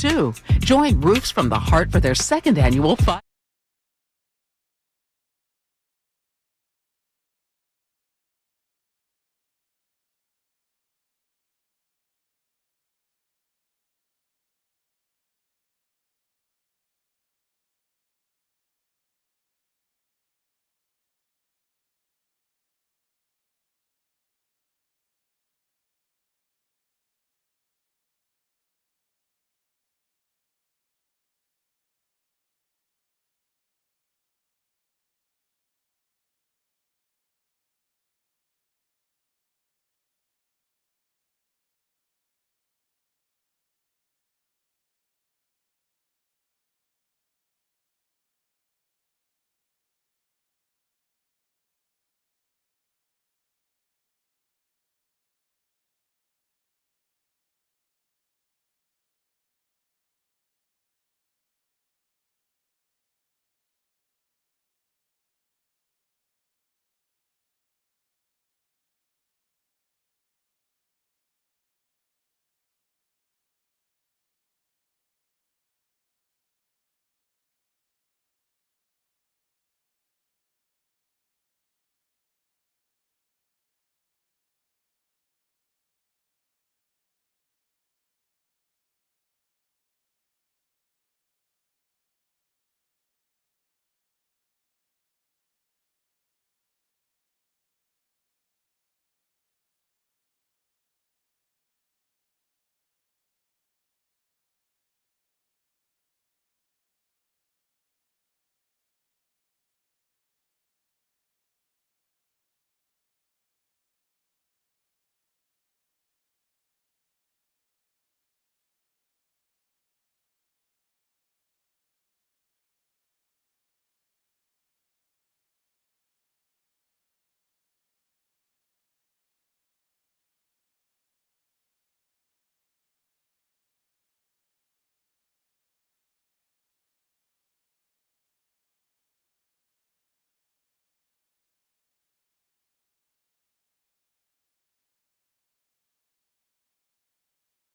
too. Join Roofs from the Heart for their second annual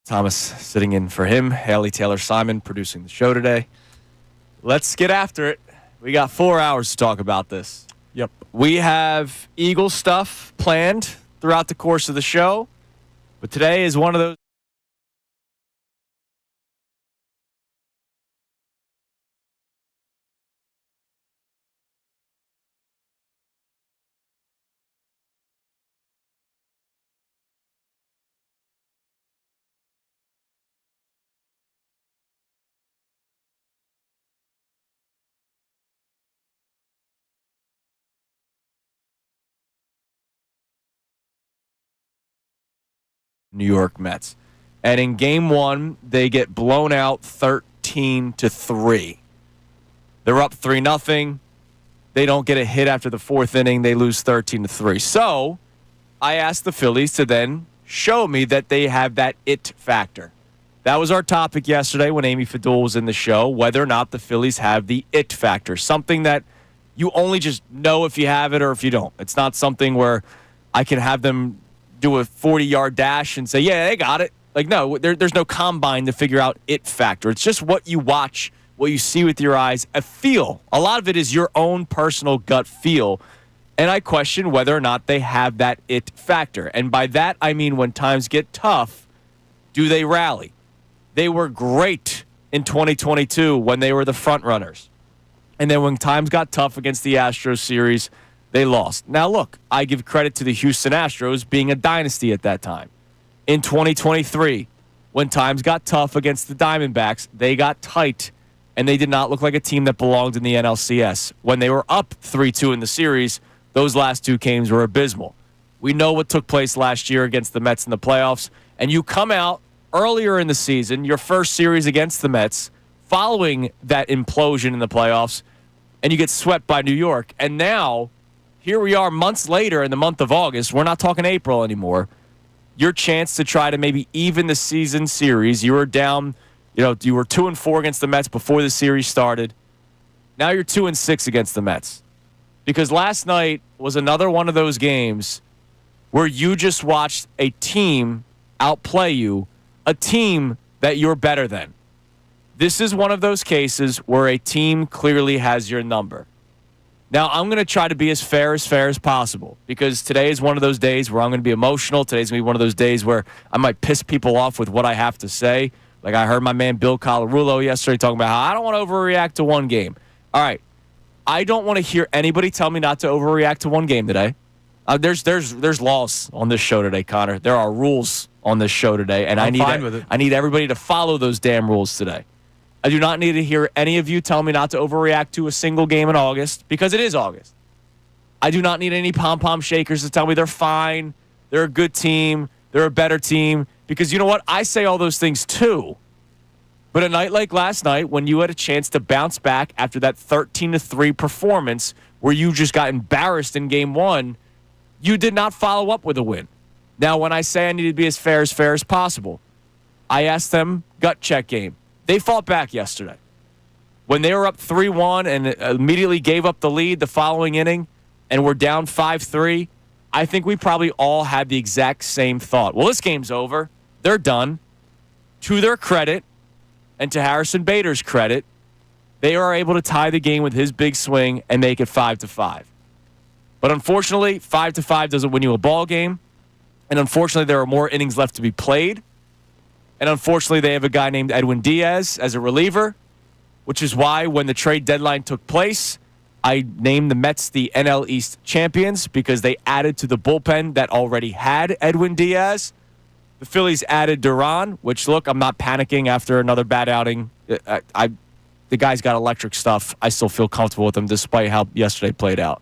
Thomas sitting in for him. Haley Taylor Simon producing the show today. Let's get after it. We got 4 hours to talk about this. Yep. We have Eagle stuff planned throughout the course of the show, but today is one of those. New York Mets. And in game one, they get blown out 13-3. They're up 3-0. They don't get a hit after the fourth inning. They lose 13-3. So I asked the Phillies to then show me that they have that it factor. That was our topic yesterday when Amy Fadul was in the show, whether or not the Phillies have the it factor, something that you only just know if you have it or if you don't. It's not something where I can have them do a 40-yard dash and say, yeah, they got it. Like, no, there's no combine to figure out it factor. It's just what you watch, what you see with your eyes, a feel. A lot of it is your own personal gut feel. And I question whether or not they have that it factor. And by that, I mean when times get tough, do they rally? They were great in 2022 when they were the front runners. And then when times got tough against the Astros series, they lost. Now, look, I give credit to the Houston Astros being a dynasty at that time. In 2023, when times got tough against the Diamondbacks, they got tight, and they did not look like a team that belonged in the NLCS. When they were up 3-2 in the series, those last two games were abysmal. We know what took place last year against the Mets in the playoffs, and you come out earlier in the season, your first series against the Mets, following that implosion in the playoffs, and you get swept by New York. And now, here we are months later in the month of August. We're not talking April anymore. Your chance to try to maybe even the season series. You were down, you were 2-4 against the Mets before the series started. Now you're 2-6 against the Mets. Because last night was another one of those games where you just watched a team outplay you, a team that you're better than. This is one of those cases where a team clearly has your number. Now, I'm going to try to be as fair as possible because today is one of those days where I'm going to be emotional. Today's going to be one of those days where I might piss people off with what I have to say. Like I heard my man Bill Colarulo yesterday talking about how I don't want to overreact to one game. All right. I don't want to hear anybody tell me not to overreact to one game today. There's laws on this show today, Connor. There are rules on this show today, and I need everybody to follow those damn rules today. I do not need to hear any of you tell me not to overreact to a single game in August because it is August. I do not need any pom-pom shakers to tell me they're fine, they're a good team, they're a better team, because you know what? I say all those things too. But a night like last night when you had a chance to bounce back after that 13-3 performance where you just got embarrassed in game one, you did not follow up with a win. Now, when I say I need to be as fair as possible, I asked them gut check game. They fought back yesterday. When they were up 3-1 and immediately gave up the lead the following inning and were down 5-3, I think we probably all had the exact same thought. Well, this game's over. They're done. To their credit and to Harrison Bader's credit, they are able to tie the game with his big swing and make it 5-5. But unfortunately, 5-5 doesn't win you a ball game. And unfortunately, there are more innings left to be played. And unfortunately, they have a guy named Edwin Diaz as a reliever, which is why when the trade deadline took place, I named the Mets the NL East champions because they added to the bullpen that already had Edwin Diaz. The Phillies added Duran, which, look, I'm not panicking after another bad outing. The guy's got electric stuff. I still feel comfortable with him despite how yesterday played out.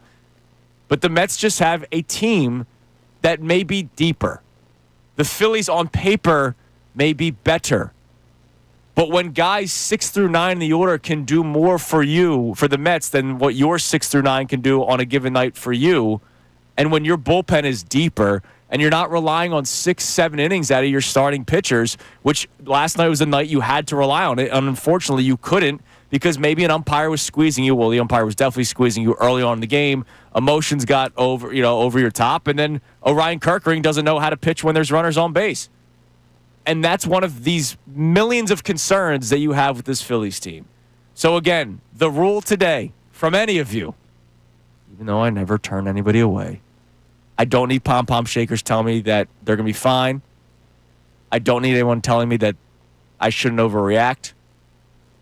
But the Mets just have a team that may be deeper. The Phillies on paper may be better. But when guys 6 through 9 in the order can do more for you, for the Mets, than what your 6 through 9 can do on a given night for you, and when your bullpen is deeper and you're not relying on 6-7 innings out of your starting pitchers, which last night was the night you had to rely on it, and unfortunately you couldn't because maybe an umpire was squeezing you. Well, the umpire was definitely squeezing you early on in the game. Emotions got over your top, and then Orion Kirkering doesn't know how to pitch when there's runners on base. And that's one of these millions of concerns that you have with this Phillies team. So again, the rule today from any of you, even though I never turn anybody away, I don't need pom-pom shakers telling me that they're going to be fine. I don't need anyone telling me that I shouldn't overreact.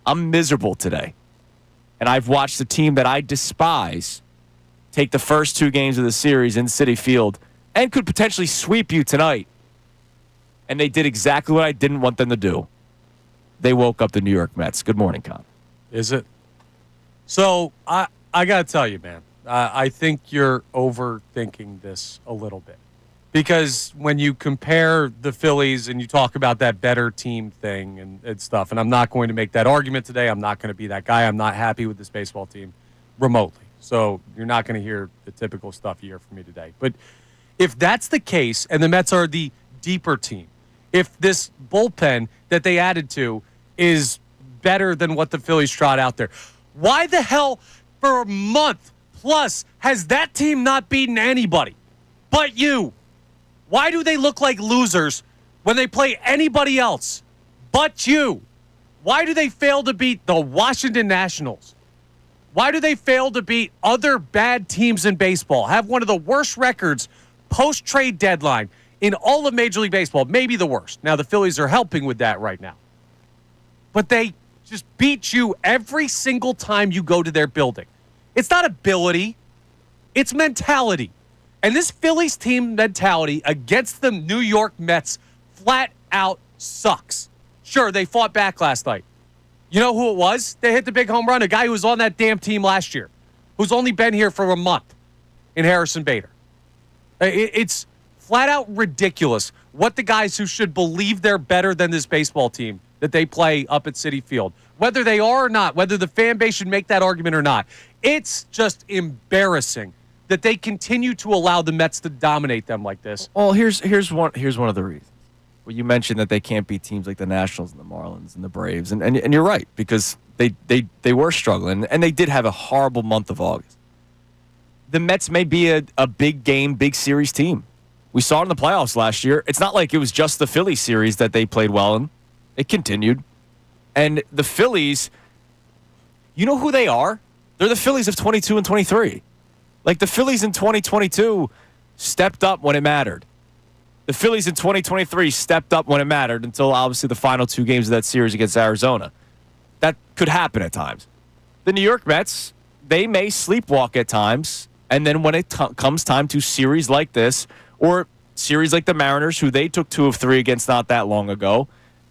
I'm miserable today. And I've watched the team that I despise take the first 2 games of the series in Citi Field and could potentially sweep you tonight. And they did exactly what I didn't want them to do. They woke up the New York Mets. Good morning, Con. Is it? So I got to tell you, man, I think you're overthinking this a little bit. Because when you compare the Phillies and you talk about that better team thing and stuff, and I'm not going to make that argument today. I'm not going to be that guy. I'm not happy with this baseball team remotely. So you're not going to hear the typical stuff you hear from me today. But if that's the case and the Mets are the deeper team, if this bullpen that they added to is better than what the Phillies trot out there, why the hell for a month plus has that team not beaten anybody but you? Why do they look like losers when they play anybody else but you? Why do they fail to beat the Washington Nationals? Why do they fail to beat other bad teams in baseball? Have one of the worst records post-trade deadline in all of Major League Baseball, maybe the worst. Now, the Phillies are helping with that right now. But they just beat you every single time you go to their building. It's not ability. It's mentality. And this Phillies team mentality against the New York Mets flat out sucks. Sure, they fought back last night. You know who it was? They hit the big home run, a guy who was on that damn team last year, who's only been here for a month in Harrison Bader. It's flat out ridiculous what the guys who should believe they're better than this baseball team that they play up at Citi Field, whether they are or not, whether the fan base should make that argument or not, it's just embarrassing that they continue to allow the Mets to dominate them like this. Well, here's one of the reasons. Well, you mentioned that they can't beat teams like the Nationals and the Marlins and the Braves, and you're right, because they were struggling, and they did have a horrible month of August. The Mets may be a big game, big series team. We saw it in the playoffs last year. It's not like it was just the Philly series that they played well in. It continued. And the Phillies, you know who they are? They're the Phillies of 22 and 23. Like the Phillies in 2022 stepped up when it mattered. The Phillies in 2023 stepped up when it mattered until obviously the final 2 games of that series against Arizona. That could happen at times. The New York Mets, they may sleepwalk at times, and then when it comes time to series like this, or series like the Mariners, who they took 2 of 3 against not that long ago,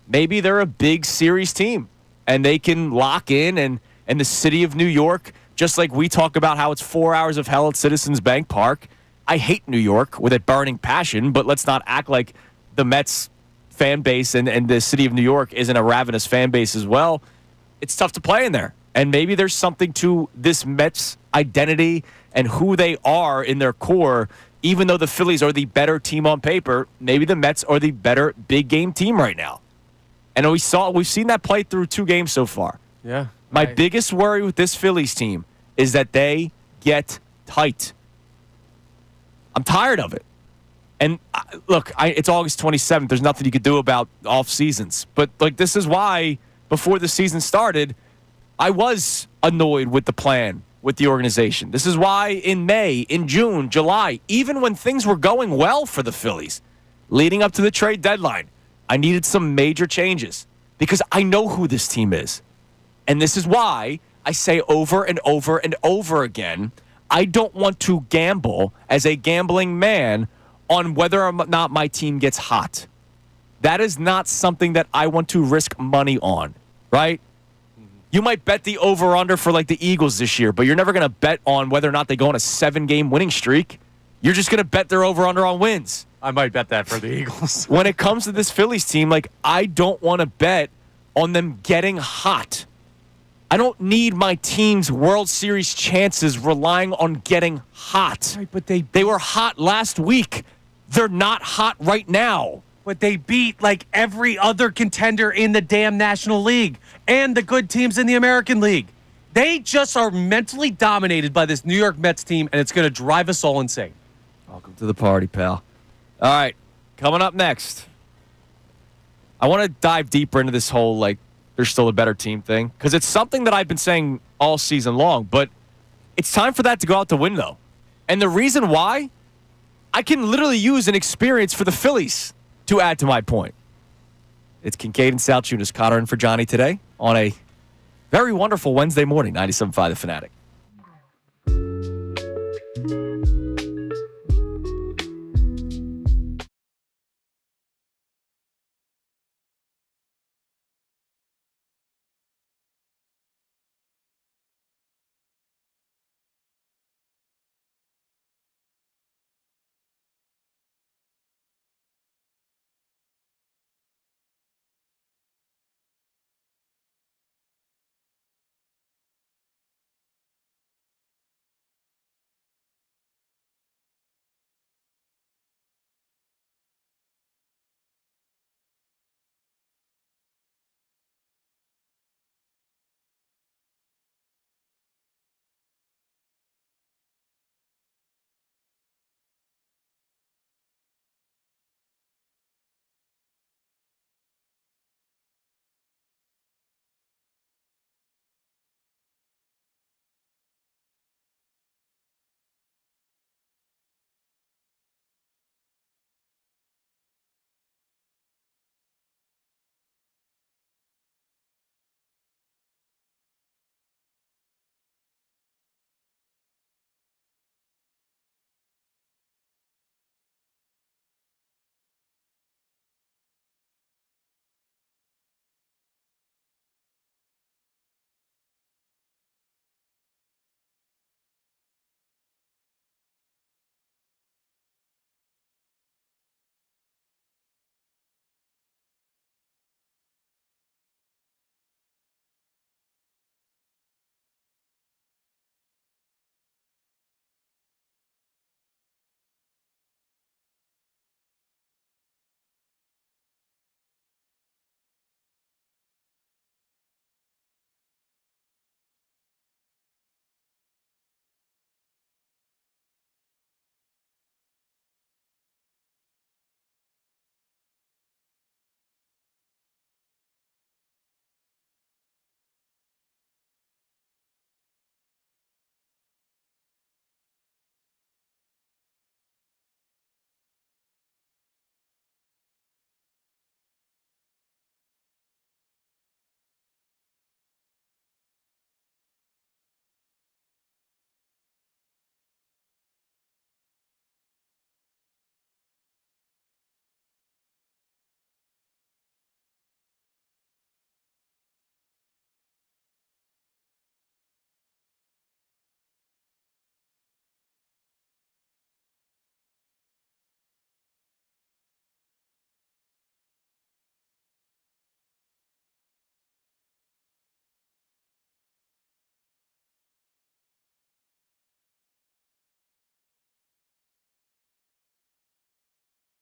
maybe they're a big series team, and they can lock in, and the city of New York, just like we talk about how it's 4 hours of hell at Citizens Bank Park. I hate New York with a burning passion, but let's not act like the Mets fan base and the city of New York isn't a ravenous fan base as well. It's tough to play in there. And maybe there's something to this Mets identity and who they are in their core. Even though the Phillies are the better team on paper, maybe the Mets are the better big game team right now. And we've seen that play through 2 games so far. Yeah. My biggest worry with this Phillies team is that they get tight. I'm tired of it. And look, it's August 27th. There's nothing you could do about off seasons. But like this is why before the season started, I was annoyed with the plan, with the organization. This is why in May, in June, July, even when things were going well for the Phillies, leading up to the trade deadline, I needed some major changes because I know who this team is. And this is why I say over and over and over again, I don't want to gamble as a gambling man on whether or not my team gets hot. That is not something that I want to risk money on, right? You might bet the over-under for like the Eagles this year, but you're never going to bet on whether or not they go on a 7-game winning streak. You're just going to bet their over-under on wins. I might bet that for the Eagles. When it comes to this Phillies team, like I don't want to bet on them getting hot. I don't need my team's World Series chances relying on getting hot. Right, but they were hot last week. They're not hot right now. But they beat like every other contender in the damn National League and the good teams in the American League. They just are mentally dominated by this New York Mets team, and it's going to drive us all insane. Welcome to the party, pal. All right, coming up next, I want to dive deeper into this whole, like, they're still a better team thing, because it's something that I've been saying all season long, but it's time for that to go out the window. And the reason why, I can literally use an experience for the Phillies to add to my point. It's Kincade Salciunas, Connor in for Johnny today on a very wonderful Wednesday morning, 97.5 The Fanatic.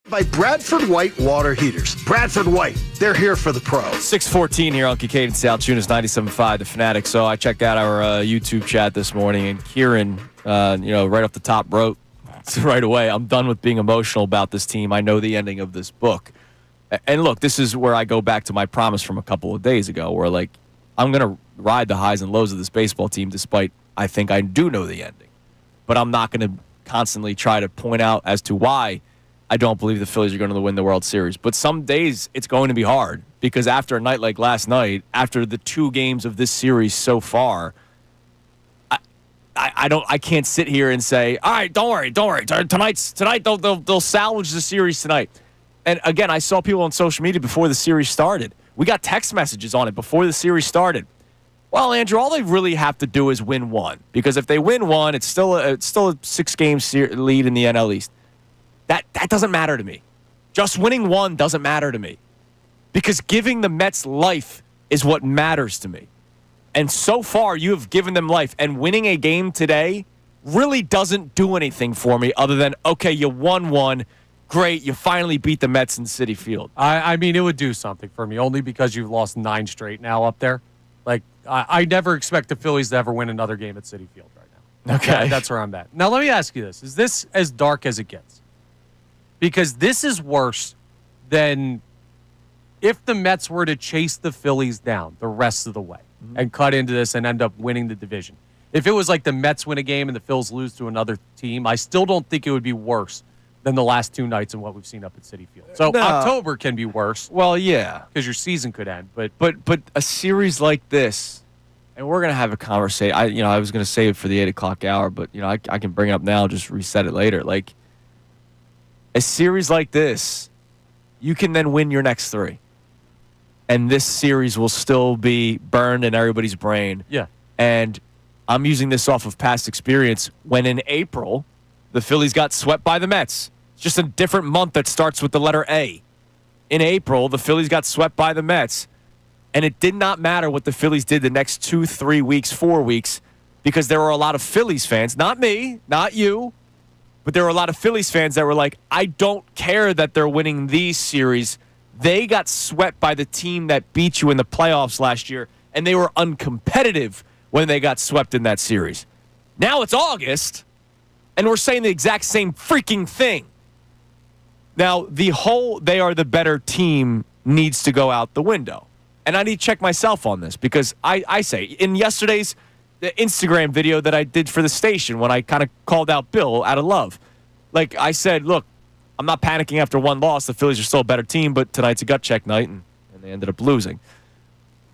By Bradford White Water Heaters. Bradford White, they're here for the pros. 6:14 here on Kincade Salciunas 97.5, the Fanatic. So I checked out our YouTube chat this morning, and Kieran, right off the top wrote right away, I'm done with being emotional about this team. I know the ending of this book. And look, this is where I go back to my promise from a couple of days ago, where I'm going to ride the highs and lows of this baseball team, despite I think I do know the ending. But I'm not going to constantly try to point out as to why I don't believe the Phillies are going to win the World Series. But some days it's going to be hard, because after a night like last night, after the 2 games of this series so far, I can't sit here and say, all right, don't worry. Tonight they'll salvage the series tonight. And again, I saw people on social media before the series started. We got text messages on it before the series started. Well, Andrew, all they really have to do is win one, because if they win one, it's still a 6-game lead in the NL East. That doesn't matter to me. Just winning one doesn't matter to me, because giving the Mets life is what matters to me. And so far, you have given them life. And winning a game today really doesn't do anything for me other than, okay, you won one. Great, you finally beat the Mets in Citi Field. I mean, it would do something for me, only because you've lost 9 straight now up there. I never expect the Phillies to ever win another game at Citi Field right now. Okay. That's where I'm at. Now, let me ask you this. Is this as dark as it gets? Because this is worse than if the Mets were to chase the Phillies down the rest of the way and cut into this and end up winning the division. If it was like the Mets win a game and the Phils lose to another team, I still don't think it would be worse than the last 2 nights and what we've seen up at Citi Field. So No. October can be worse. Well, yeah. Because your season could end. But But a series like this, and we're going to have a conversation. I was going to save it for the 8 o'clock hour, but, I can bring it up now, just reset it later. A series like this, you can then win your next 3. And this series will still be burned in everybody's brain. yeah. And I'm using this off of past experience. When in April, the Phillies got swept by the Mets. It's just a different month that starts with the letter A. In April, the Phillies got swept by the Mets. And it did not matter what the Phillies did the next 2, 3 weeks, 4 weeks, because there were a lot of Phillies fans, not me, not you, but there were a lot of Phillies fans that were like, I don't care that they're winning these series. They got swept by the team that beat you in the playoffs last year, and they were uncompetitive when they got swept in that series. Now it's August, and we're saying the exact same freaking thing. Now, the whole they are the better team needs to go out the window. And I need to check myself on this, because I say, in yesterday's the Instagram video that I did for the station when I kind of called out Bill out of love, I said, look, I'm not panicking after one loss. The Phillies are still a better team, but tonight's a gut check night, and they ended up losing.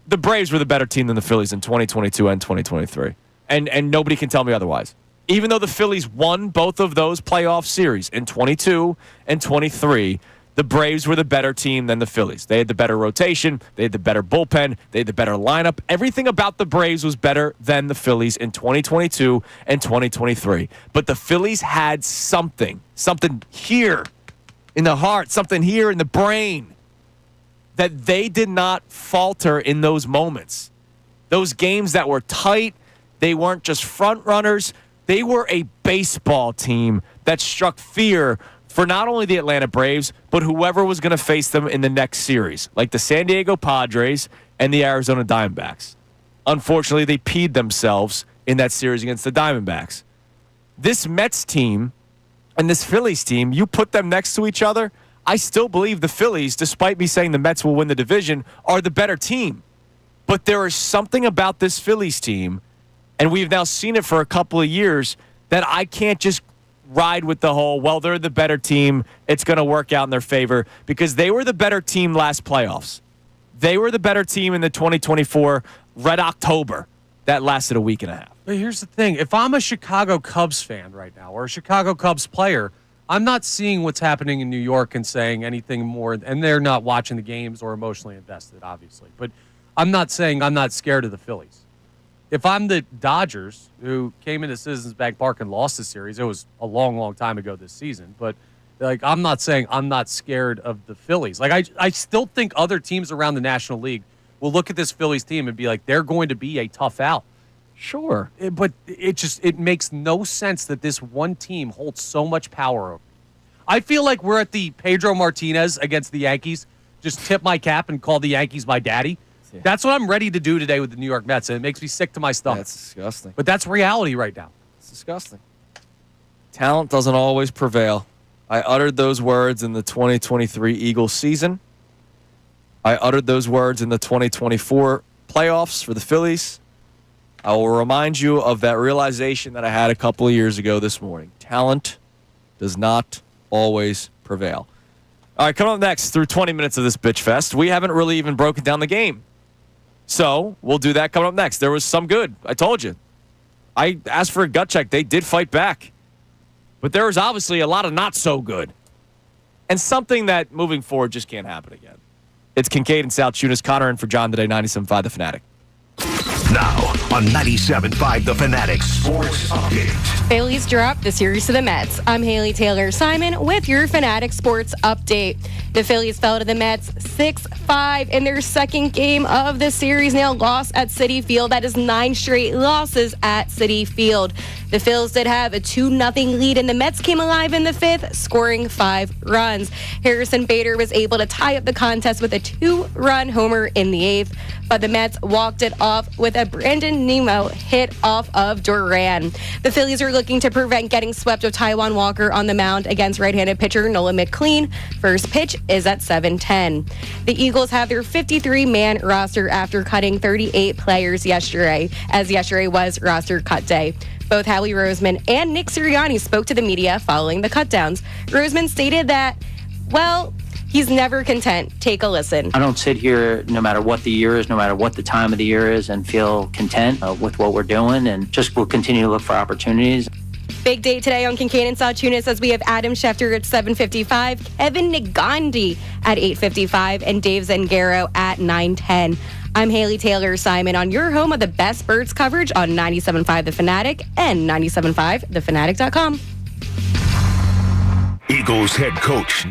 The Braves were the better team than the Phillies in 2022 and 2023, and nobody can tell me otherwise. Even though the Phillies won both of those playoff series in 22 and 23, the Braves were the better team than the Phillies. They had the better rotation. They had the better bullpen. They had the better lineup. Everything about the Braves was better than the Phillies in 2022 and 2023. But the Phillies had something here in the heart, something here in the brain, that they did not falter in those moments. Those games that were tight, they weren't just front runners. They were a baseball team that struck fear for not only the Atlanta Braves, but whoever was going to face them in the next series, like the San Diego Padres and the Arizona Diamondbacks. Unfortunately, they peed themselves in that series against the Diamondbacks. This Mets team and this Phillies team, you put them next to each other, I still believe the Phillies, despite me saying the Mets will win the division, are the better team. But there is something about this Phillies team, and we've now seen it for a couple of years, that I can't just ride with the whole, well, they're the better team, it's going to work out in their favor, because they were the better team last playoffs. They were the better team in the 2024 Red October. That lasted a week and a half. But here's the thing. If I'm a Chicago Cubs fan right now, or a Chicago Cubs player, I'm not seeing what's happening in New York and saying anything more, and they're not watching the games or emotionally invested, obviously. But I'm not saying I'm not scared of the Phillies. If I'm the Dodgers, who came into Citizens Bank Park and lost the series, it was a long, long time ago this season, but I'm not saying I'm not scared of the Phillies. I still think other teams around the National League will look at this Phillies team and be like, they're going to be a tough out. Sure. But it makes no sense that this one team holds so much power over. I feel like we're at the Pedro Martinez against the Yankees. Just tip my cap and call the Yankees my daddy. Yeah. That's what I'm ready to do today with the New York Mets, and it makes me sick to my stomach. That's disgusting. But that's reality right now. It's disgusting. Talent doesn't always prevail. I uttered those words in the 2023 Eagles season. I uttered those words in the 2024 playoffs for the Phillies. I will remind you of that realization that I had a couple of years ago this morning. Talent does not always prevail. All right, coming up next, through 20 minutes of this bitch fest, we haven't really even broken down the game. So we'll do that coming up next. There was some good. I told you. I asked for a gut check. They did fight back. But there was obviously a lot of not so good. And something that moving forward just can't happen again. It's Kincade and Salciunas. Connor in for John today, 97.5 The Fanatic. Now on 97.5 The Fanatic Sports Update. Phillies drop the series to the Mets. I'm Haley Taylor-Simon with your Fanatic Sports Update. The Phillies fell to the Mets 6-5 in their second game of the series. Now lost at Citi Field. That is 9 straight losses at Citi Field. The Phils did have a 2-0 lead, and the Mets came alive in the fifth, scoring 5 runs. Harrison Bader was able to tie up the contest with a 2-run homer in the eighth, but the Mets walked it off with a Brandon Nimmo hit off of Duran. The Phillies are looking to prevent getting swept with Taijuan Walker on the mound against right-handed pitcher Nolan McLean. First pitch is at 7:10. The Eagles have their 53-man roster after cutting 38 players yesterday, as yesterday was roster cut day. Both Howie Roseman and Nick Sirianni spoke to the media following the cutdowns. Roseman stated that, well, he's never content. Take a listen. I don't sit here, no matter what the year is, no matter what the time of the year is, and feel content with what we're doing, and just will continue to look for opportunities. Big day today on Kincade and Salciunas as we have Adam Schefter at 7:55, Kevin Negandhi at 8:55, and Dave Zangaro at 9:10. I'm Haley Taylor-Simon on your home of the best birds coverage on 97.5 The Fanatic and 97.5thefanatic.com. Eagles head coach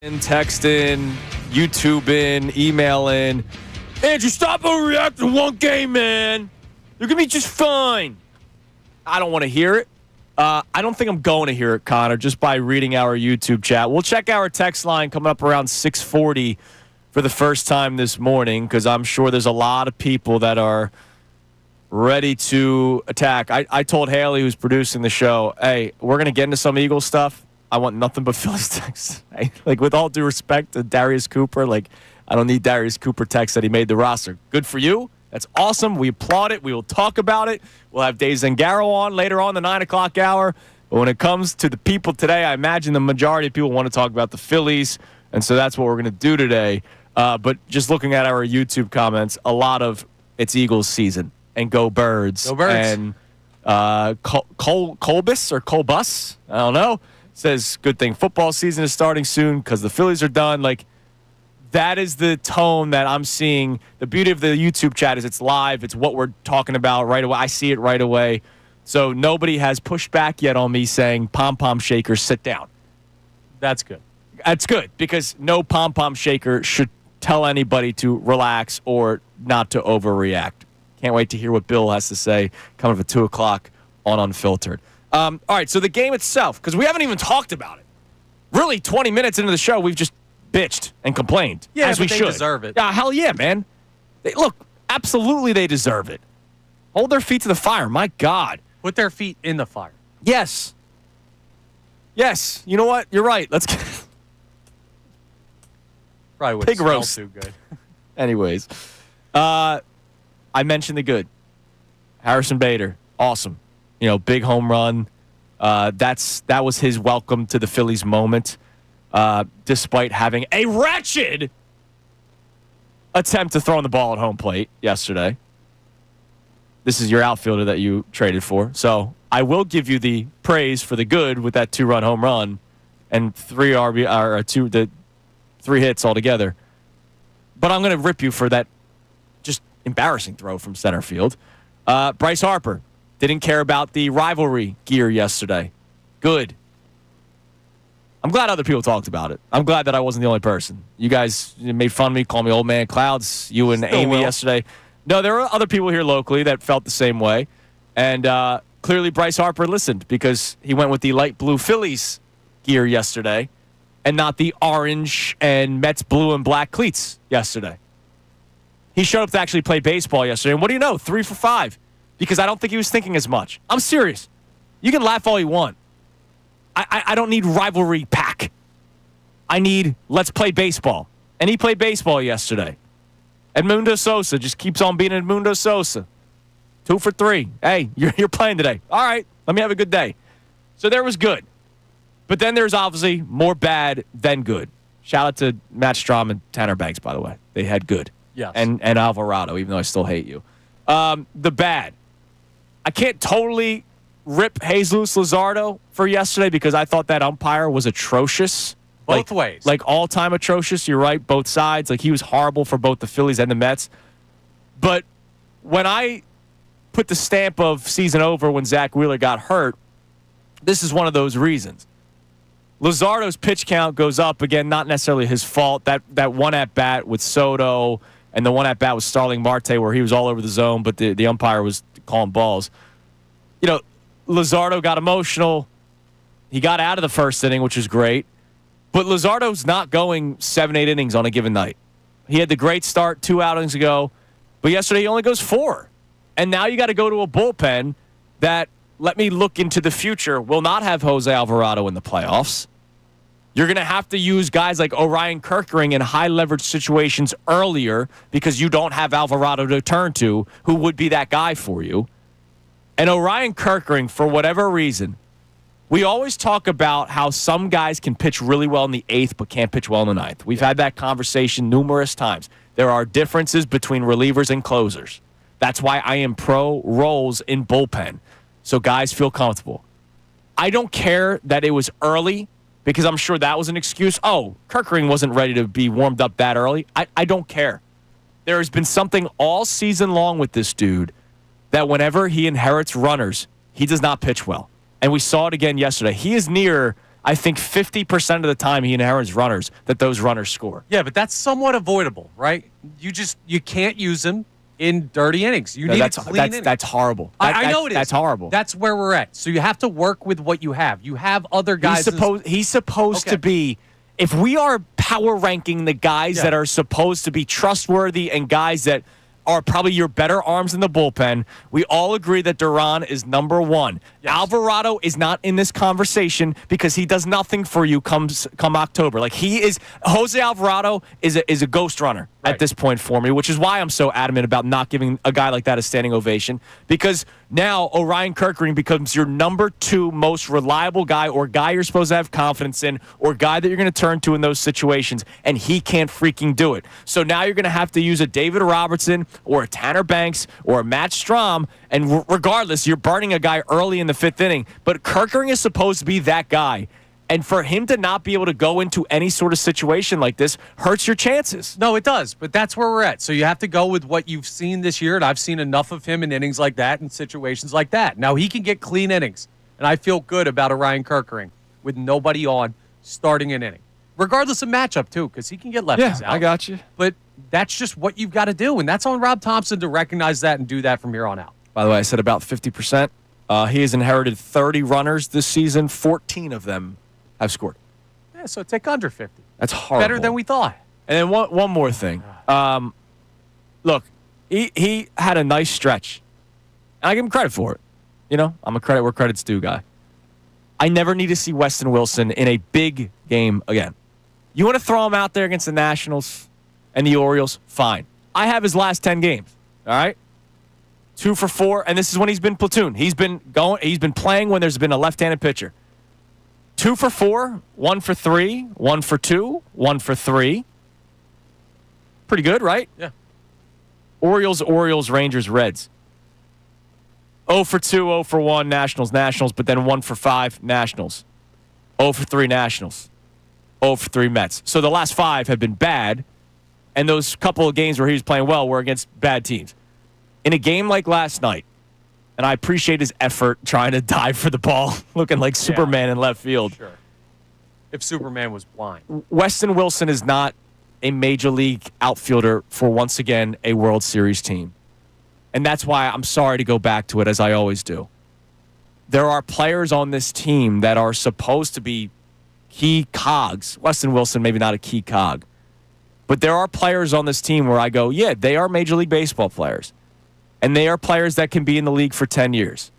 Texting, YouTubing, emailing. Andrew, stop overreacting to one game, man. You're going to be just fine. I don't want to hear it. I don't think I'm going to hear it, Connor, just by reading our YouTube chat. We'll check our text line coming up around 6:40 for the first time this morning, because I'm sure there's a lot of people that are ready to attack. I told Haley, who's producing the show, hey, we're going to get into some Eagles stuff. I want nothing but Phillies texts. Like, with all due respect to Darius Cooper, like, I don't need Darius Cooper text that he made the roster. Good for you. That's awesome. We applaud it. We will talk about it. We'll have Dave Zangaro on later on the 9 o'clock hour. But when it comes to the people today, I imagine the majority of people want to talk about the Phillies. And so that's what we're going to do today. But just looking at our YouTube comments, a lot of it's Eagles season and go Birds. Go Birds. And Colbus or Colbus, I don't know, says good thing football season is starting soon because the Phillies are done. Like, that is the tone that I'm seeing. The beauty of the YouTube chat is it's live. It's what we're talking about right away. I see it right away. So nobody has pushed back yet on me saying, pom-pom shaker, sit down. That's good. That's good, because no pom-pom shaker should tell anybody to relax or not to overreact. Can't wait to hear what Bill has to say coming up at 2 o'clock on Unfiltered. All right, so the game itself, because we haven't even talked about it. Really, 20 minutes into the show, we've just bitched and complained. Yeah, as we they should. deserve it. Yeah, hell yeah, man. Look, absolutely they deserve it. Hold their feet to the fire. My God. Put their feet in the fire. Yes. Yes. You know what? You're right. Let's get Probably would pig smell roast. too good. Anyways, I mentioned the good. Harrison Bader, awesome. You know, big home run. That was his welcome to the Phillies moment, despite having a wretched attempt to throw the ball at home plate yesterday. This is your outfielder that you traded for. So I will give you the praise for the good with that 2-run home run and 3 hits altogether. But I'm going to rip you for that just embarrassing throw from center field. Bryce Harper didn't care about the rivalry gear yesterday. Good. I'm glad other people talked about it. I'm glad that I wasn't the only person. You guys made fun of me, called me Old Man Clouds, you and Still Amy will. yesterday. No, there were other people here locally that felt the same way. And clearly Bryce Harper listened, because he went with the light blue Phillies gear yesterday and not the orange and Mets blue and black cleats yesterday. He showed up to actually play baseball yesterday. And what do you know? 3 for 5. Because I don't think he was thinking as much. I'm serious. You can laugh all you want. I don't need rivalry pack. I need let's play baseball. And he played baseball yesterday. Edmundo Sosa just keeps on being Edmundo Sosa. 2 for 3. Hey, you're playing today. All right, let me have a good day. So there was good. But then there's obviously more bad than good. Shout out to Matt Strom and Tanner Banks, by the way. They had good. Yes. And Alvarado, even though I still hate you. The bad. I can't totally rip Jesus Luzardo for yesterday, because I thought that umpire was atrocious. Both ways. Like all-time atrocious. You're right, both sides. Like, he was horrible for both the Phillies and the Mets. But when I put the stamp of season over when Zach Wheeler got hurt, this is one of those reasons. Luzardo's pitch count goes up, again, not necessarily his fault. That one at-bat with Soto and the one at-bat with Starling Marte where he was all over the zone, but the umpire was calling balls. You know, Luzardo got emotional. He got out of the first inning, which is great. But Luzardo's not going 7-8 innings on a given night. He had the great start 2 outings ago, but yesterday he only goes 4. And now you got to go to a bullpen that, let me look into the future, will not have Jose Alvarado in the playoffs. You're going to have to use guys like Orion Kerkering in high-leverage situations earlier, because you don't have Alvarado to turn to, who would be that guy for you. And Orion Kerkering, for whatever reason, we always talk about how some guys can pitch really well in the 8th but can't pitch well in the 9th. We've had that conversation numerous times. There are differences between relievers and closers. That's why I am pro roles in bullpen, so guys feel comfortable. I don't care that it was early, because I'm sure that was an excuse. Oh, Kerkering wasn't ready to be warmed up that early. I don't care. There has been something all season long with this dude that whenever he inherits runners, he does not pitch well. And we saw it again yesterday. He is near I think 50% of the time he inherits runners that those runners score. Yeah, but that's somewhat avoidable, right? You cancan't use him in dirty innings. You need a clean inning. That's horrible. I know it is. That's horrible. That's where we're at. So you have to work with what you have. You have other guys. He's supposed to be. If we are power ranking the guys that are supposed to be trustworthy and guys that are probably your better arms in the bullpen, we all agree that Duran is number one. Yes. Alvarado is not in this conversation because he does nothing for you come October. Like Jose Alvarado is a ghost runner at this point for me, which is why I'm so adamant about not giving a guy like that a standing ovation, because now Orion Kerkering becomes your number 2 most reliable guy, or guy you're supposed to have confidence in, or guy that you're going to turn to in those situations, and he can't freaking do it. So now you're going to have to use a David Robertson or a Tanner Banks or a Matt Strahm, and regardless, you're burning a guy early in the 5th inning, but Kerkering is supposed to be that guy. And for him to not be able to go into any sort of situation like this hurts your chances. No, it does, but that's where we're at. So you have to go with what you've seen this year, and I've seen enough of him in innings like that and situations like that. Now, he can get clean innings, and I feel good about Orion Kerkering with nobody on starting an inning, regardless of matchup, too, because he can get lefties out. I got you. But that's just what you've got to do, and that's on Rob Thompson to recognize that and do that from here on out. By the way, I said about 50%. He has inherited 30 runners this season. 14 of them have scored. Yeah, so take under 50. That's horrible. Better than we thought. And then one more thing. Look, he had a nice stretch. And I give him credit for it. You know, I'm a credit where credit's due guy. I never need to see Weston Wilson in a big game again. You want to throw him out there against the Nationals and the Orioles? Fine. I have his last 10 games. All right? 2 for 4, and this is when he's been platoon. He's been playing when there's been a left-handed pitcher. 2 for 4, 1 for 3, 1 for 2, 1 for 3. Pretty good, right? Yeah. Orioles, Rangers, Reds. 0 for 2, 0 for 1, Nationals, but then 1 for 5, Nationals. 0 for 3, Nationals. 0 for 3, Mets. So the last 5 have been bad, and those couple of games where he was playing well were against bad teams. In a game like last night, and I appreciate his effort trying to dive for the ball, looking like Superman in left field. Sure. If Superman was blind. Weston Wilson is not a major league outfielder for, once again, a World Series team. And that's why I'm sorry to go back to it, as I always do. There are players on this team that are supposed to be key cogs. Weston Wilson, maybe not a key cog. But there are players on this team where I go, yeah, they are Major League Baseball players. And they are players that can be in the league for 10 years.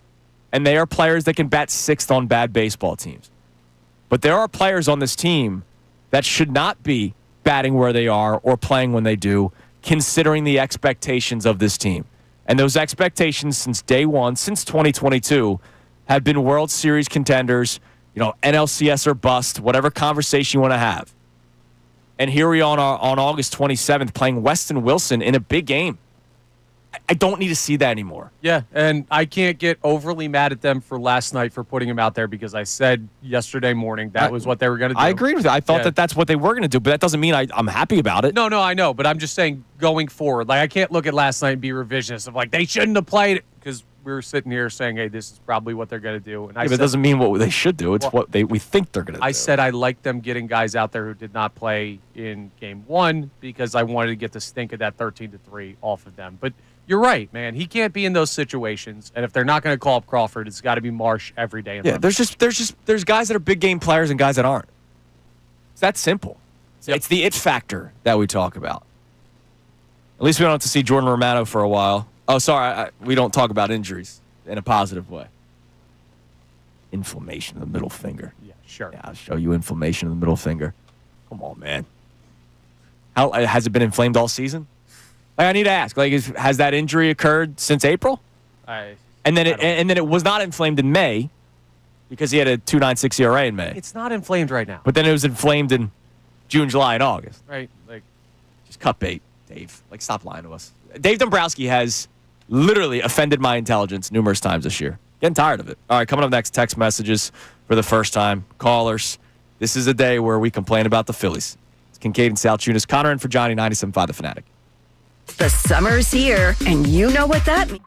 And they are players that can bat 6th on bad baseball teams. But there are players on this team that should not be batting where they are or playing when they do, considering the expectations of this team. And those expectations since day one, since 2022, have been World Series contenders, NLCS or bust, whatever conversation you want to have. And here we are on August 27th playing Weston Wilson in a big game. I don't need to see that anymore. Yeah, and I can't get overly mad at them for last night for putting him out there, because I said yesterday morning that was what they were going to do. I agreed with you. I thought that that's what they were going to do, but that doesn't mean I'm happy about it. No, I know, but I'm just saying going forward. Like, I can't look at last night and be revisionist of like, they shouldn't have played it, because we were sitting here saying, hey, this is probably what they're going to do. And but it doesn't mean what they should do. It's what we think they're going to do. I said I like them getting guys out there who did not play in game 1 because I wanted to get the stink of that 13-3 off of them. But you're right, man. He can't be in those situations. And if they're not going to call up Crawford, it's got to be Marsh every day. Yeah, there's guys that are big game players and guys that aren't. It's that simple. Yep. It's the it factor that we talk about. At least we don't have to see Jordan Romano for a while. Oh, sorry, we don't talk about injuries in a positive way. Inflammation of the middle finger. Yeah, sure. Yeah, I'll show you inflammation of the middle finger. Come on, man. How has it been inflamed all season? Like, I need to ask. Like, has that injury occurred since April? And then it was not inflamed in May because he had a 2.96 ERA in May. It's not inflamed right now. But then it was inflamed in June, July, and August. Right. Like, just cut bait, Dave. Like, stop lying to us. Dave Dombrowski has literally offended my intelligence numerous times this year. Getting tired of it. All right, coming up next, text messages for the first time. Callers. This is a day where we complain about the Phillies. It's Kincade and Salciunas. Connor and for Johnny, 97.5 The Fanatic. The summer's here, and you know what that means.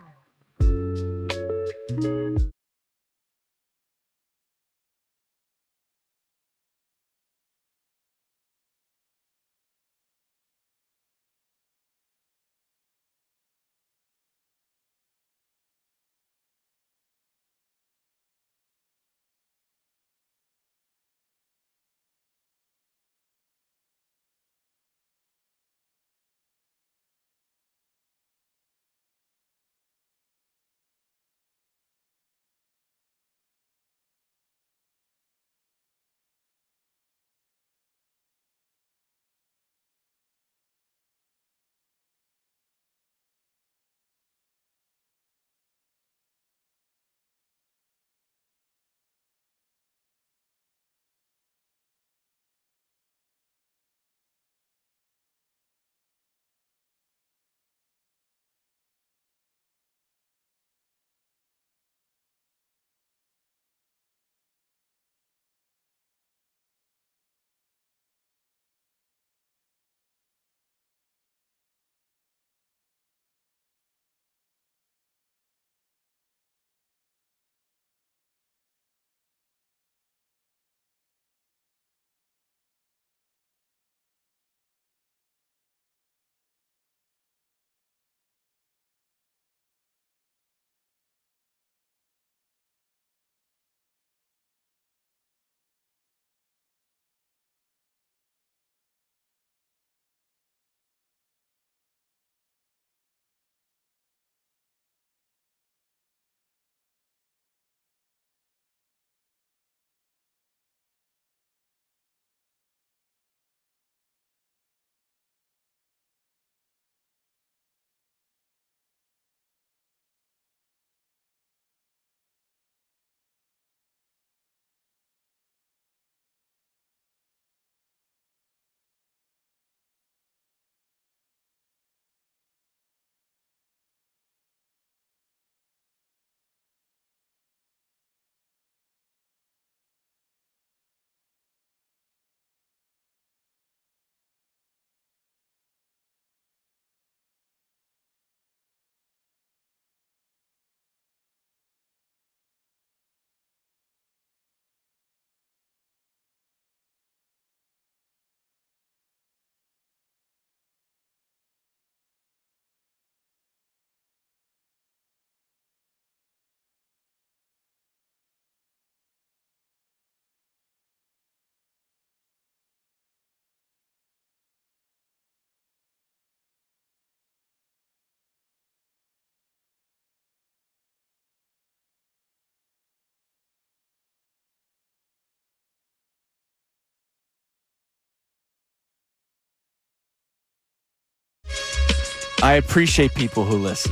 I appreciate people who listen.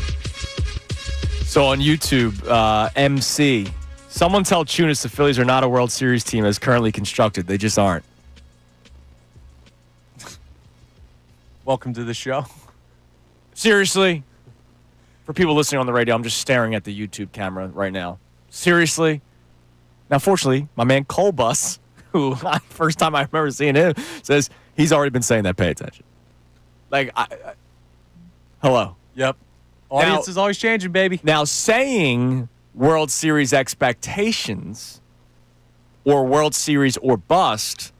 So on YouTube, MC, someone tell Chunas the Phillies are not a World Series team as currently constructed. They just aren't. Welcome to the show. Seriously? For people listening on the radio, I'm just staring at the YouTube camera right now. Seriously? Now, fortunately, my man Colbus, who first time I remember seeing him, says he's already been saying that. Pay attention. Like, hello. Yep. Audience is always changing, baby. Now, saying World Series expectations or World Series or bust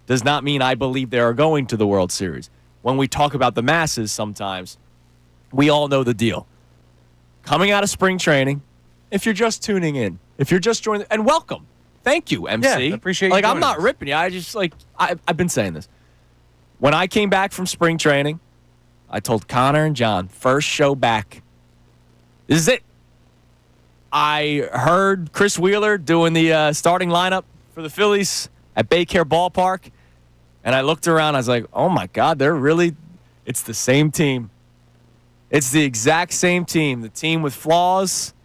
does not mean I believe they are going to the World Series. When we talk about the masses sometimes, we all know the deal. Coming out of spring training, if you're just tuning in, if you're just joining, and welcome. Thank you, MC. Yeah, I appreciate you Like, I'm joining not us. ripping you. I just, like, I've been saying this. When I came back from spring training, I told Connor and John, first show back. This is it. I heard Chris Wheeler doing the starting lineup for the Phillies at Baycare Ballpark, and I looked around. I was like, oh, my God, it's the same team. It's the exact same team. The team with flaws.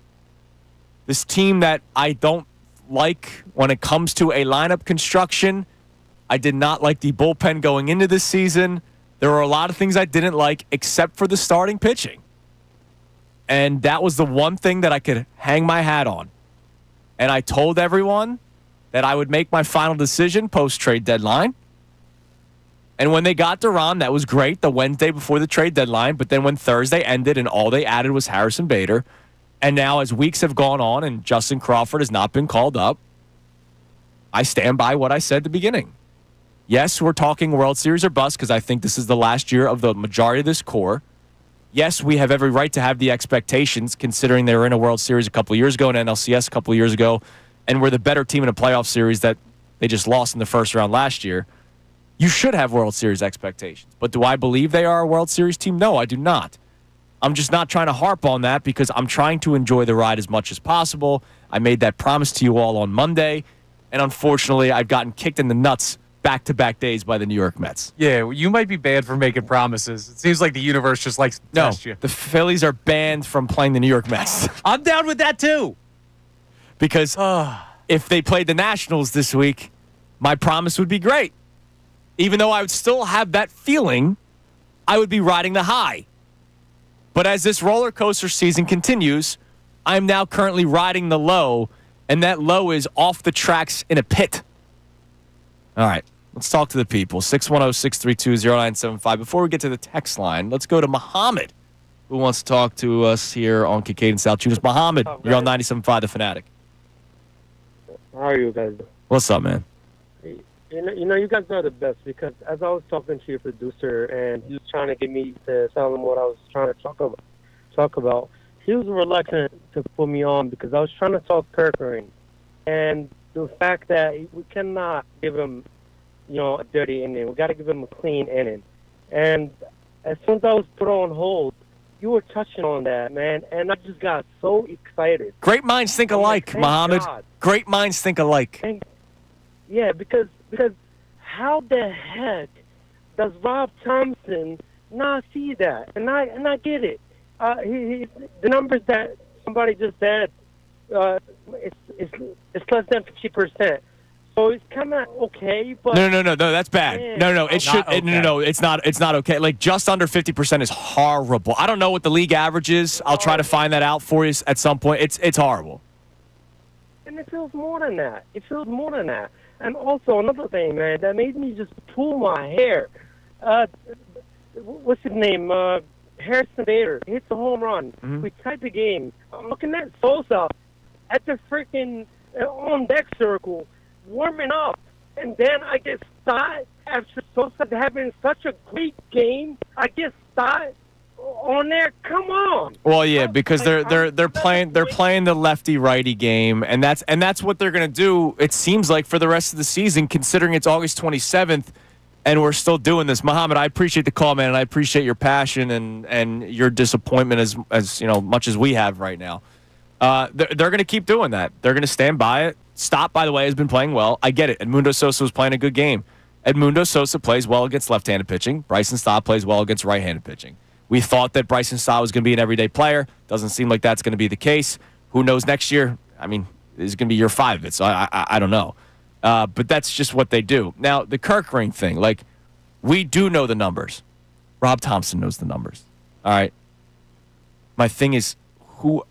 This team that I don't like when it comes to a lineup construction. I did not like the bullpen going into this season. There were a lot of things I didn't like except for the starting pitching. And that was the one thing that I could hang my hat on. And I told everyone that I would make my final decision post-trade deadline. And when they got Duran, that was great, the Wednesday before the trade deadline. But then when Thursday ended and all they added was Harrison Bader, and now as weeks have gone on and Justin Crawford has not been called up, I stand by what I said at the beginning. Yes, we're talking World Series or bust because I think this is the last year of the majority of this core. Yes, we have every right to have the expectations considering they were in a World Series a couple of years ago and NLCS a couple of years ago, and we're the better team in a playoff series that they just lost in the first round last year. You should have World Series expectations. But do I believe they are a World Series team? No, I do not. I'm just not trying to harp on that because I'm trying to enjoy the ride as much as possible. I made that promise to you all on Monday, and unfortunately, I've gotten kicked in the nuts back-to-back days by the New York Mets. Yeah, you might be banned for making promises. It seems like the universe just likes to test you. The Phillies are banned from playing the New York Mets. I'm down with that, too. Because if they played the Nationals this week, my promise would be great. Even though I would still have that feeling, I would be riding the high. But as this roller coaster season continues, I'm now currently riding the low, and that low is off the tracks in a pit. All right, let's talk to the people. 610-632-0975. Before we get to the text line, let's go to Muhammad, who wants to talk to us here on Kincade Salciunas. Muhammad, you're on 97.5 The Fanatic. How are you guys? What's up, man? You know, you guys are the best because as I was talking to your producer and he was trying to get me to tell him what I was trying to talk about, he was reluctant to put me on because I was trying to talk Kirkering and the fact that we cannot give him, you know, a dirty inning. We got to give him a clean inning. And as soon as I was put on hold, you were touching on that, man, and I just got so excited. Great minds think alike, Muhammad. God. Great minds think alike. Yeah, because how the heck does Rob Thompson not see that? And I get it. The numbers that somebody just said, it's less than 50%. So it's kind of okay, but no, that's bad. Man, No, it should. okay. No, it's not okay. Like just under 50% is horrible. I don't know what the league average is. I'll try to find that out for you at some point. It's horrible. And it feels more than that. And also another thing, man, that made me just pull my hair. What's his name? Harrison Bader hits a home run. Mm-hmm. We tied the game. I'm looking at Sosa at the freaking on deck circle, warming up, and then I get stopped after Sosa having such a great game. I get stopped on there. Come on. Well, yeah, because they're playing the lefty righty game, and that's what they're gonna do. It seems like for the rest of the season, considering it's August 27th, and we're still doing this. Muhammad, I appreciate the call, man, and I appreciate your passion and your disappointment as you know much as we have right now. They're gonna keep doing that. They're gonna stand by it. Stop, by the way, has been playing well. I get it. Edmundo Sosa was playing a good game. Edmundo Sosa plays well against left-handed pitching. Bryson Stott plays well against right-handed pitching. We thought that Bryson Stott was going to be an everyday player. Doesn't seem like that's going to be the case. Who knows next year? I mean, this is going to be year 5 of it, so I don't know. But that's just what they do. Now, the Kerkering thing, like, we do know the numbers. Rob Thompson knows the numbers. All right. My thing is, who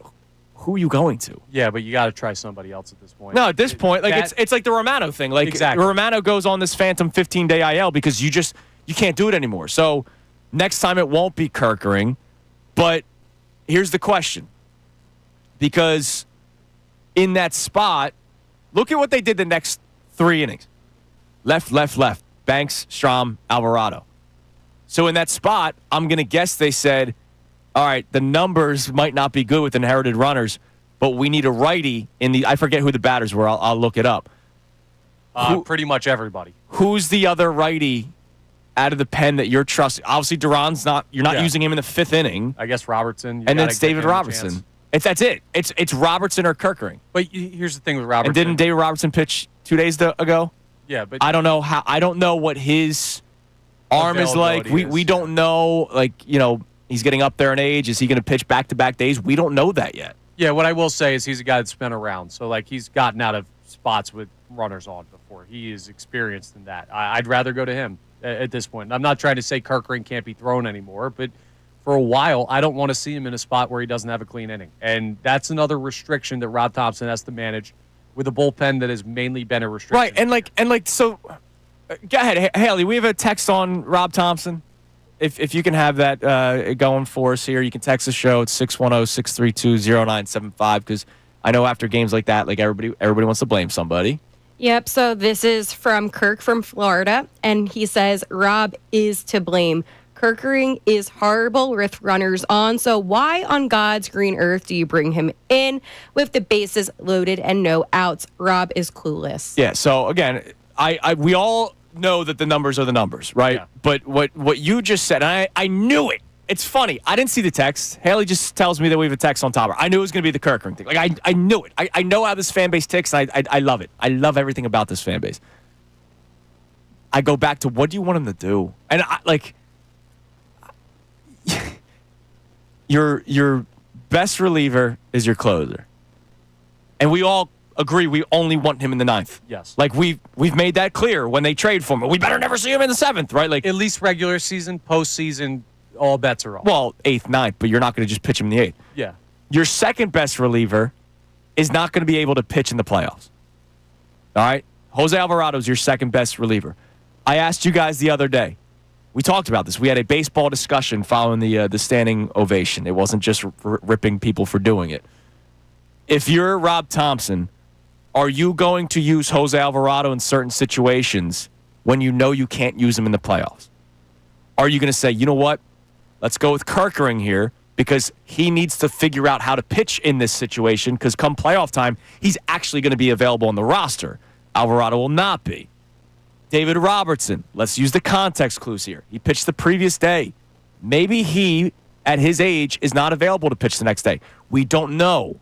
are you going to? Yeah, but you got to try somebody else at this point. No, at this point, like it's like the Romano thing. Like exactly. Romano goes on this phantom 15-day IL because you can't do it anymore. So next time it won't be Kerkering. But here's the question. Because in that spot, look at what they did the next 3 innings. Left, left, left. Banks, Strahm, Alvarado. So in that spot, I'm going to guess they said, all right, the numbers might not be good with inherited runners, but we need a righty in the – I forget who the batters were. I'll look it up. Pretty much everybody. Who's the other righty out of the pen that you're trusting? Obviously, Duran's not – you're not using him in the 5th inning. I guess Robertson. And then it's David Robertson. That's it. It's Robertson or Kerkering. But here's the thing with Robertson. And didn't David Robertson pitch 2 days ago? Yeah, but I don't know how. I don't know what his arm is like. We don't know. Like, you know, he's getting up there in age. Is he going to pitch back-to-back days? We don't know that yet. Yeah, what I will say is he's a guy that's been around. So, like, he's gotten out of spots with runners on before. He is experienced in that. I'd rather go to him at this point. I'm not trying to say Kerkering can't be thrown anymore, but for a while, I don't want to see him in a spot where he doesn't have a clean inning. And that's another restriction that Rob Thompson has to manage with a bullpen that has mainly been a restriction. Right, and so go ahead, Haley, we have a text on Rob Thompson. If you can have that going for us here, you can text the show. It's 610-632-0975 because I know after games like that, like everybody wants to blame somebody. Yep, so this is from Kirk from Florida, and he says, Rob is to blame. Kerkering is horrible with runners on, so why on God's green earth do you bring him in with the bases loaded and no outs? Rob is clueless. Yeah, so again, we all know that the numbers are the numbers, right? Yeah. But what you just said, and I knew it. It's funny. I didn't see the text. Haley just tells me that we have a text on top. I knew it was going to be the Kerkering thing. Like, I knew it. I know how this fan base ticks, and I love it. I love everything about this fan base. I go back to, what do you want him to do? And your best reliever is your closer. And we all agree we only want him in the 9th. Yes. Like, we've made that clear when they trade for him. We better never see him in the 7th, right? Like, at least regular season, postseason, all bets are off. Well, 8th, 9th, but you're not going to just pitch him in the 8th. Yeah. Your second best reliever is not going to be able to pitch in the playoffs. All right? Jose Alvarado is your second best reliever. I asked you guys the other day. We talked about this. We had a baseball discussion following the standing ovation. It wasn't just ripping people for doing it. If you're Rob Thompson, are you going to use Jose Alvarado in certain situations when you know you can't use him in the playoffs? Are you going to say, you know what? Let's go with Kerkering here because he needs to figure out how to pitch in this situation because come playoff time, he's actually going to be available on the roster. Alvarado will not be. David Robertson, let's use the context clues here. He pitched the previous day. Maybe he, at his age, is not available to pitch the next day. We don't know.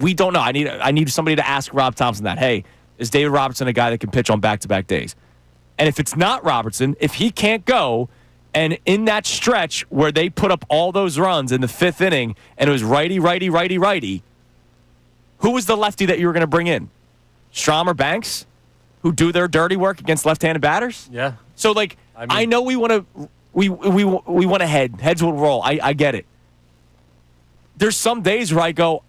We don't know. I need somebody to ask Rob Thompson that. Hey, is David Robertson a guy that can pitch on back-to-back days? And if it's not Robertson, if he can't go, and in that stretch where they put up all those runs in the 5th inning, and it was righty, righty, righty, righty, who was the lefty that you were going to bring in? Strahm or Banks? Who do their dirty work against left-handed batters? Yeah. So, like, I know we want to we want to heads will roll. I get it. There's some days where I go,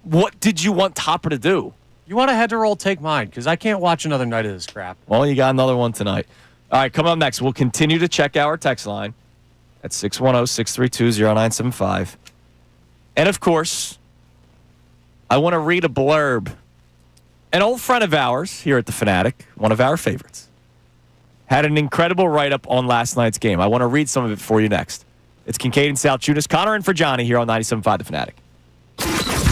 what did you want Topper to do? You want a head to roll? Take mine, because I can't watch another night of this crap. Well, you got another one tonight. All right, coming up next, we'll continue to check our text line at 610-632-0975. And, of course, I want to read a blurb. An old friend of ours here at the Fanatic, one of our favorites, had an incredible write-up on last night's game. I want to read some of it for you next. It's Kincade Salciunas, Connor in for Johnny here on 97.5 The Fanatic.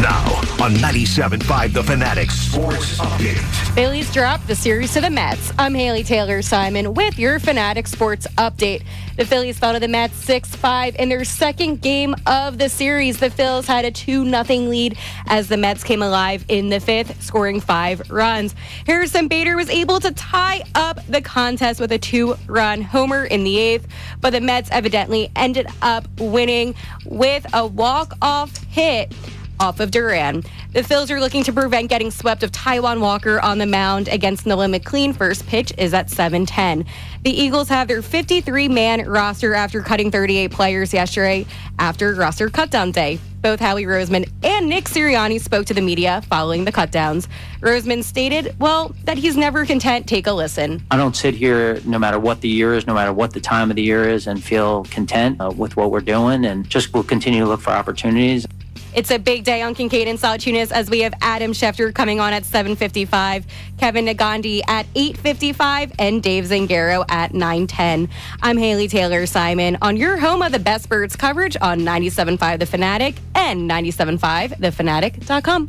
Now, on 97.5 The Fanatic Sports Update. Phillies dropped the series to the Mets. I'm Haley Taylor Simon with your Fanatic Sports Update. The Phillies fell to the Mets 6-5 in their second game of the series. The Phils had a 2-0 lead as the Mets came alive in the fifth, scoring 5 runs. Harrison Bader was able to tie up the contest with a 2-run homer in the eighth, but the Mets evidently ended up winning with a walk-off hit off of Duran. The Phils are looking to prevent getting swept of Taijuan Walker on the mound against Noah McLean. First pitch is at 7:10. The Eagles have their 53-man roster after cutting 38 players yesterday after roster cutdown day. Both Howie Roseman and Nick Sirianni spoke to the media following the cutdowns. Roseman stated, that he's never content. Take a listen. I don't sit here, no matter what the year is, no matter what the time of the year is, and feel content with what we're doing, and just will continue to look for opportunities. It's a big day on Kincade Salciunas as we have Adam Schefter coming on at 7:55, Kevin Negandhi at 8:55, and Dave Zangaro at 9:10. I'm Haley Taylor Simon on your home of the best birds coverage on 97.5 The Fanatic and 97.5thefanatic.com.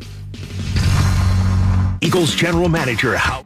Eagles General Manager Howie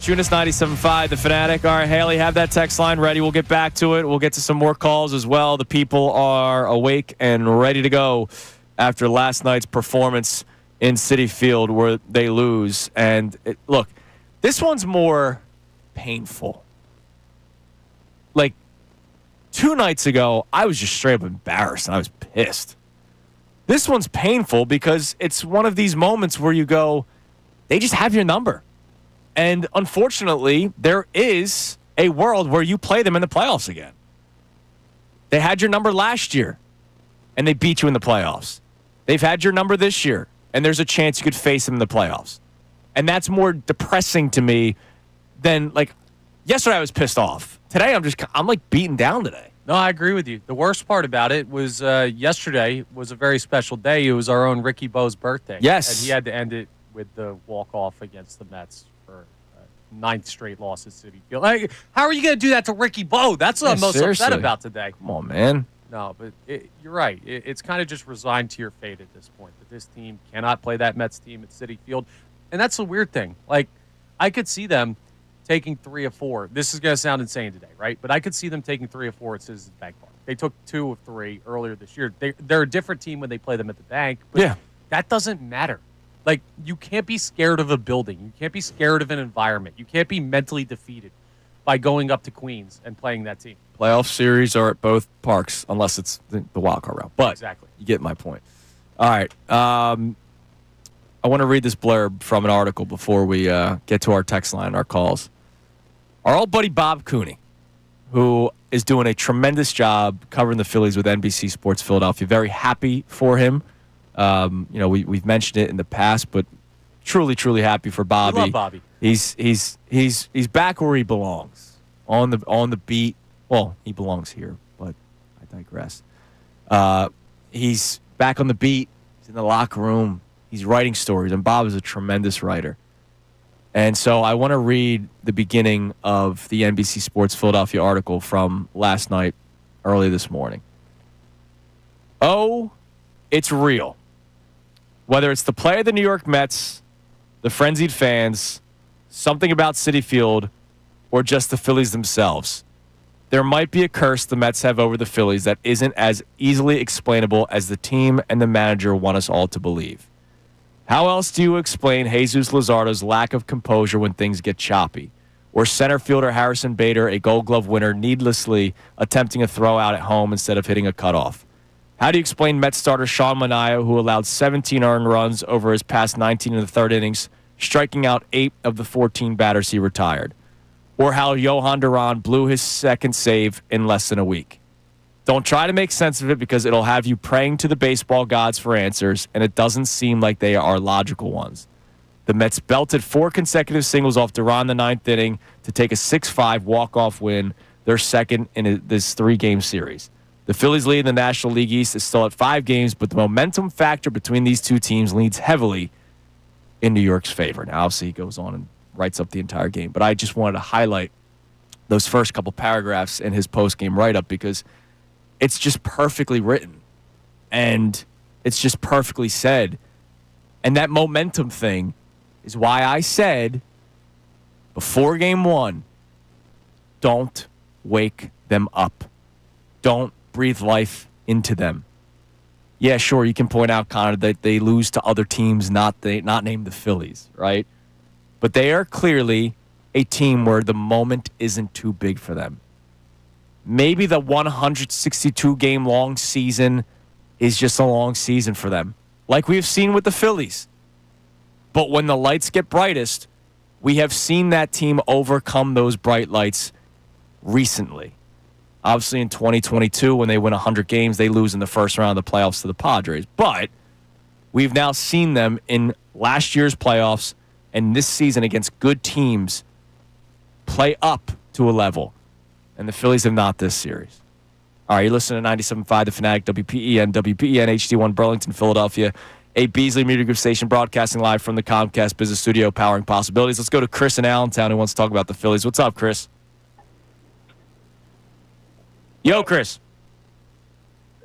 Salciunas 97.5, The Fanatic. All right, Haley, have that text line ready. We'll get back to it. We'll get to some more calls as well. The people are awake and ready to go after last night's performance in Citi Field where they lose. And look, this one's more painful. Like, 2 nights ago, I was just straight up embarrassed and I was pissed. This one's painful because it's one of these moments where you go, they just have your number. And unfortunately, there is a world where you play them in the playoffs again. They had your number last year, and they beat you in the playoffs. They've had your number this year, and there's a chance you could face them in the playoffs. And that's more depressing to me than, like, yesterday I was pissed off. Today I'm like beaten down today. No, I agree with you. The worst part about it was yesterday was a very special day. It was our own Ricky Bo's birthday. Yes. And he had to end it with the walk-off against the Mets for 9th straight loss at Citi Field. Like, how are you going to do that to Ricky Bo? That's what I'm most upset about today. Come on, man. No, but you're right. It's kind of just resigned to your fate at this point, that this team cannot play that Mets team at Citi Field. And that's the weird thing. Like, I could see them taking 3 of 4. This is going to sound insane today, right? But I could see them taking 3 of 4 at Citizens Bank Park. They took 2 of 3 earlier this year. They're a different team when they play them at the bank, but that doesn't matter. Like, you can't be scared of a building. You can't be scared of an environment. You can't be mentally defeated by going up to Queens and playing that team. Playoff series are at both parks, unless it's the wild card route. But exactly. You get my point. All right. I want to read this blurb from an article before we get to our text line and our calls. Our old buddy Bob Cooney, who is doing a tremendous job covering the Phillies with NBC Sports Philadelphia. Very happy for him. We've mentioned it in the past, but truly, truly happy for Bobby. We love Bobby. He's back where he belongs on the beat. Well, he belongs here, but I digress. He's back on the beat. He's in the locker room. He's writing stories, and Bob is a tremendous writer. And so I want to read the beginning of the NBC Sports Philadelphia article from last night, early this morning. Oh, it's real. Whether it's the play of the New York Mets, the frenzied fans, something about Citi Field, or just the Phillies themselves, there might be a curse the Mets have over the Phillies that isn't as easily explainable as the team and the manager want us all to believe. How else do you explain Jesus Luzardo's lack of composure when things get choppy? Or center fielder Harrison Bader, a Gold Glove winner, needlessly attempting a throw out at home instead of hitting a cutoff? How do you explain Mets starter Sean Manaea, who allowed 17 earned runs over his past 19 in the third innings, striking out 8 of the 14 batters he retired? Or how Johan Duran blew his second save in less than a week? Don't try to make sense of it because it'll have you praying to the baseball gods for answers, and it doesn't seem like they are logical ones. The Mets belted 4 consecutive singles off Duran in the 9th inning to take a 6-5 walk-off win, their second in this 3-game series. The Phillies lead in the National League East is still at 5 games, but the momentum factor between these two teams leans heavily in New York's favor. Now, obviously, he goes on and writes up the entire game, but I just wanted to highlight those first couple paragraphs in his post-game write-up because it's just perfectly written, and it's just perfectly said. And that momentum thing is why I said before Game 1, don't wake them up. Don't breathe life into them. Yeah, sure, you can point out, Connor, that they lose to other teams not named the Phillies, right? But they are clearly a team where the moment isn't too big for them. Maybe the 162-game long season is just a long season for them, like we've seen with the Phillies. But when the lights get brightest, we have seen that team overcome those bright lights recently. Obviously, in 2022, when they win 100 games, they lose in the first round of the playoffs to the Padres. But we've now seen them in last year's playoffs and this season against good teams play up to a level. And the Phillies have not this series. All right, you're listening to 97.5 The Fanatic, WPEN HD1 Burlington, Philadelphia, a Beasley Media Group station broadcasting live from the Comcast Business Studio, powering possibilities. Let's go to Chris in Allentown who wants to talk about the Phillies. What's up, Chris? Yo, Chris.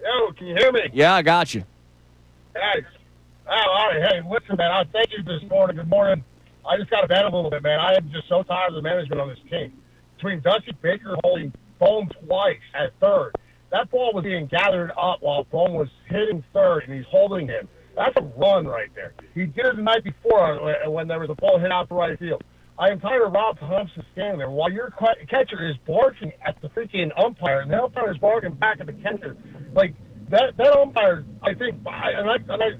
Yo, can you hear me? Yeah, I got you. Hey. Oh, all right. Hey, listen, man, I thank you this morning. Good morning. I just got to vent a little bit, man. I am just so tired of the management on this team. Between Dusty Baker holding Bohm twice at third, that ball was being gathered up while Bohm was hitting third, and he's holding him. That's a run right there. He did it the night before when there was a ball hit out to right field. I am tired of Rob Thompson standing there while your catcher is barking at the freaking umpire, and the umpire is barking back at the catcher. Like, that umpire, I think,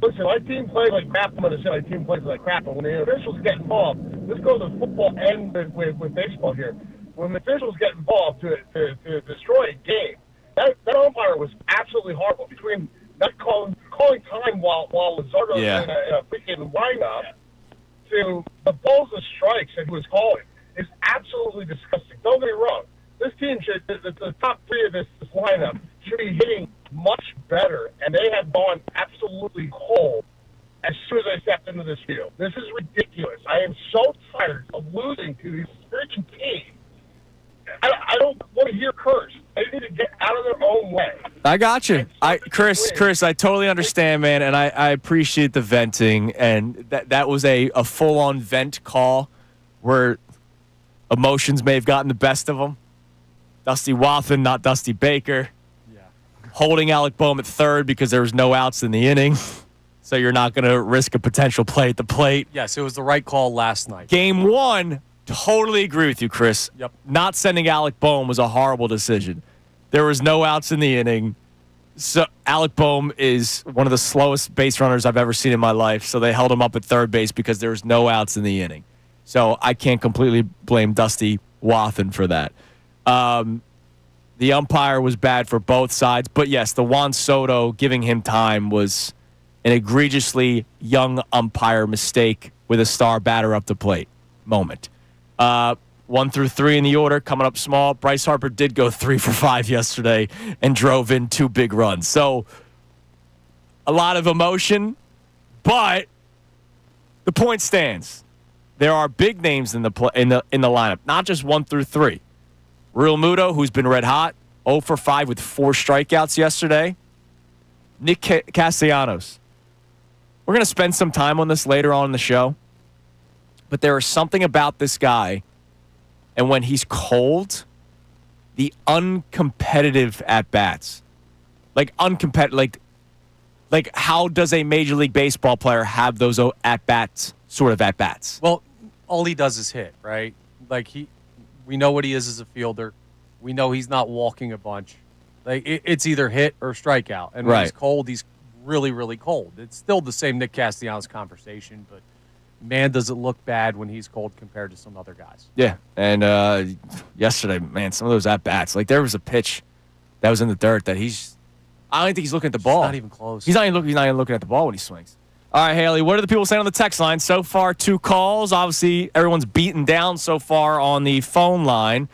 listen, my team plays like crap. I'm going to say my team plays like crap, but when the officials get involved, let's go to football and with baseball here. When the officials get involved to destroy a game, that umpire was absolutely horrible. Between not calling time while Luzardo was in a freaking lineup to the balls and strikes that he was calling is absolutely disgusting. Don't get me wrong. This team should, the top three of this lineup should be hitting much better, and they have gone absolutely cold as soon as I stepped into this field. This is ridiculous. I am so tired of losing to these freaking teams. I don't want to hear curse. They need to get out of their own way. I got you. Chris, I totally understand, man, and I appreciate the venting, and that was a full-on vent call where emotions may have gotten the best of them. Dusty Wathan, not Dusty Baker. Yeah. Holding Alec Bohm at third because there was no outs in the inning, so you're not going to risk a potential play at the plate. Yes, it was the right call last night. Game one, totally agree with you, Chris. Yep. Not sending Alec Bohm was a horrible decision. There was no outs in the inning. So Alec Bohm is one of the slowest base runners I've ever seen in my life, so they held him up at third base because there was no outs in the inning. So I can't completely blame Dusty Wathan for that. The umpire was bad for both sides, but yes, the Juan Soto giving him time was an egregiously young umpire mistake with a star batter up the plate moment. 1 through 3 in the order, coming up small. Bryce Harper did go 3 for 5 yesterday and drove in 2 big runs. So a lot of emotion, but the point stands. There are big names in the lineup, not just 1 through 3. Real Muto, who's been red hot, 0 for 5 with 4 strikeouts yesterday. Nick Castellanos. We're going to spend some time on this later on in the show, but there is something about this guy, and when he's cold, the uncompetitive at-bats. Like how does a Major League Baseball player have those at-bats, sort of at-bats? Well, all he does is hit, right? Like, we know what he is as a fielder. We know he's not walking a bunch. Like, it's either hit or strikeout. And when he's cold, he's really, really cold. It's still the same Nick Castellanos conversation, but man, does it look bad when he's cold compared to some other guys. Yeah, and yesterday, man, some of those at-bats, like there was a pitch that was in the dirt that I don't think he's looking at the ball. Not even close. He's not even looking at the ball when he swings. All right, Haley, what are the people saying on the text line? So far, 2 calls. Obviously, everyone's beaten down so far on the phone line.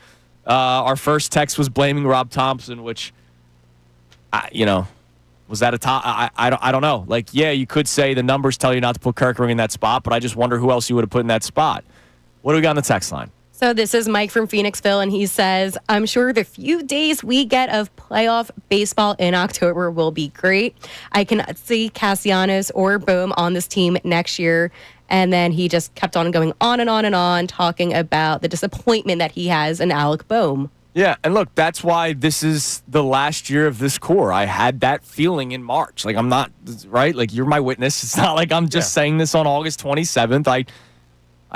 Our first text was blaming Rob Thompson, which, was that a top? I don't know. Like, yeah, you could say the numbers tell you not to put Kirkering in that spot, but I just wonder who else you would have put in that spot. What do we got on the text line? So this is Mike from Phoenixville, and he says, I'm sure the few days we get of playoff baseball in October will be great. I cannot see Castellanos or Bohm on this team next year. And then he just kept on going on and on and on, talking about the disappointment that he has in Alec Bohm. Yeah, and look, that's why this is the last year of this core. I had that feeling in March. Like, I'm not, right? Like, you're my witness. It's not like I'm just saying this on August 27th.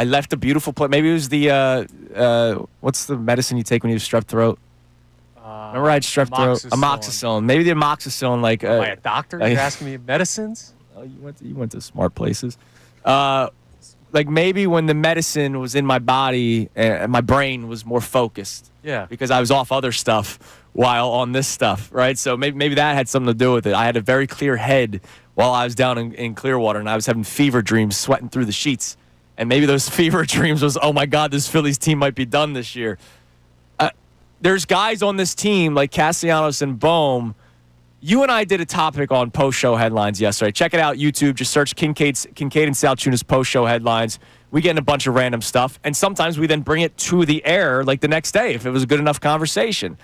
I left a beautiful place. Maybe it was the, what's the medicine you take when you have strep throat? Remember I had strep throat? Amoxicillin. Maybe the amoxicillin, like. Am I a doctor? You're asking me medicines? Oh, you went to smart places. Like maybe when the medicine was in my body, my brain was more focused. Yeah. Because I was off other stuff while on this stuff, right? So maybe that had something to do with it. I had a very clear head while I was down in Clearwater, and I was having fever dreams, sweating through the sheets. And maybe those fever dreams was, oh my God, this Phillies team might be done this year. There's guys on this team like Castellanos and Bohm. You and I did a topic on post-show headlines yesterday. Check it out, YouTube. Just search Kincade and Salciunas post-show headlines. We get in a bunch of random stuff, and sometimes we then bring it to the air like the next day if it was a good enough conversation.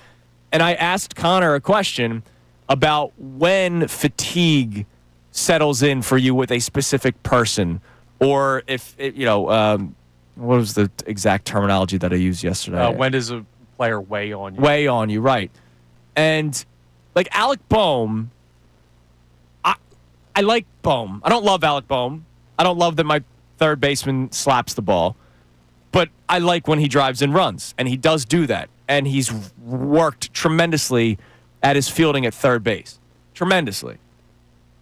And I asked Connor a question about when fatigue settles in for you with a specific person or if what was the exact terminology that I used yesterday? When does a player weigh on you? Weigh on you, right? And like Alec Boehm, I like Boehm. I don't love Alec Boehm. I don't love that my third baseman slaps the ball, but I like when he drives and runs, and he does do that. And he's worked tremendously at his fielding at third base, tremendously,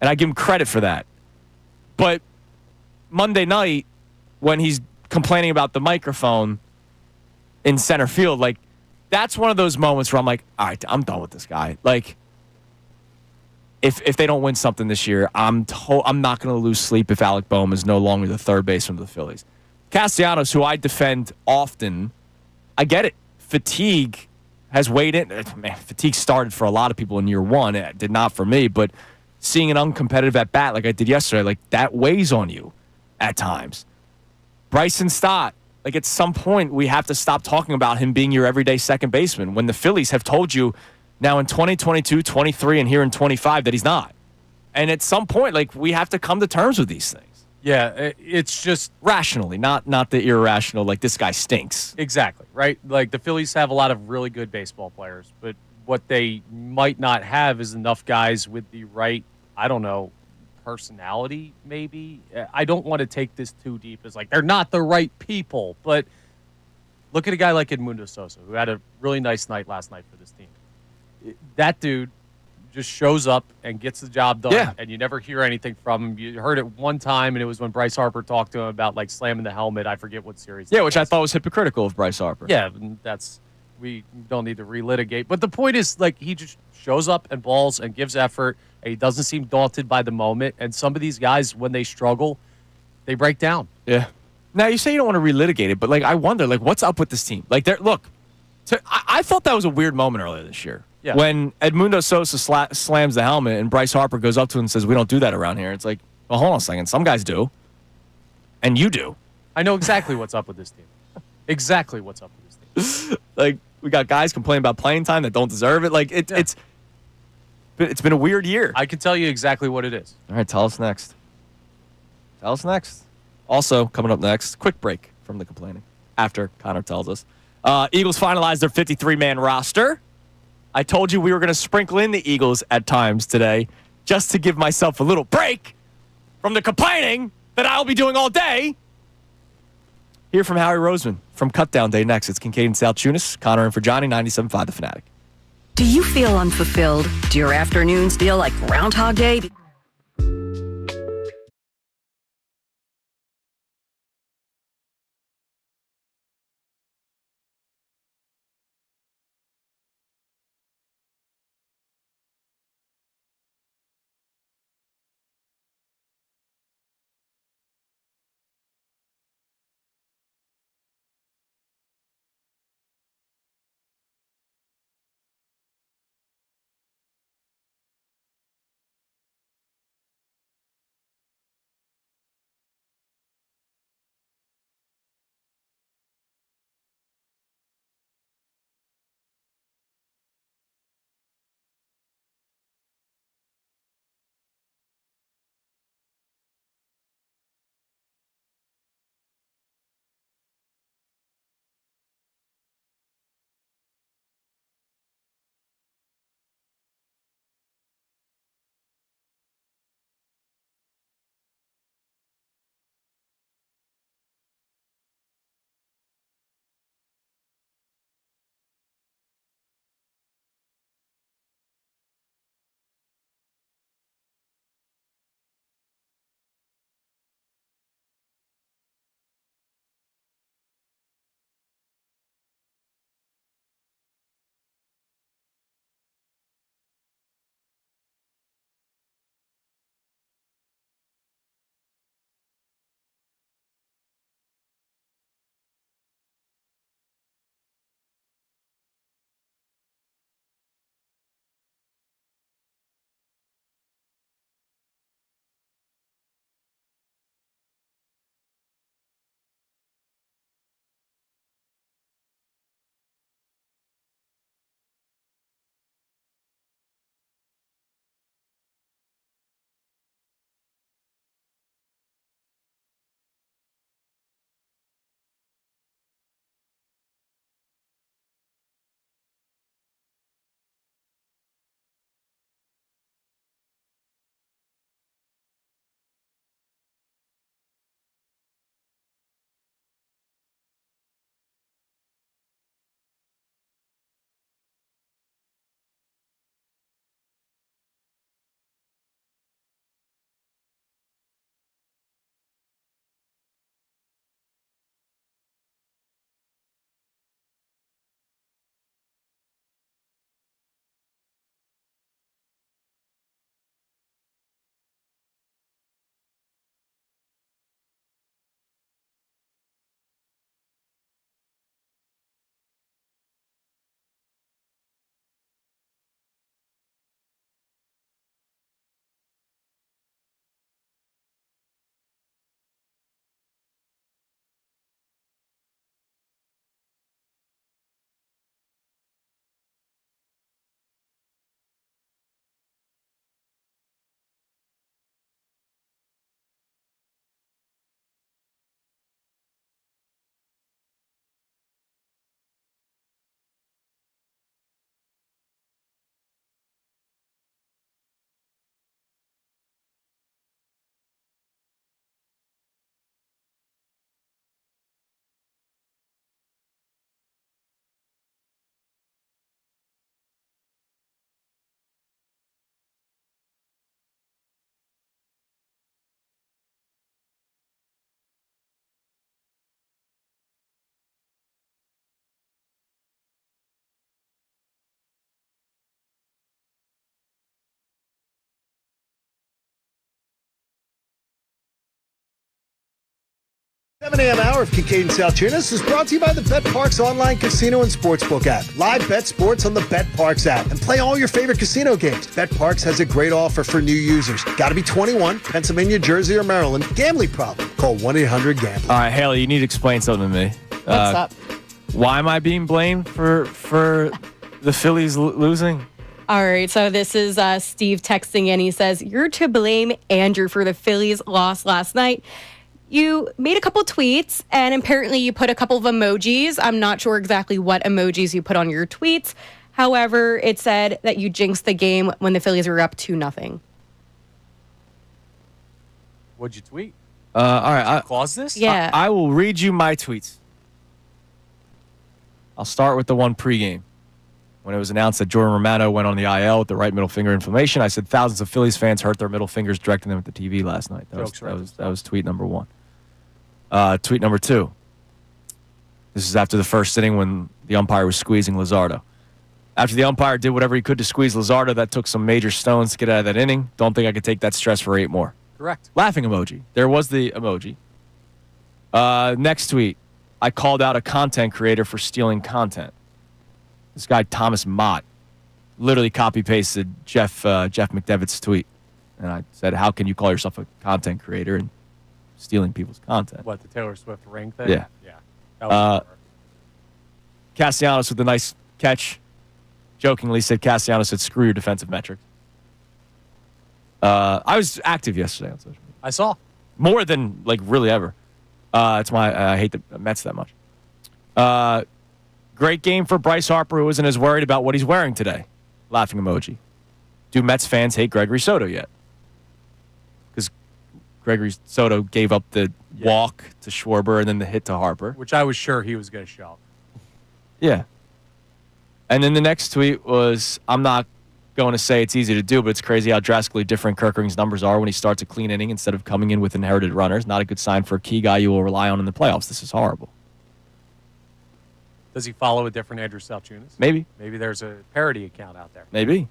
and I give him credit for that. But Monday night, when he's complaining about the microphone in center field, like that's one of those moments where I'm like, all right, I'm done with this guy. Like, if they don't win something this year, I'm not going to lose sleep if Alec Boehm is no longer the third baseman of the Phillies. Castellanos, who I defend often, I get it. Fatigue has weighed in. Man, fatigue started for a lot of people in year one. It did not for me, but seeing an uncompetitive at bat like I did yesterday, like that weighs on you at times. Bryson Stott, like at some point we have to stop talking about him being your everyday second baseman when the Phillies have told you now in 2022, 23, and here in 25 that he's not. And at some point, like we have to come to terms with these things. Yeah, it's just rationally, not the irrational, like this guy stinks. Exactly, right? Like the Phillies have a lot of really good baseball players, but what they might not have is enough guys with the right, I don't know, personality maybe. I don't want to take this too deep as like they're not the right people, but look at a guy like Edmundo Sosa, who had a really nice night last night for this team. That dude just shows up and gets the job done, and you never hear anything from him. You heard it one time, and it was when Bryce Harper talked to him about like slamming the helmet. I forget what series. Yeah, which I thought was hypocritical of Bryce Harper. Yeah, we don't need to relitigate. But the point is, like, he just shows up and balls and gives effort, and he doesn't seem daunted by the moment. And some of these guys, when they struggle, they break down. Yeah. Now you say you don't want to relitigate it, but like I wonder, like, what's up with this team? Like, I thought that was a weird moment earlier this year. Yeah. When Edmundo Sosa slams the helmet and Bryce Harper goes up to him and says, "We don't do that around here." It's like, well, hold on a second. Some guys do. And you do. I know exactly what's up with this team. Exactly what's up with this team. Like, we got guys complaining about playing time that don't deserve it. Like, it's been a weird year. I can tell you exactly what it is. All right, tell us next. Tell us next. Also, coming up next, quick break from the complaining after Connor tells us. Eagles finalized their 53-man roster. I told you we were going to sprinkle in the Eagles at times today just to give myself a little break from the complaining that I'll be doing all day. Hear from Howie Roseman from Cutdown Day next. It's Kincade Salciunas, Connor and for Johnny, 97.5 The Fanatic. Do you feel unfulfilled? Do your afternoons feel like Groundhog Day? 7 a.m. hour of Kincade Salciunas is brought to you by the Bet Parks online casino and sportsbook app. Live bet sports on the Bet Parks app and play all your favorite casino games. Bet Parks has a great offer for new users. Got to be 21, Pennsylvania, Jersey, or Maryland. Gambling problem? Call 1-800-GAMBLER. All right, Haley, you need to explain something to me. What's up? Why am I being blamed for the Phillies losing? All right, so this is Steve texting in. He says, "You're to blame, Andrew, for the Phillies' loss last night. You made a couple tweets, and apparently you put a couple of emojis. I'm not sure exactly what emojis you put on your tweets. However, it said that you jinxed the game when the Phillies were up 2-0. What'd you tweet? All right. Cause this? Yeah. I will read you my tweets. I'll start with the one pregame. When it was announced that Jordan Romano went on the IL with the right middle finger inflammation, I said thousands of Phillies fans hurt their middle fingers directing them at the TV last night. That was tweet number one. Tweet number two. This is after the first inning when the umpire was squeezing Luzardo. After the umpire did whatever he could to squeeze Luzardo, that took some major stones to get out of that inning. Don't think I could take that stress for 8 more. Correct. Laughing emoji. There was the emoji. Next tweet. I called out a content creator for stealing content. This guy, Thomas Mott, literally copy-pasted Jeff McDevitt's tweet. And I said, how can you call yourself a content creator and stealing people's content? What, the Taylor Swift ring thing? Yeah. Yeah. That was Castellanos with a nice catch. Jokingly said Castellanos said, screw your defensive metrics. I was active yesterday on social media. I saw. More than, really ever. It's why I hate the Mets that much. Great game for Bryce Harper, who isn't as worried about what he's wearing today. Laughing emoji. Do Mets fans hate Gregory Soto yet? Because Gregory Soto gave up the walk to Schwarber and then the hit to Harper. Which I was sure he was going to shove. Yeah. And then the next tweet was, I'm not going to say it's easy to do, but it's crazy how drastically different Kerkering's numbers are when he starts a clean inning instead of coming in with inherited runners. Not a good sign for a key guy you will rely on in the playoffs. This is horrible. Does he follow a different Andrew Salciunas? Maybe. Maybe there's a parody account out there. Maybe.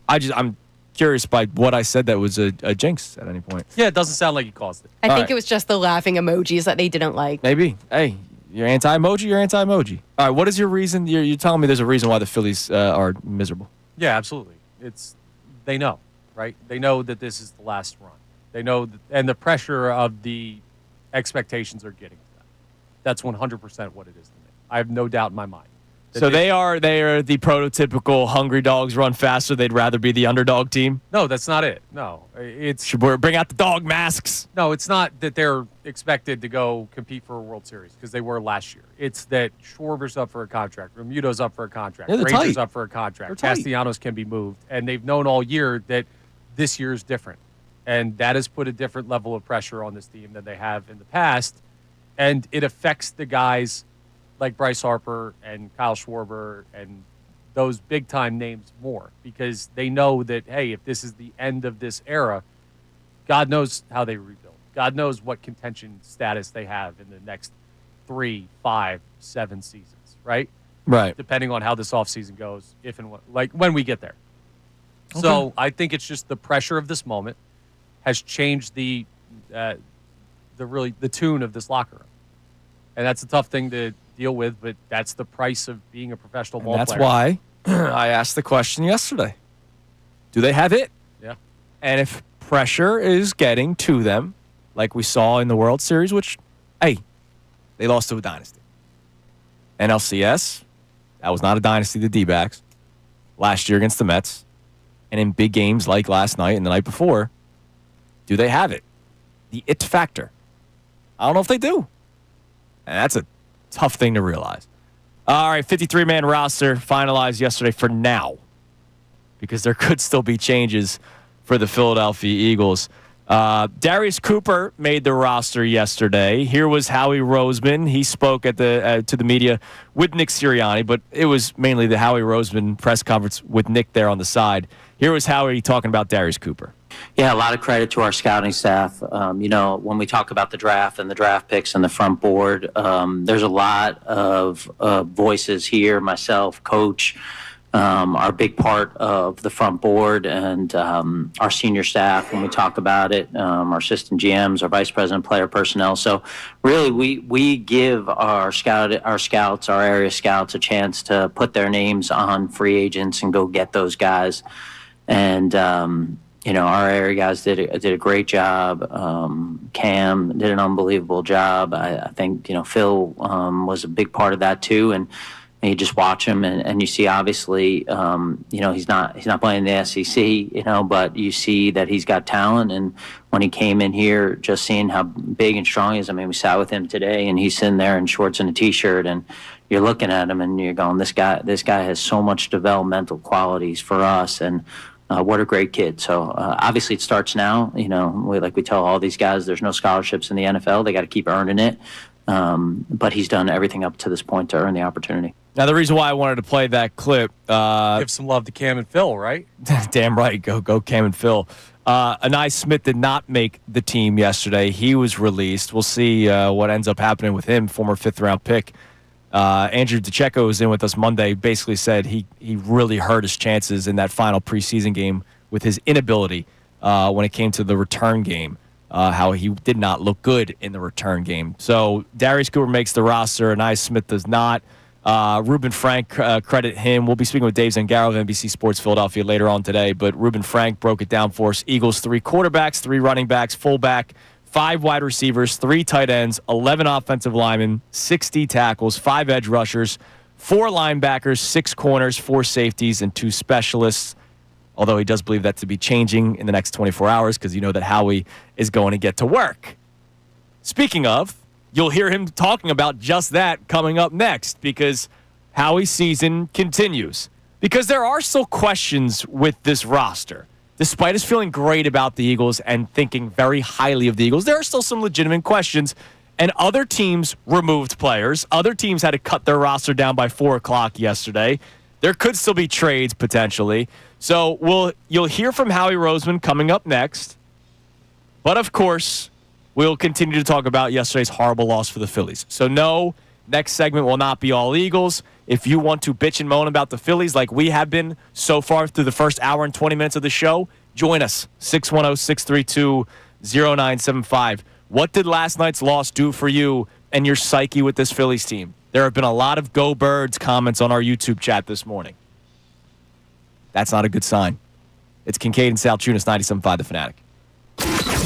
I'm curious by what I said that was a jinx at any point. Yeah, it doesn't sound like he caused it. I think it was just the laughing emojis that they didn't like. Maybe. Hey, you're anti-emoji, you're anti-emoji. All right, what is your reason? You're telling me there's a reason why the Phillies are miserable. Yeah, absolutely. They know, right? They know that this is the last run. They know, and the pressure of the expectations are getting to them. That's 100% what it is to me. I have no doubt in my mind. So they are the prototypical hungry dogs run faster. They'd rather be the underdog team. No, that's not it. No, it's should we bring out the dog masks? No, it's not that they're expected to go compete for a World Series because they were last year. It's that Schwarber's up for a contract, Remuto's up for a contract, Yeah, Granger's tight. up for a contract, They're tight. Castellanos can be moved, and they've known all year that this year is different, and that has put a different level of pressure on this team than they have in the past, and it affects the guys like Bryce Harper and Kyle Schwarber and those big-time names more because they know that, hey, if this is the end of this era, God knows how they rebuild. God knows what contention status they have in the next 3, 5, 7 seasons, right? Right. Depending on how this offseason goes, if and when we get there. Okay. So I think it's just the pressure of this moment has changed the tune of this locker room. And that's a tough thing to deal with, but that's the price of being a professional ball player. That's why I asked the question yesterday. Do they have it? Yeah. And if pressure is getting to them, like we saw in the World Series, which, hey, they lost to a dynasty. NLCS, that was not a dynasty, the D-backs. Last year against the Mets. And in big games like last night and the night before, do they have it? The it factor. I don't know if they do. And that's a tough thing to realize. All right, 53-man roster finalized yesterday for now because there could still be changes for the Philadelphia Eagles. Darius Cooper made the roster yesterday. Here was Howie Roseman. He spoke at to the media with Nick Sirianni, but it was mainly the Howie Roseman press conference with Nick there on the side. Here was Howie talking about Darius Cooper. Yeah, a lot of credit to our scouting staff. When we talk about the draft and the draft picks and the front board, there's a lot of voices here, myself, coach, are a big part of the front board and our senior staff when we talk about it, our assistant GMs, our vice president, player personnel. So really, we give our scouts, our area scouts, a chance to put their names on free agents and go get those guys. And our area guys did a great job. Cam did an unbelievable job. I think Phil was a big part of that too. And you just watch him, and you see obviously, he's not playing the SEC, but you see that he's got talent. And when he came in here, just seeing how big and strong he is. I mean, we sat with him today, and he's sitting there in shorts and a t-shirt, and you're looking at him, and you're going, this guy has so much developmental qualities for us, and what a great kid. So obviously it starts now. We tell all these guys, there's no scholarships in the NFL. They got to keep earning it. But he's done everything up to this point to earn the opportunity. Now, the reason why I wanted to play that clip. Give some love to Cam and Phil, right? Damn right. Go Cam and Phil. Anai Smith did not make the team yesterday. He was released. We'll see what ends up happening with him, former fifth-round pick. Andrew DeCecco was in with us Monday, basically said he really hurt his chances in that final preseason game with his inability when it came to the return game. How he did not look good in the return game. So Darius Cooper makes the roster, and Anai Smith does not. Reuben Frank, credit him. We'll be speaking with Dave Zangaro of NBC Sports Philadelphia later on today, but Reuben Frank broke it down for us. Eagles 3 quarterbacks, 3 running backs, fullback, 5 wide receivers, 3 tight ends, 11 offensive linemen, 60 tackles, 5 edge rushers, 4 linebackers, 6 corners, 4 safeties, and 2 specialists. Although he does believe that to be changing in the next 24 hours because you know that Howie is going to get to work. Speaking of, you'll hear him talking about just that coming up next because Howie's season continues. Because there are still questions with this roster. Despite us feeling great about the Eagles and thinking very highly of the Eagles, there are still some legitimate questions. And other teams removed players. Other teams had to cut their roster down by 4 o'clock yesterday. There could still be trades potentially. So you'll hear from Howie Roseman coming up next. But, of course, we'll continue to talk about yesterday's horrible loss for the Phillies. So, no, next segment will not be all Eagles. If you want to bitch and moan about the Phillies like we have been so far through the first hour and 20 minutes of the show, join us, 610-632-0975. What did last night's loss do for you and your psyche with this Phillies team? There have been a lot of Go Birds comments on our YouTube chat this morning. That's not a good sign. It's Kincade and Salciunas, 97.5 The Fanatic.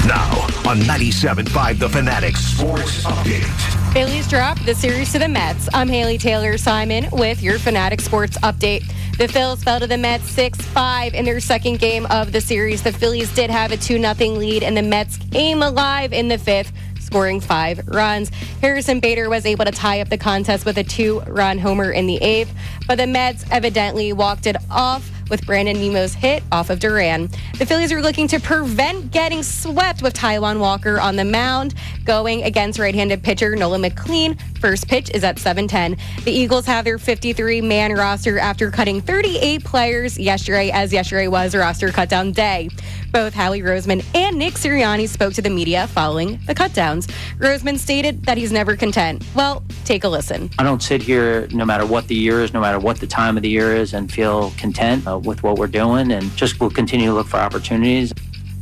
Now on 97.5 The Fanatic Sports Update. Phillies drop the series to the Mets. I'm Haley Taylor Simon with your Fanatic Sports Update. The Phils fell to the Mets 6-5 in their second game of the series. The Phillies did have a 2-0 lead, and the Mets came alive in the 5th, scoring 5 runs. Harrison Bader was able to tie up the contest with a 2-run homer in the 8th, but the Mets evidently walked it off with Brandon Nemo's hit off of Duran. The Phillies are looking to prevent getting swept with Taijuan Walker on the mound, going against right-handed pitcher Nolan McLean. First pitch is at 7:10. The Eagles have their 53-man roster after cutting 38 players yesterday, as yesterday was roster cutdown day. Both Howie Roseman and Nick Sirianni spoke to the media following the cutdowns. Roseman stated that he's never content. Well, take a listen. I don't sit here, no matter what the year is, no matter what the time of the year is, and feel content with what we're doing, and just will continue to look for opportunities.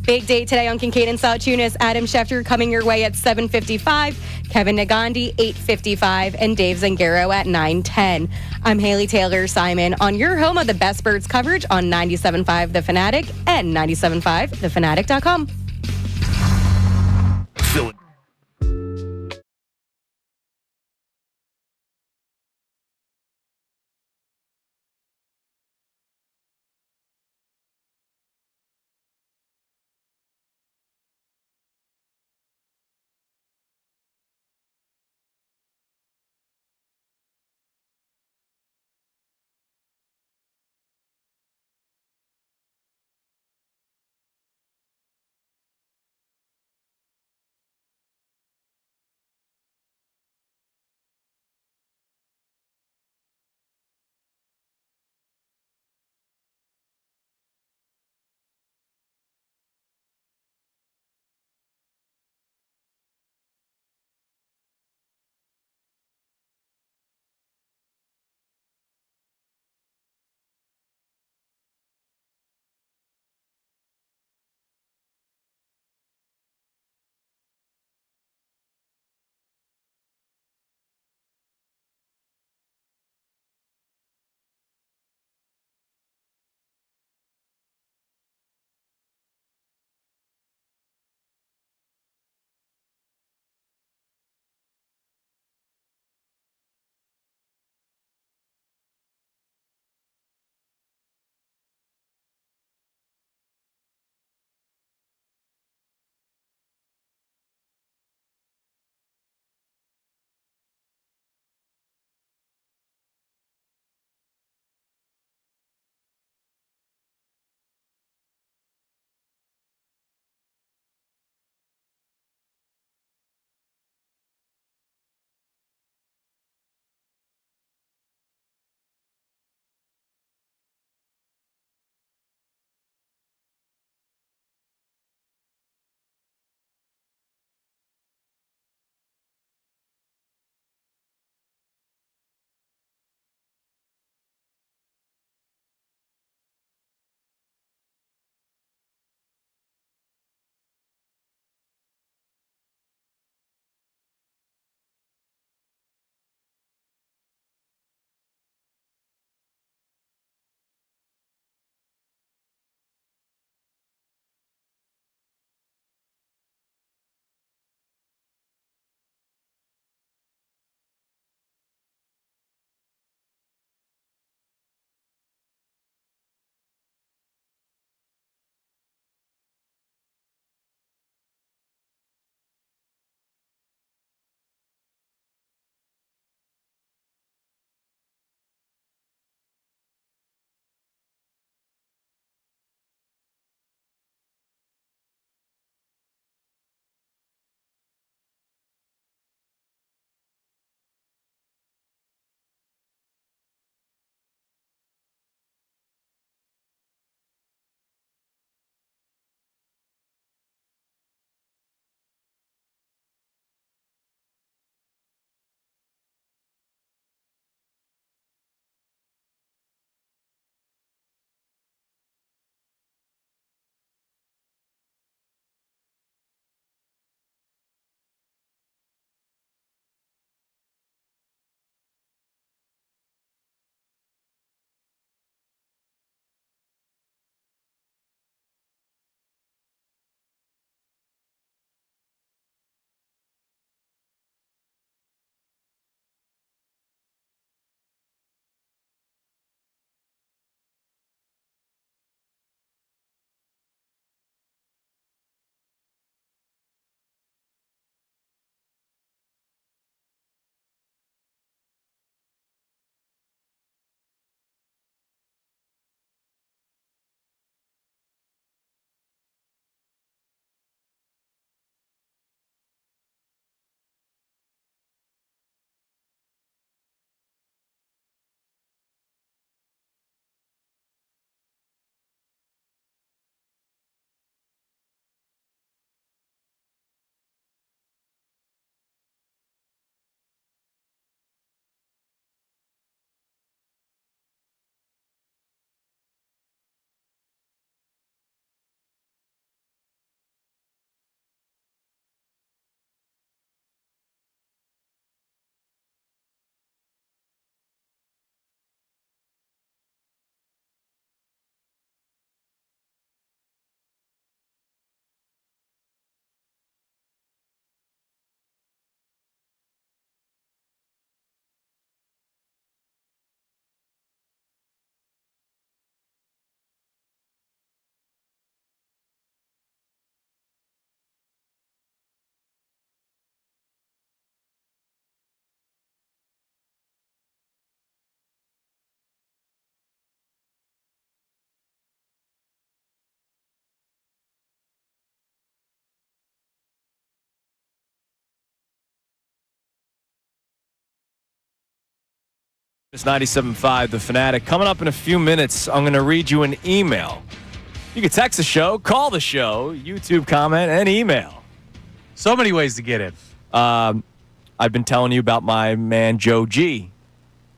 Big day today on Kincade and Salciunas. Adam Schefter coming your way at 7:55, Kevin Negandhi 8:55, and Dave Zangaro at 9:10. I'm Haley Taylor Simon on your home of the best birds coverage on 97.5 The Fanatic and 97.5thefanatic.com. It's 97.5 The Fanatic. Coming up in a few minutes, I'm going to read you an email. You can text the show, call the show, YouTube comment, and email. So many ways to get in. I've been telling you about my man Joe G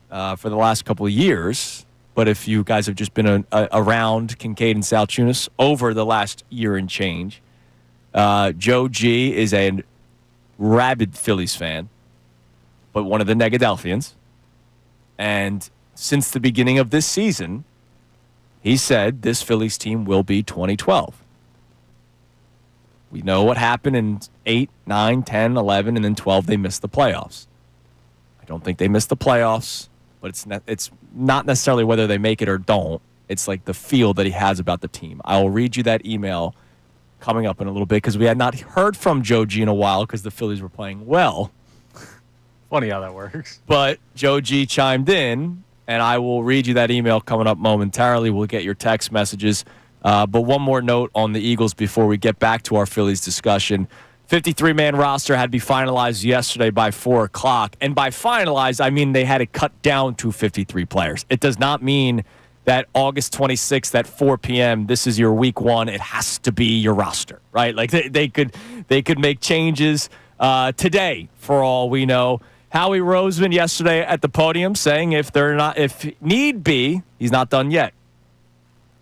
for the last couple of years. But if you guys have just been around Kincade and Salciunas over the last year and change, Joe G is a rabid Phillies fan, but one of the Negadelphians. And since the beginning of this season, he said this Phillies team will be 2012. We know what happened in 8, 9, 10, 11, and then 12, they missed the playoffs. I don't think they missed the playoffs, but it's not necessarily whether they make it or don't. It's like the feel that he has about the team. I will read you that email coming up in a little bit because we had not heard from Joe G in a while because the Phillies were playing well. Funny how that works. But Joe G chimed in, and I will read you that email coming up momentarily. We'll get your text messages. But one more note on the Eagles before we get back to our Phillies discussion. 53-man roster had to be finalized yesterday by 4 o'clock. And by finalized, I mean they had it cut down to 53 players. It does not mean that August 26th at 4 p.m., this is your week one. It has to be your roster, right? Like they could make changes today for all we know. Howie Roseman yesterday at the podium saying if need be, he's not done yet.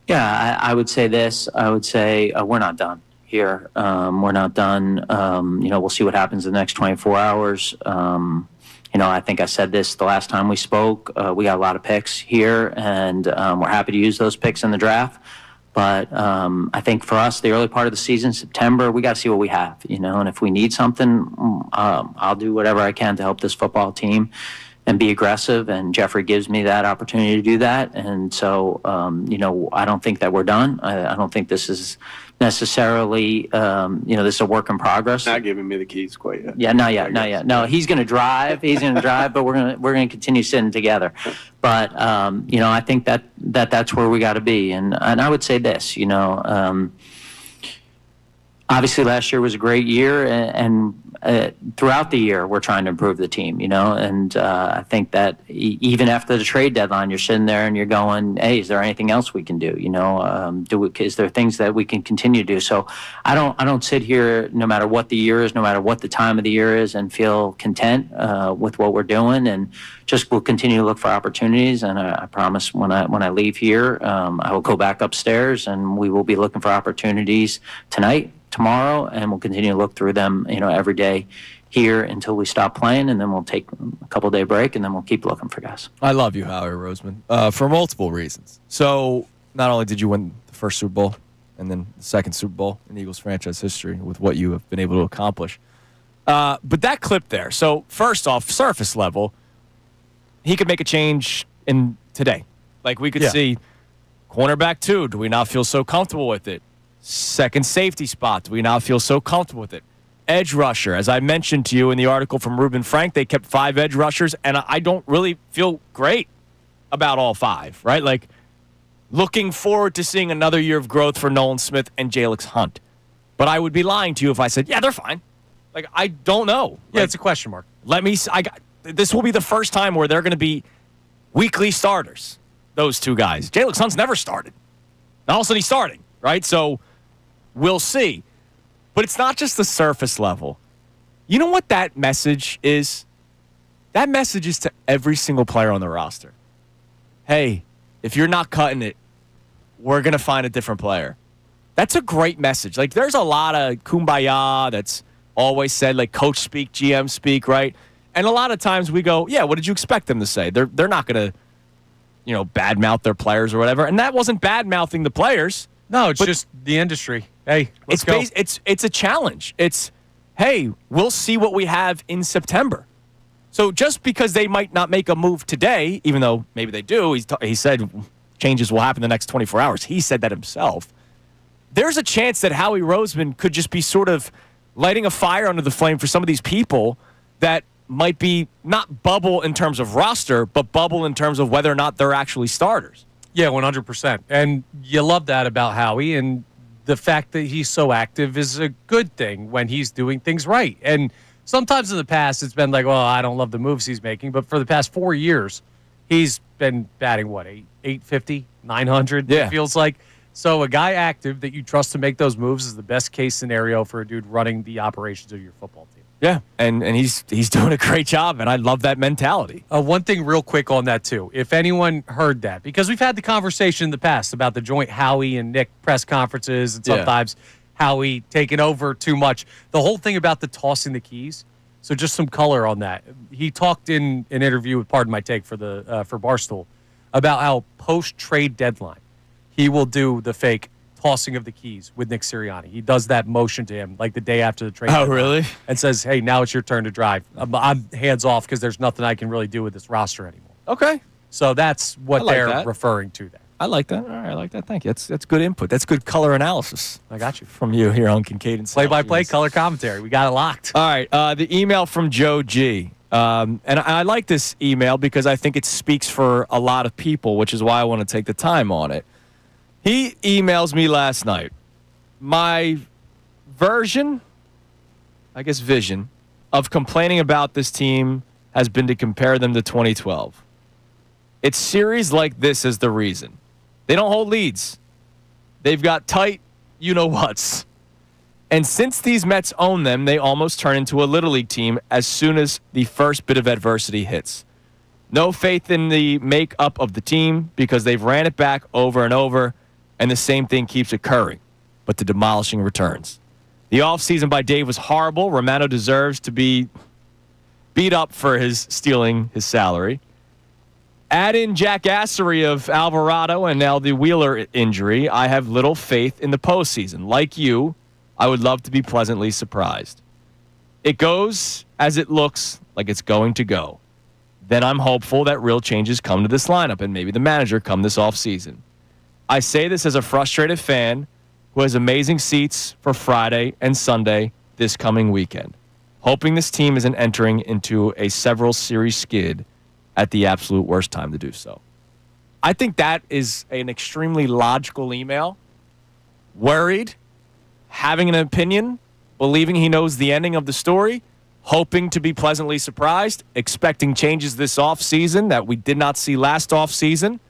Yeah, I would say this. I would say we're not done here. We're not done. We'll see what happens in the next 24 hours. I think I said this the last time we spoke. We got a lot of picks here, and we're happy to use those picks in the draft. But I think for us, the early part of the season, September, we got to see what we have, and if we need something, I'll do whatever I can to help this football team and be aggressive. And Jeffrey gives me that opportunity to do that. And so, I don't think that we're done. I don't think this is necessarily, this is a work in progress. Not giving me the keys quite yet. Yeah, not yet. No, he's going to drive. But we're going to continue sitting together. But I think that's where we got to be. And I would say this, obviously last year was a great year, and throughout the year we're trying to improve the team, and I think that even after the trade deadline, you're sitting there and you're going, hey, is there anything else we can do? Is there things that we can continue to do? So I don't sit here, no matter what the year is, no matter what the time of the year is, and feel content with what we're doing, and just will continue to look for opportunities. And I promise when I leave here, I will go back upstairs and we will be looking for opportunities tonight, tomorrow, and we'll continue to look through them, every day here until we stop playing, and then we'll take a couple-day break, and then we'll keep looking for guys. I love you, Howie Roseman, for multiple reasons. So not only did you win the first Super Bowl and then the second Super Bowl in Eagles franchise history with what you have been able to accomplish, but that clip there. So first off, surface level, he could make a change in today. Like we could see cornerback 2. Do we not feel so comfortable with it? Second safety spot. Do we not feel so comfortable with it? Edge rusher. As I mentioned to you in the article from Ruben Frank, they kept 5 edge rushers, and I don't really feel great about all 5, right? Like, looking forward to seeing another year of growth for Nolan Smith and Jalix Hunt. But I would be lying to you if I said, yeah, they're fine. Like, I don't know. Yeah, like, it's a question mark. This will be the first time where they're going to be weekly starters, those 2 guys. Jalix Hunt's never started. Now, all of a sudden he's starting, right? So we'll see. But it's not just the surface level. You know what that message is? That message is to every single player on the roster. Hey, if you're not cutting it, we're going to find a different player. That's a great message. Like, there's a lot of kumbaya that's always said, like, coach speak, GM speak, right? And a lot of times we go, yeah, what did you expect them to say? They're not going to, badmouth their players or whatever. And that wasn't bad-mouthing the players. No, it's just the industry. Hey, let's go. It's a challenge. It's, hey, we'll see what we have in September. So just because they might not make a move today, even though maybe they do, he said changes will happen in the next 24 hours. He said that himself. There's a chance that Howie Roseman could just be sort of lighting a fire under the flame for some of these people that might be not bubble in terms of roster, but bubble in terms of whether or not they're actually starters. Yeah, 100%. And you love that about Howie, and the fact that he's so active is a good thing when he's doing things right. And sometimes in the past, it's been like, well, I don't love the moves he's making. But for the past 4 years, He's been batting, 850, 900, Yeah. it feels like. So a guy active that you trust to make those moves is the best case scenario for a dude running the operations of your football team. Yeah, and he's doing a great job, and I love that mentality. One thing real quick on that, too. If anyone heard that, because we've had the conversation in the past about the joint Howie and Nick press conferences and sometimes Howie taking over too much. The whole thing about the tossing the keys. So just some color on that. He talked in an interview with Pardon My Take for Barstool about how post-trade deadline he will do the fake tossing of the keys with Nick Sirianni. He does that motion to him like the day after the trade. Oh, really? And says, hey, now it's your turn to drive. I'm hands off because there's nothing I can really do with this roster anymore. Okay. So that's what like they're that. referring to there. I like that. All right, I like that. Thank you. That's good input. That's good color analysis. I got you. From you here on Kincade and Salciunas. Play-by-play color commentary. We got it locked. All right. The email from Joe G. And I like this email because I think it speaks for a lot of people, which is why I want to take the time on it. He emails me last night. My vision of complaining about this team has been to compare them to 2012. It's series like this is the reason. They don't hold leads. They've got tight you-know-whats. And since these Mets own them, they almost turn into a Little League team as soon as the first bit of adversity hits. No faith in the makeup of the team because they've ran it back over and over, and the same thing keeps occurring, but the demolishing returns. The offseason by Dave was horrible. Romano deserves to be beat up for his stealing his salary. Add in jackassery of Alvarado and now the Wheeler injury. I have little faith in the postseason. Like you, I would love to be pleasantly surprised. It goes as it looks like it's going to go. Then I'm hopeful that real changes come to this lineup and maybe the manager come this offseason. I say this as a frustrated fan who has amazing seats for Friday and Sunday this coming weekend, hoping this team isn't entering into a several series skid at the absolute worst time to do so. I think that is an extremely logical email. Worried, having an opinion, believing he knows the ending of the story, hoping to be pleasantly surprised, expecting changes this offseason that we did not see last offseason,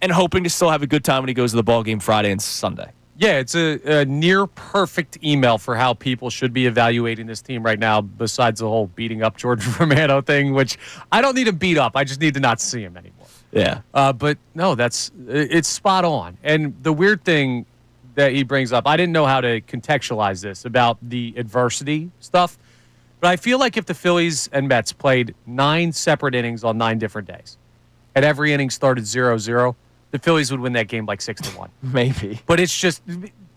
and hoping to still have a good time when he goes to the ball game Friday and Sunday. Yeah, it's a near perfect email for how people should be evaluating this team right now, besides the whole beating up Jordan Romano thing, which I don't need him beat up. I just need to not see him anymore. Yeah. But no, it's spot on. And the weird thing that he brings up, I didn't know how to contextualize this about the adversity stuff, but I feel like if the Phillies and Mets played 9 separate innings on 9 different days, and every inning started 0-0, the Phillies would win that game like 6-1. Maybe. But it's just,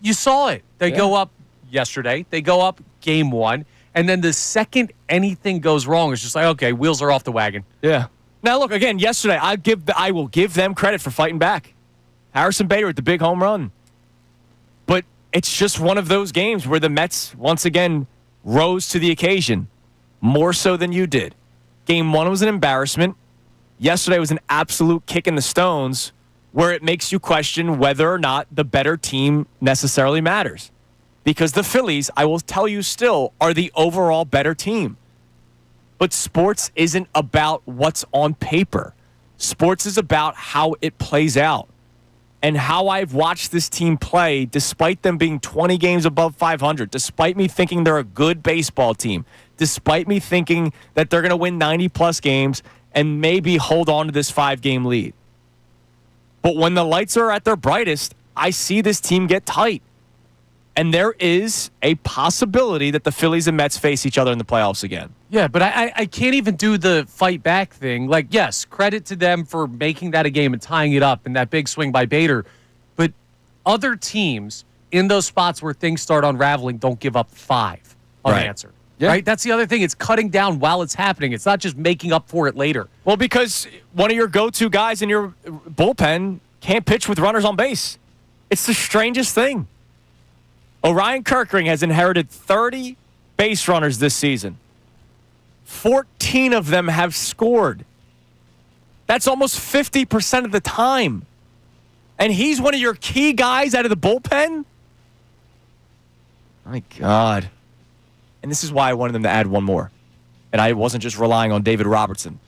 you saw it. They go up yesterday. They go up game 1. And then the second anything goes wrong, it's just like, okay, wheels are off the wagon. Yeah. Now, look, again, yesterday, I will give them credit for fighting back. Harrison Bader with the big home run. But it's just one of those games where the Mets, once again, rose to the occasion, more so than you did. Game 1 was an embarrassment. Yesterday was an absolute kick in the stones, where it makes you question whether or not the better team necessarily matters. Because the Phillies, I will tell you still, are the overall better team. But sports isn't about what's on paper. Sports is about how it plays out. And how I've watched this team play, despite them being 20 games above 500, despite me thinking they're a good baseball team, despite me thinking that they're going to win 90-plus games and maybe hold on to this 5-game lead. But when the lights are at their brightest, I see this team get tight. And there is a possibility that the Phillies and Mets face each other in the playoffs again. Yeah, but I can't even do the fight back thing. Like, yes, credit to them for making that a game and tying it up and that big swing by Bader. But other teams in those spots where things start unraveling don't give up 5 unanswered. Right. Yeah. Right? That's the other thing. It's cutting down while it's happening. It's not just making up for it later. Well, because one of your go-to guys in your bullpen can't pitch with runners on base. It's the strangest thing. Orion Kirkring has inherited 30 base runners this season. 14 of them have scored. That's almost 50% of the time. And he's one of your key guys out of the bullpen? My God. And this is why I wanted them to add one more. And I wasn't just relying on David Robertson.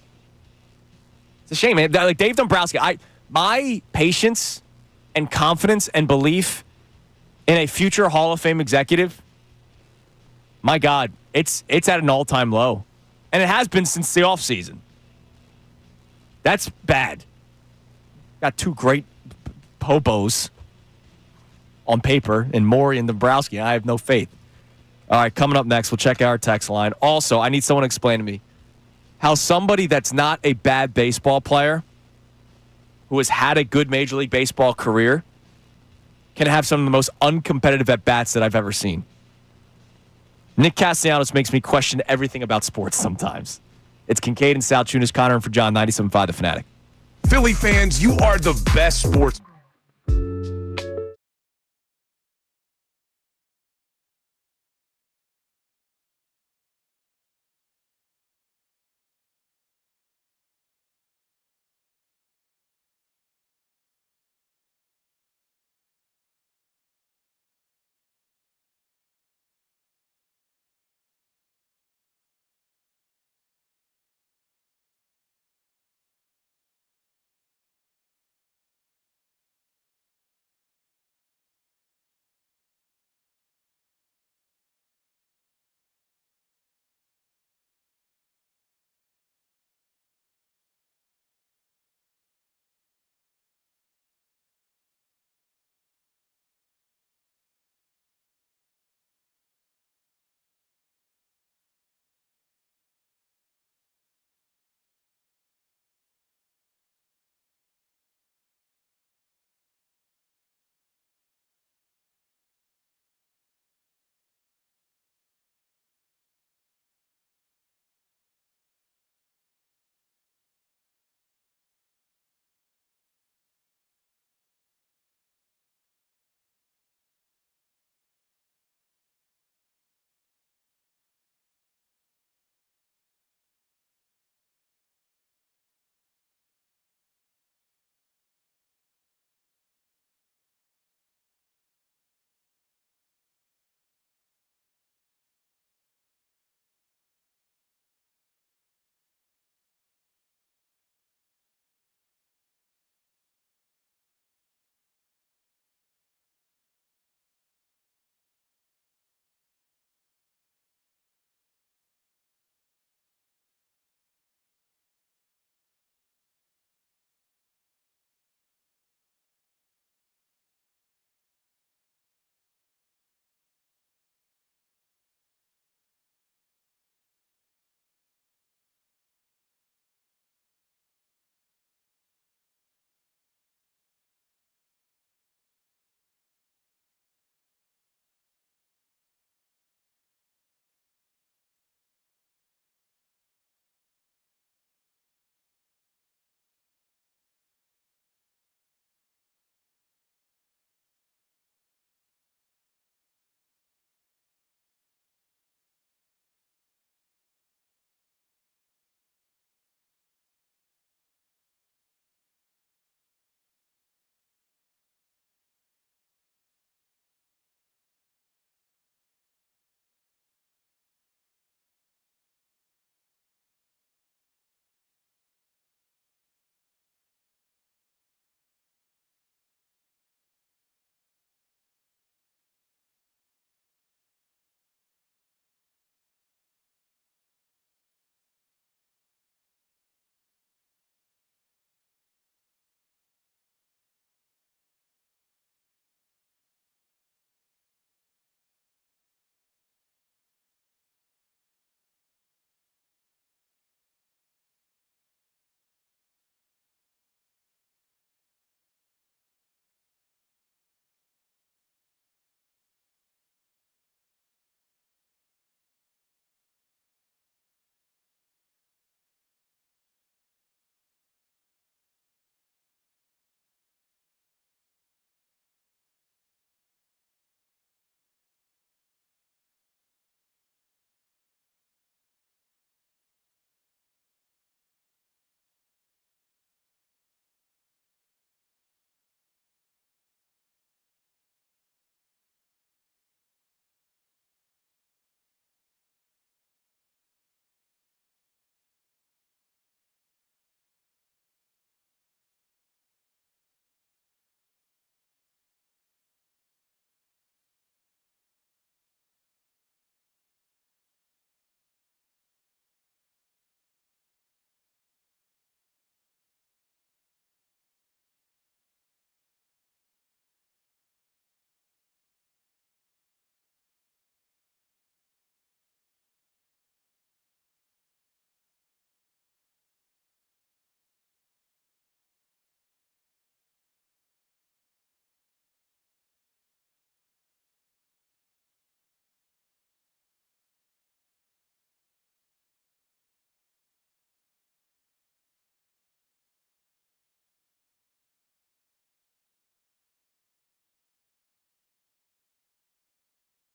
It's a shame, man. Like Dave Dombrowski, my patience and confidence and belief in a future Hall of Fame executive, my God, it's at an all-time low. And it has been since the offseason. That's bad. Got two great popos on paper and Maury and Dombrowski. I have no faith. All right, coming up next, we'll check out our text line. Also, I need someone to explain to me how somebody that's not a bad baseball player who has had a good Major League Baseball career can have some of the most uncompetitive at-bats that I've ever seen. Nick Castellanos makes me question everything about sports sometimes. It's Kincade and Salciunas, Connor and for John, 97.5 The Fanatic. Philly fans, you are the best sports.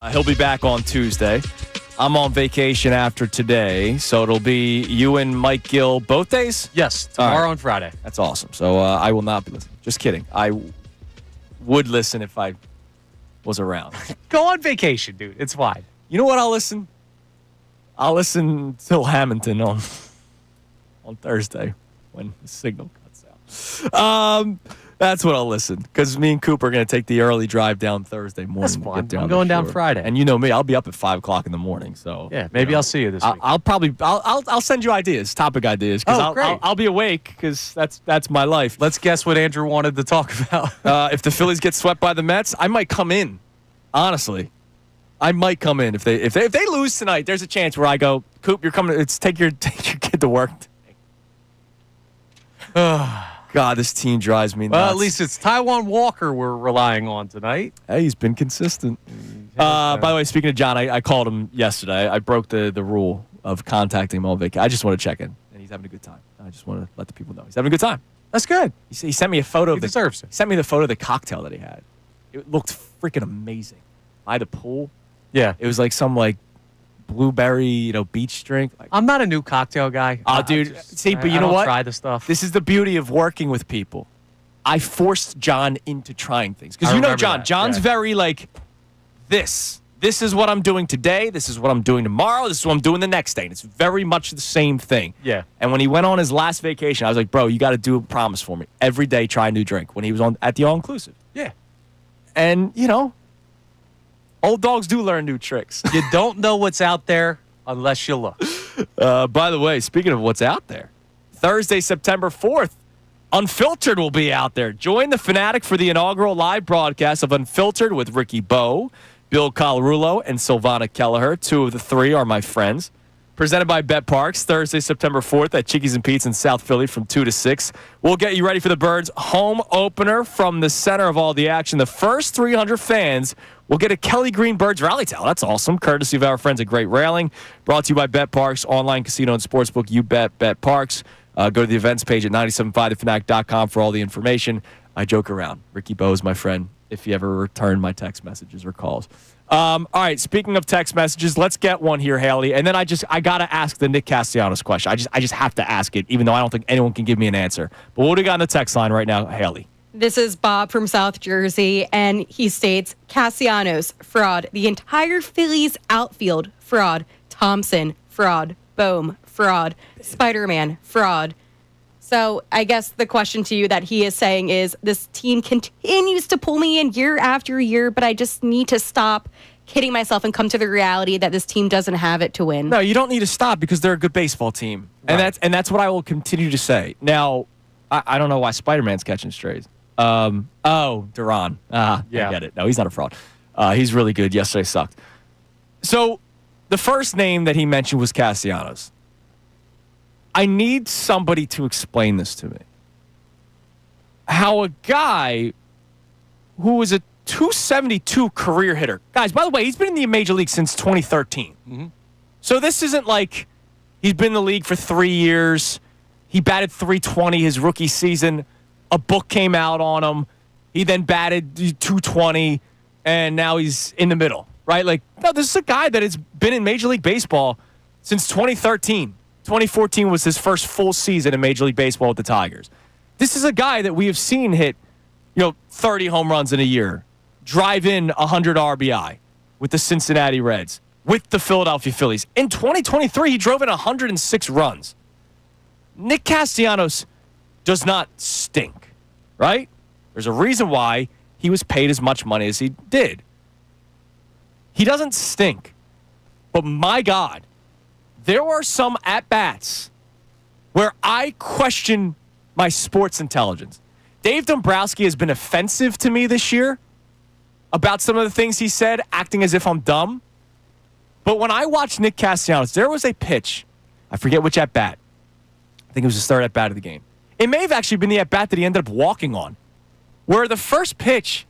He'll be back on Tuesday. I'm on vacation after today, so it'll be you and Mike Gill both days? Yes, tomorrow and Friday. That's awesome. So I will not be listening. Just kidding. I would listen if I was around. Go on vacation, dude. It's fine. You know what I'll listen? I'll listen till Hamilton on Thursday when the signal cuts out. That's what I'll listen, because me and Cooper are going to take the early drive down Thursday morning. That's fine. I'm going down Friday. And you know me, I'll be up at 5 o'clock in the morning. So yeah, maybe I'll see you this week. I'll send you ideas, topic ideas, because I'll be awake, because that's my life. Let's guess what Andrew wanted to talk about. If the Phillies get swept by the Mets, I might come in. Honestly, I might come in if they lose tonight. There's a chance where I go, Coop, you're coming. Take your kid to work. God, this team drives me nuts. Well, at least it's Taijuan Walker we're relying on tonight. Hey, he's been consistent. By the way, speaking of John, I called him yesterday. I broke the rule of contacting him on vacation. I just want to check in, and he's having a good time. I just want to let the people know he's having a good time. That's good. He sent me a photo. He deserves it. He sent me the photo of the cocktail that he had. It looked freaking amazing. By the pool. Yeah. It was like some blueberry, beach drink. I'm not a new cocktail guy. Dude. But you know what? Try the stuff. This is the beauty of working with people. I forced John into trying things. Because you know John. John's very this. This is what I'm doing today. This is what I'm doing tomorrow. This is what I'm doing the next day. And it's very much the same thing. Yeah. And when he went on his last vacation, I was like, bro, you got to do a promise for me. Every day, try a new drink. When he was at the all-inclusive. Yeah. And, old dogs do learn new tricks. You don't know what's out there unless you look. By the way, speaking of what's out there, Thursday, September 4th, Unfiltered will be out there. Join the Fanatic for the inaugural live broadcast of Unfiltered with Ricky Bowe, Bill Colarulo, and Silvana Kelleher. 2 of the 3 are my friends. Presented by Bet Parks, Thursday, September 4th at Chickies and Pete's in South Philly from 2 to 6. We'll get you ready for the Birds' home opener from the center of all the action. The first 300 fans will get a Kelly Green Birds rally towel. That's awesome, courtesy of our friends at Great Railing. Brought to you by Bet Parks, online casino and sportsbook. You bet Parks. Go to the events page at 975thefanatic.com for all the information. I joke around. Ricky Bowe is my friend if he ever returned my text messages or calls. All right, speaking of text messages, let's get one here, Haley. And then I got to ask the Nick Castellanos question. I just have to ask it, even though I don't think anyone can give me an answer. But what do we got on the text line right now, Haley? This is Bob from South Jersey, and he states, Castellanos, fraud. The entire Phillies outfield, fraud. Thompson, fraud. Bohm, fraud. Spider-Man, fraud. So I guess the question to you that he is saying is, this team continues to pull me in year after year, but I just need to stop kidding myself and come to the reality that this team doesn't have it to win. No, you don't need to stop, because they're a good baseball team. Right. And that's what I will continue to say. Now, I don't know why Spider-Man's catching strays. Duran. I get it. No, he's not a fraud. He's really good. Yesterday sucked. So the first name that he mentioned was Castellanos. I need somebody to explain this to me. How a guy who was a 272 career hitter. Guys, by the way, he's been in the major league since 2013. Mm-hmm. So this isn't like he's been in the league for 3 years. He batted .320 his rookie season. A book came out on him. He then batted .220, and now he's in the middle, right? No, this is a guy that has been in Major League Baseball since 2013. 2014 was his first full season in Major League Baseball with the Tigers. This is a guy that we have seen hit, 30 home runs in a year, drive in 100 RBI with the Cincinnati Reds, with the Philadelphia Phillies. In 2023, he drove in 106 runs. Nick Castellanos does not stink, right? There's a reason why he was paid as much money as he did. He doesn't stink. But my God, there are some at-bats where I question my sports intelligence. Dave Dombrowski has been offensive to me this year about some of the things he said, acting as if I'm dumb. But when I watched Nick Castellanos, there was a pitch. I forget which at-bat. I think it was the third at-bat of the game. It may have actually been the at-bat that he ended up walking on, where the first pitch,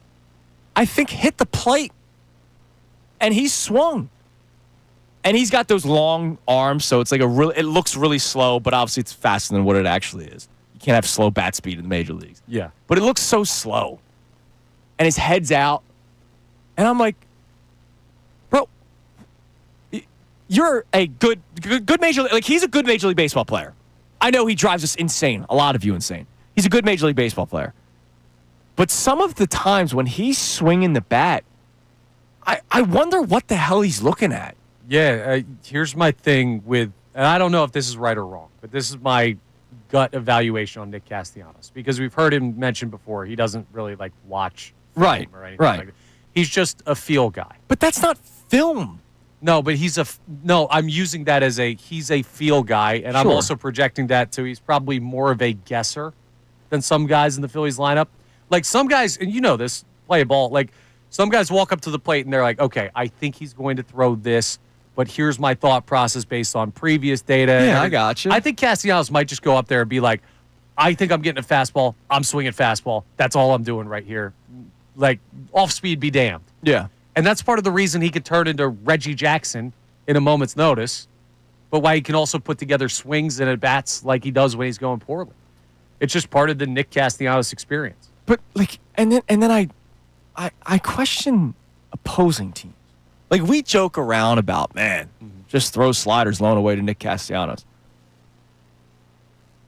I think, hit the plate, and he swung. And he's got those long arms, so it's it looks really slow, but obviously it's faster than what it actually is. You can't have slow bat speed in the major leagues. Yeah. But it looks so slow. And his head's out. And I'm like, you're a good major league. Like, he's a good Major League Baseball player. I know he drives us insane. A lot of you insane. He's a good Major League Baseball player. But some of the times when he's swinging the bat, I wonder what the hell he's looking at. Yeah, here's my thing with, and I don't know if this is right or wrong, but this is my gut evaluation on Nick Castellanos, because we've heard him mention before he doesn't really like watch film or anything like that. He's just a feel guy. But that's not film. No, but I'm using that as he's a feel guy, and I'm also projecting that to he's probably more of a guesser than some guys in the Phillies lineup. Like some guys, and you know this, play ball, like some guys walk up to the plate and they're like, okay, I think he's going to throw this, but here's my thought process based on previous data. Yeah, I got you. I think Castellanos might just go up there and be like, I think I'm getting a fastball. I'm swinging fastball. That's all I'm doing right here. Like, off speed be damned. Yeah. And that's part of the reason he could turn into Reggie Jackson in a moment's notice, but why he can also put together swings and at-bats like he does when he's going poorly. It's just part of the Nick Castellanos experience. But, like, and then I question opposing teams. Like, we joke around about, just throw sliders loan away to Nick Castellanos.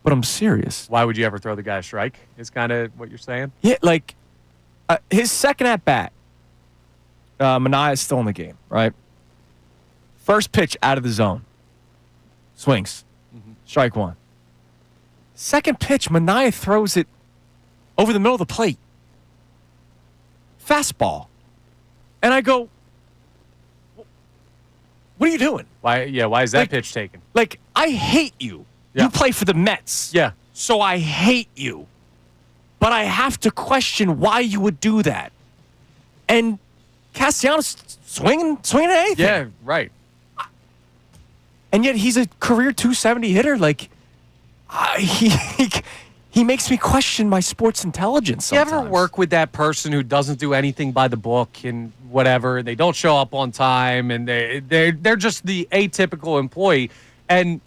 But I'm serious. Why would you ever throw the guy a strike is kind of what you're saying? Yeah, like, his second at-bat, Manaea is still in the game, right? First pitch out of the zone. Swings. Strike one. Second pitch, Manaea throws it over the middle of the plate. Fastball. And I go, what are you doing? Why is that pitch taken? Like, I hate you. Yeah. You play for the Mets. Yeah. So I hate you. But I have to question why you would do that. And Castellanos swinging at anything. Yeah, right. And yet he's a career 270 hitter. Like, he makes me question my sports intelligence sometimes. You ever work with that person who doesn't do anything by the book and whatever, and they don't show up on time, and they're just the atypical employee, and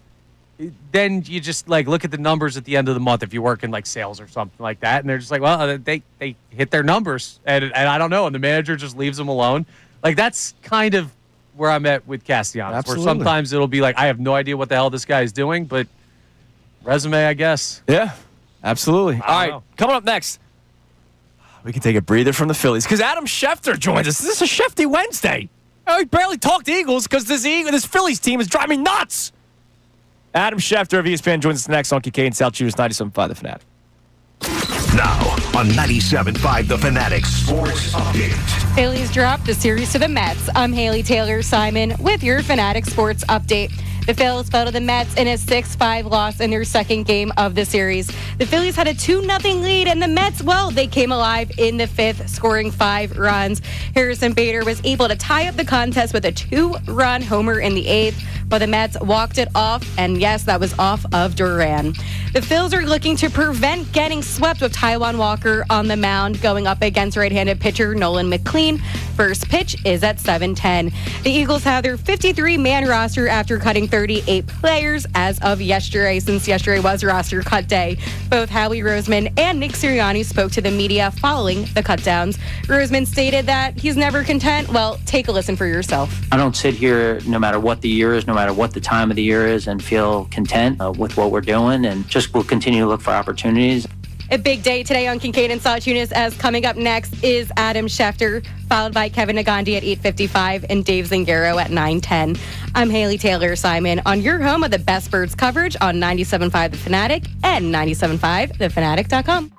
then you just like look at the numbers at the end of the month if you work in like sales or something like that, and they're just like, well, they hit their numbers, and I don't know, and the manager just leaves them alone. Like, that's kind of where I'm at with Castellanos. Absolutely. Where sometimes it'll be like, I have no idea what the hell this guy is doing, but resume, I guess. Yeah, absolutely. All right, know. coming up next, we can take a breather from the Phillies because Adam Schefter joins us. This is a Shefty Wednesday. We barely talked Eagles because this Phillies team is driving me nuts. Adam Schefter of ESPN joins us next on Kincade Salciunas 97.5 The Fanatic. Now on 97.5 The Fanatic Sports Update. Phillies dropped the series to the Mets. I'm Haley Taylor Simon with your Fanatic Sports Update. The Phillies fell to the Mets in a 6-5 loss in their second game of the series. The Phillies had a 2-0 lead, and the Mets, well, they came alive in the fifth, scoring 5 runs. Harrison Bader was able to tie up the contest with a 2-run homer in the eighth, but the Mets walked it off, and yes, that was off of Duran. The Phils are looking to prevent getting swept with Taijuan Walker on the mound, going up against right-handed pitcher Nolan McLean. First pitch is at 7:10. The Eagles have their 53-man roster after cutting 38 players as of yesterday, since yesterday was roster cut day. Both Howie Roseman and Nick Sirianni spoke to the media following the cutdowns. Roseman stated that he's never content. Well, take a listen for yourself. I don't sit here, no matter what the year is, no matter what the time of the year is, and feel content with what we're doing, and just will continue to look for opportunities. A big day today on Kincade and Salciunas, as coming up next is Adam Schefter, followed by Kevin Negandhi at 8:55 and Dave Zangaro at 9:10. I'm Haley Taylor Simon on your home of the best birds coverage on 97.5 The Fanatic and 97.5thefanatic.com.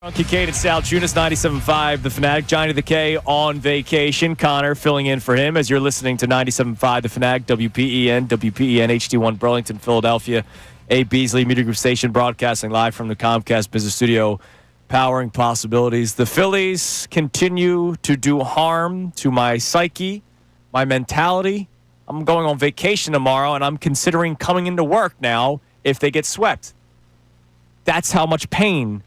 On Kincade Salciunas, 97.5, The Fanatic. Johnny the K on vacation. Connor filling in for him as you're listening to 97.5, The Fanatic, WPEN HD1 Burlington, Philadelphia. A Beasley Media Group Station broadcasting live from the Comcast Business Studio, powering possibilities. The Phillies continue to do harm to my psyche, my mentality. I'm going on vacation tomorrow, and I'm considering coming into work now if they get swept. That's how much pain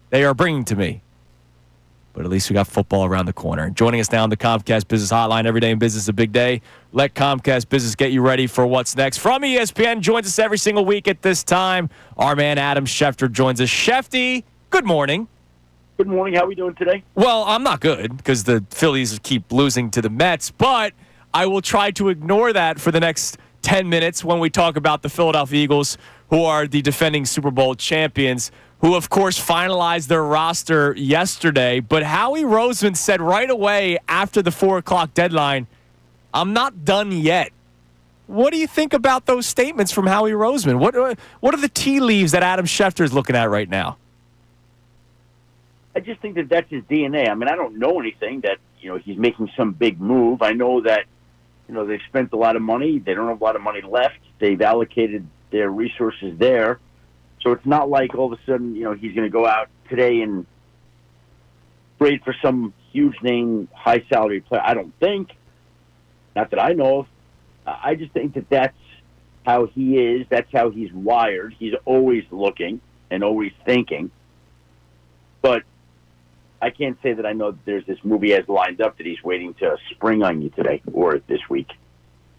they are bringing to me. But at least we got football around the corner. And joining us now on the Comcast Business Hotline, every day in business is a big day. Let Comcast Business get you ready for what's next. From ESPN, joins us every single week at this time. Our man Adam Schefter joins us. Shefty, good morning. Good morning. How are we doing today? Well, I'm not good because the Phillies keep losing to the Mets, but I will try to ignore that for the next 10 minutes when we talk about the Philadelphia Eagles, who are the defending Super Bowl champions, who, of course, finalized their roster yesterday. But Howie Roseman said right away after the 4 o'clock deadline, I'm not done yet. What do you think about those statements from Howie Roseman? What are the tea leaves that Adam Schefter is looking at right now? I just think that that's his DNA. I mean, I don't know anything that, he's making some big move. I know that, they've spent a lot of money. They don't have a lot of money left. They've allocated their resources there. So it's not like all of a sudden, he's going to go out today and trade for some huge name, high salary player. I don't think. Not that I know of. I just think that that's how he is. That's how he's wired. He's always looking and always thinking. But I can't say that I know that there's this move he has lined up that he's waiting to spring on you today or this week.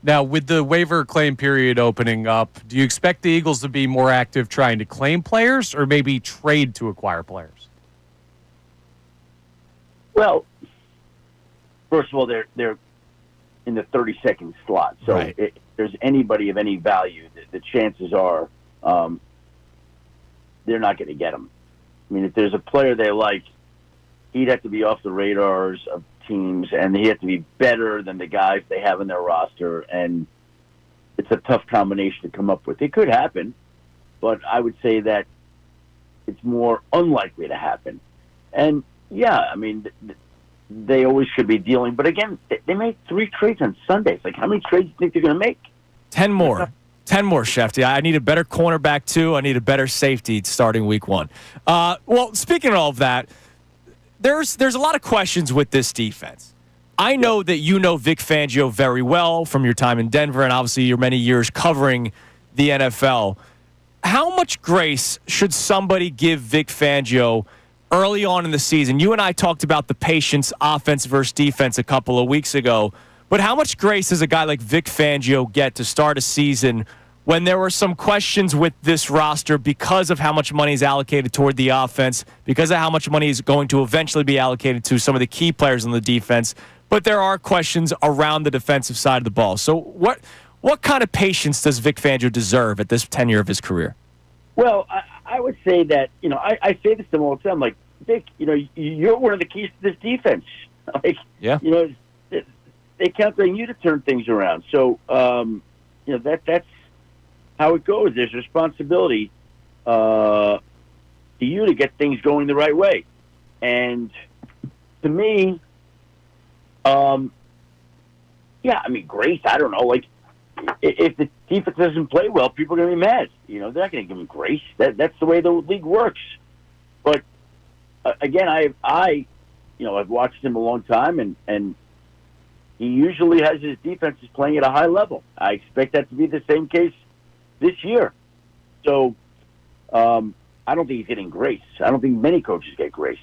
Now, with the waiver claim period opening up, do you expect the Eagles to be more active trying to claim players or maybe trade to acquire players? Well, first of all, they're in the 30-second slot. So right. If there's anybody of any value, the chances are they're not going to get them. I mean, if there's a player they like, he'd have to be off the radars of teams, and he'd have to be better than the guys they have in their roster, and it's a tough combination to come up with. It could happen, but I would say that it's more unlikely to happen. And, yeah, I mean, they always should be dealing. But, again, they made 3 trades on Sundays. Like, how many trades do you think they're going to make? 10 more. 10 more, Shefty. I need a better cornerback, too. I need a better safety starting week 1. Well, speaking of all of that, there's a lot of questions with this defense. I know that you know Vic Fangio very well from your time in Denver and obviously your many years covering the NFL. How much grace should somebody give Vic Fangio early on in the season? You and I talked about the patience, offense versus defense, a couple of weeks ago. But how much grace does a guy like Vic Fangio get to start a season when there were some questions with this roster because of how much money is allocated toward the offense, because of how much money is going to eventually be allocated to some of the key players on the defense, but there are questions around the defensive side of the ball. So what kind of patience does Vic Fangio deserve at this tenure of his career? Well, I would say that, I say this to him all the time, like, Vic, you're one of the keys to this defense. Like, yeah. They count on you to turn things around. So, that's how it goes. There's responsibility to you to get things going the right way. And to me, grace, I don't know. Like, if the defense doesn't play well, people are going to be mad. They're not going to give him grace. That's the way the league works. But, again, I've watched him a long time, and he usually has his defenses playing at a high level. I expect that to be the same case this year. So I don't think he's getting grace. I don't think many coaches get grace.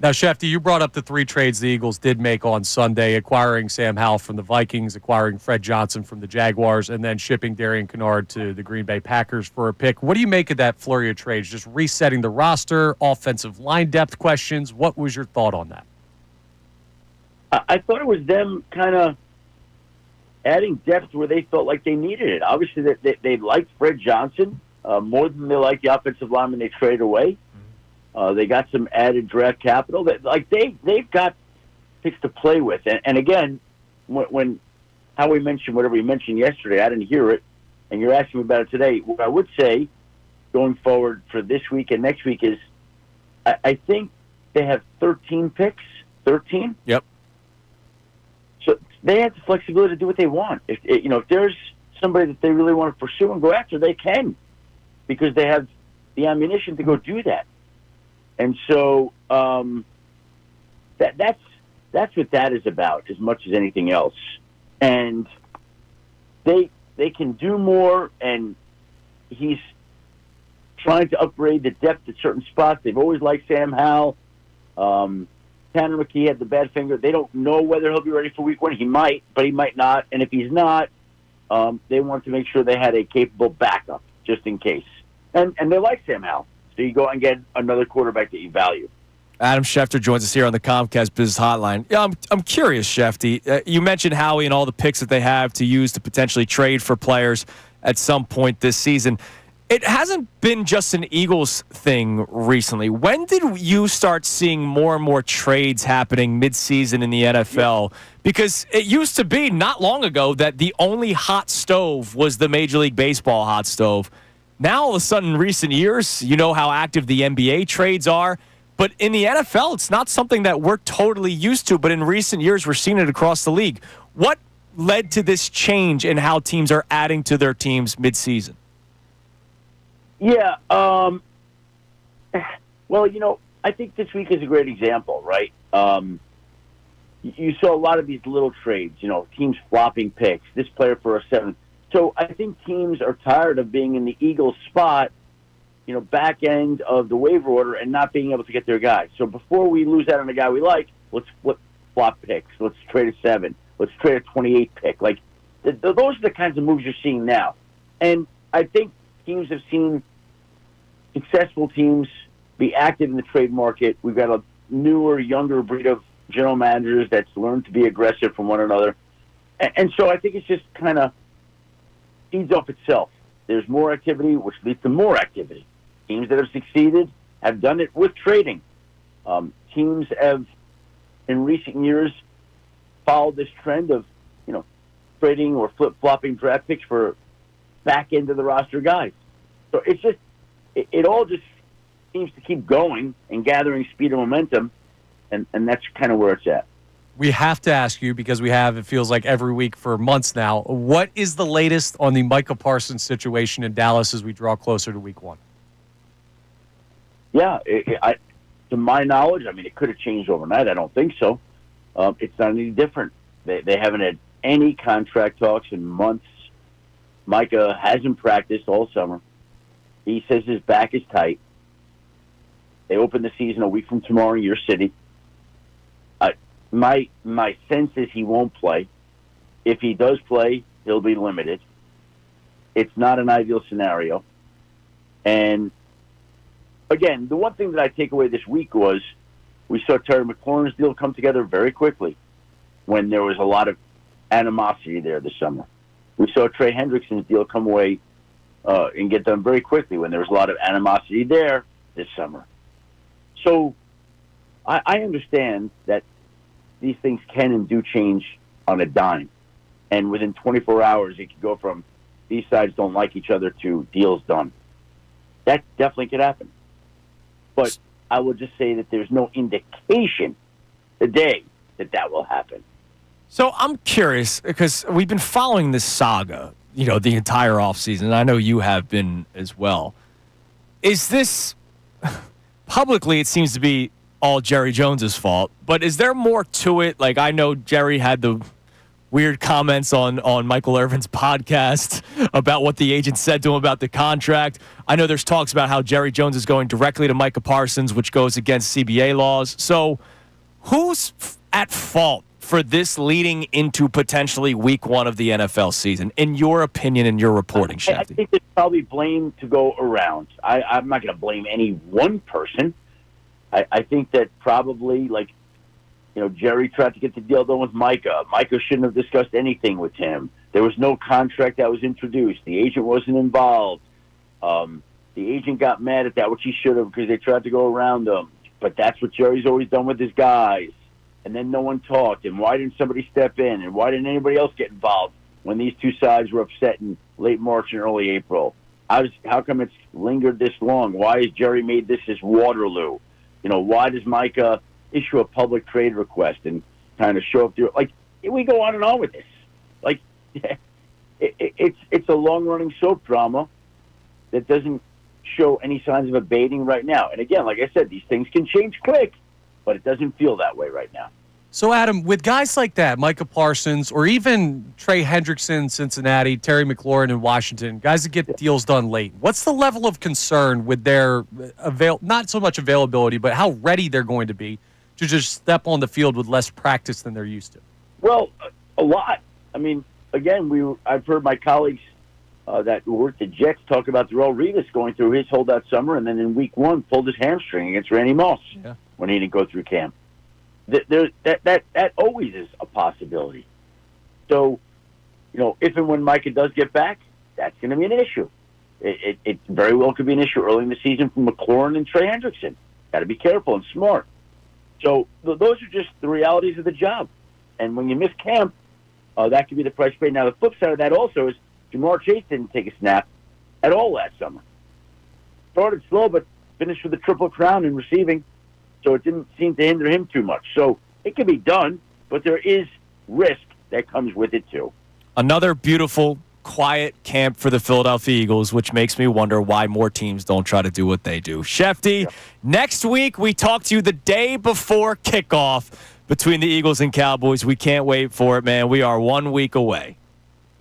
Now, Schefter, you brought up the 3 trades the Eagles did make on Sunday, acquiring Sam Howell from the Vikings, acquiring Fred Johnson from the Jaguars, and then shipping Darian Kennard to the Green Bay Packers for a pick. What do you make of that flurry of trades? Just resetting the roster, offensive line depth questions. What was your thought on that? I thought it was them kind of adding depth where they felt like they needed it. Obviously, they liked Fred Johnson more than they liked the offensive lineman they traded away. They got some added draft capital. They've got picks to play with. And again, when Howie mentioned whatever he mentioned yesterday, I didn't hear it, and you're asking me about it today. What I would say going forward for this week and next week is I think they have 13 picks. 13? Yep. So they have the flexibility to do what they want. If there's somebody that they really want to pursue and go after, they can, because they have the ammunition to go do that. And so that's what that is about, as much as anything else. And they can do more, and he's trying to upgrade the depth at certain spots. They've always liked Sam Howell. Tanner McKee had the bad finger. They don't know whether he'll be ready for week 1. He might, but he might not. And if he's not, they want to make sure they had a capable backup just in case. And they like Sam Howell. So you go and get another quarterback that you value. Adam Schefter joins us here on the Comcast Business Hotline. Yeah, I'm curious, Shefty. You mentioned Howie and all the picks that they have to use to potentially trade for players at some point this season. It hasn't been just an Eagles thing recently. When did you start seeing more and more trades happening midseason in the NFL? Because it used to be not long ago that the only hot stove was the Major League Baseball hot stove. Now, all of a sudden, in recent years, you know how active the NBA trades are. But in the NFL, it's not something that we're totally used to. But in recent years, we're seeing it across the league. What led to this change in how teams are adding to their teams midseason? Yeah. Well, I think this week is a great example, right? You saw a lot of these little trades, teams flopping picks, this player for a 7th. So I think teams are tired of being in the Eagles spot, back end of the waiver order and not being able to get their guy. So before we lose out on a guy we like, let's flop picks. Let's trade a 7. Let's trade a 28 pick. Like, those are the kinds of moves you're seeing now. And I think teams have seen successful teams be active in the trade market. We've got a newer, younger breed of general managers that's learned to be aggressive from one another. And so I think it's just kind of feeds off itself. There's more activity, which leads to more activity. Teams that have succeeded have done it with trading. Teams have, in recent years, followed this trend of, trading or flip-flopping draft picks for back end of the roster guys. So it's just, it all just seems to keep going and gathering speed and momentum, and that's kind of where it's at. We have to ask you, because we have, it feels like every week for months now, what is the latest on the Micah Parsons situation in Dallas as we draw closer to week 1? Yeah, to my knowledge, it could have changed overnight. I don't think so. It's not any different. They haven't had any contract talks in months. Micah hasn't practiced all summer. He says his back is tight. They open the season a week from tomorrow in your city. My sense is he won't play. If he does play, he'll be limited. It's not an ideal scenario. And again, the one thing that I take away this week was we saw Terry McLaurin's deal come together very quickly when there was a lot of animosity there this summer. We saw Trey Hendrickson's deal come away and get done very quickly when there was a lot of animosity there this summer. So I understand that these things can and do change on a dime. And within 24 hours, it could go from these sides don't like each other to deals done. That definitely could happen. But I will just say that there's no indication today that will happen. So I'm curious, because we've been following this saga, the entire offseason. I know you have been as well. Is this, publicly it seems to be all Jerry Jones's fault, but is there more to it? Like, I know Jerry had the weird comments on Michael Irvin's podcast about what the agent said to him about the contract. I know there's talks about how Jerry Jones is going directly to Micah Parsons, which goes against CBA laws. So who's at fault for this leading into potentially week 1 of the NFL season, in your opinion and your reporting, Shefty? I think there's probably blame to go around. I'm not going to blame any one person. I think that probably, Jerry tried to get the deal done with Micah. Micah shouldn't have discussed anything with him. There was no contract that was introduced. The agent wasn't involved. The agent got mad at that, which he should have, because they tried to go around him. But that's what Jerry's always done with his guys. And then no one talked. And why didn't somebody step in? And why didn't anybody else get involved when these two sides were upset in late March and early April? How come it's lingered this long? Why has Jerry made this his Waterloo? Why does Micah issue a public trade request and kind of show up there? Like, we go on and on with this. Like, it's a long-running soap drama that doesn't show any signs of abating right now. And again, like I said, these things can change quick, but it doesn't feel that way right now. So, Adam, with guys like that, Micah Parsons, or even Trey Hendrickson in Cincinnati, Terry McLaurin in Washington, guys that get deals done late, what's the level of concern with their not so much availability, but how ready they're going to be to just step on the field with less practice than they're used to? Well, a lot. I mean, again, I've heard my colleagues that work the Jets talk about Darrelle Revis going through his holdout summer, and then in week 1 pulled his hamstring against Randy Moss when he didn't go through camp. That always is a possibility. So, if and when Micah does get back, that's going to be an issue. It very well could be an issue early in the season for McLaurin and Trey Hendrickson. Got to be careful and smart. So those are just the realities of the job. And when you miss camp, that could be the price paid. Now, the flip side of that also is Jamar Chase didn't take a snap at all last summer. Started slow, but finished with a triple crown in receiving. So it didn't seem to hinder him too much. So it can be done, but there is risk that comes with it too. Another beautiful, quiet camp for the Philadelphia Eagles, which makes me wonder why more teams don't try to do what they do. Schefty, next week we talk to you the day before kickoff between the Eagles and Cowboys. We can't wait for it, man. We are 1 week away.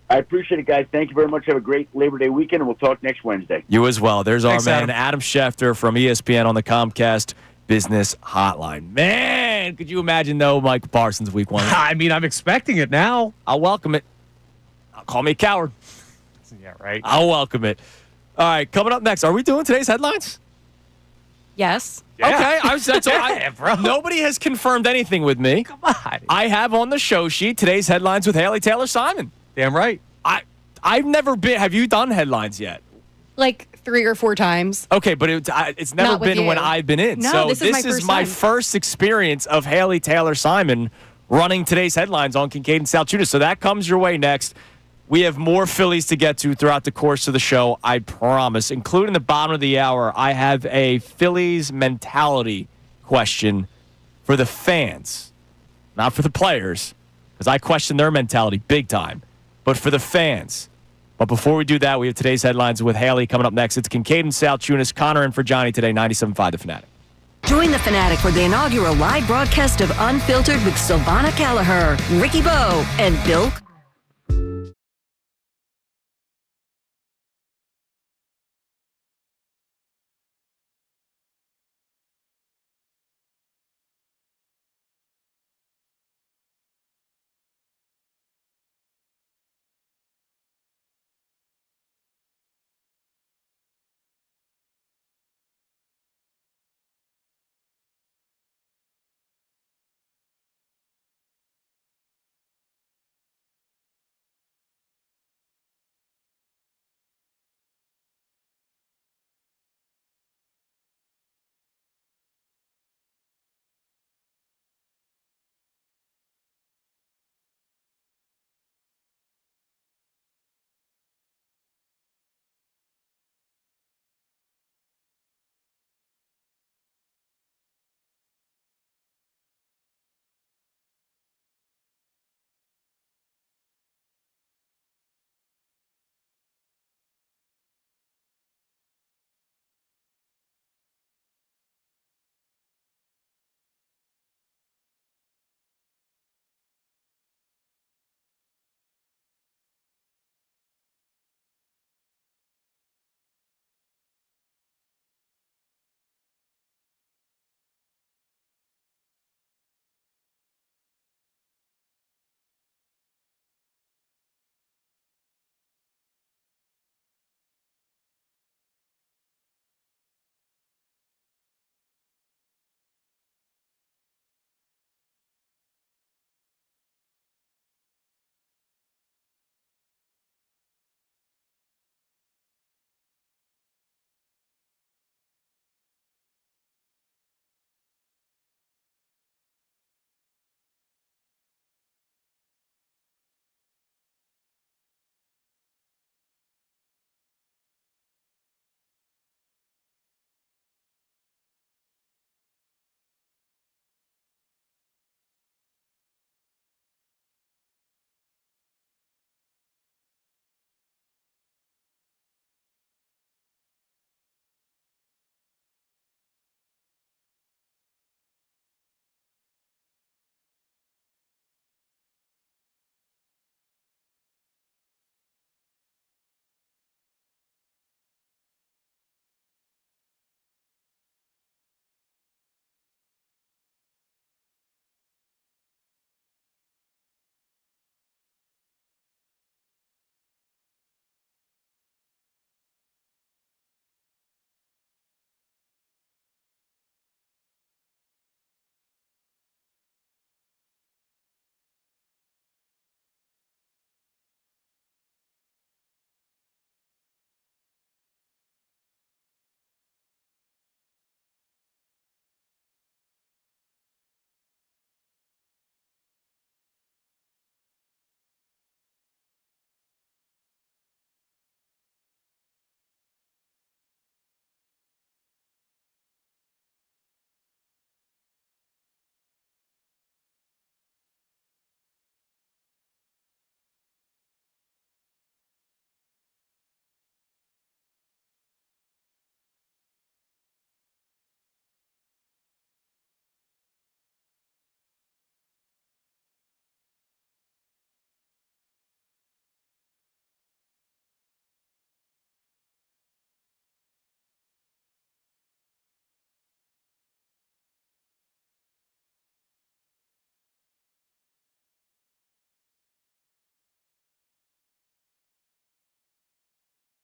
I appreciate it, guys. Thank you very much. Have a great Labor Day weekend, and we'll talk next Wednesday. You as well. There's Thanks, our man, Adam Schefter from ESPN on the Comcast Business Hotline. Man, could you imagine, though, Mike Parsons week 1? I mean, I'm expecting it now. I'll welcome it. Call me a coward. Yeah, right. I'll welcome it. All right, coming up next. Are we doing today's headlines? Yes. Yeah. Okay. That's all. Bro. Nobody has confirmed anything with me. Come on. I have on the show sheet today's headlines with Haley Taylor Simon. Damn right. I've never been. Have you done headlines yet? Like 3 or 4 times. Okay, but it's never Not with been when you. I've been in. No, so this is my first time. first experience of Haley Taylor Simon running today's headlines on Kincade Salciunas. So that comes your way next. We have more Phillies to get to throughout the course of the show, I promise. Including the bottom of the hour, I have a Phillies mentality question for the fans, not for the players, because I question their mentality big time, but for the fans. But before we do that, we have today's headlines with Haley coming up next. It's Kincade Salciunas, Connor and for Johnny today, 97.5 The Fanatic. Join the Fanatic for the inaugural live broadcast of Unfiltered with Silvana Kelleher, Ricky Bowe, and Bill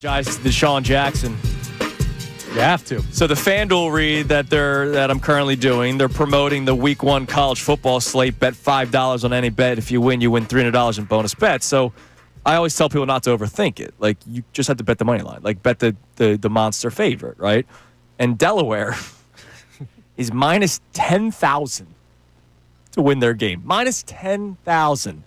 Guys, Deshaun Jackson. You have to. So the FanDuel read that I'm currently doing, they're promoting the Week 1 college football slate. Bet $5 on any bet. If you win $300 in bonus bets. So I always tell people not to overthink it. Like, you just have to bet the money line. Like, bet the monster favorite, right? And Delaware is minus 10,000 to win their game. Minus 10,000.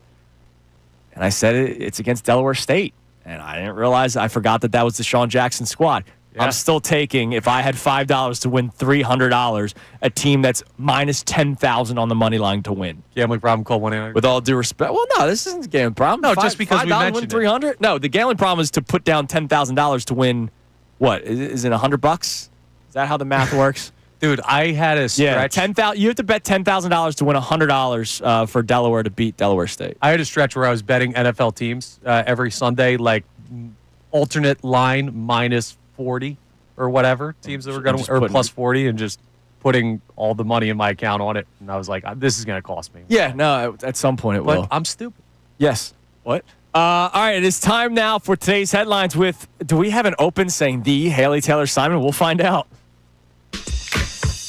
And I said it's against Delaware State. And I didn't realize, I forgot that was the Deshaun Jackson squad. Yeah. I'm still taking, if I had $5 to win $300, a team that's minus 10,000 on the money line to win. Gambling problem, call 1-800. With all due respect. Well, no, this isn't a gambling problem. No, just because we mentioned win 300? No, the gambling problem is to put down $10,000 to win, what? Is it $100? Is that how the math works? Dude, I had a stretch. Yeah, you have to bet $10,000 to win $100 for Delaware to beat Delaware State. I had a stretch where I was betting NFL teams every Sunday, like alternate line minus 40 or whatever teams that were going to, or plus 40, and just putting all the money in my account on it. And I was like, this is going to cost me. Yeah, no, at some point it will. I'm stupid. Yes. What? All right, it is time now for today's headlines with, do we have an open saying the Haley Taylor Simon? We'll find out.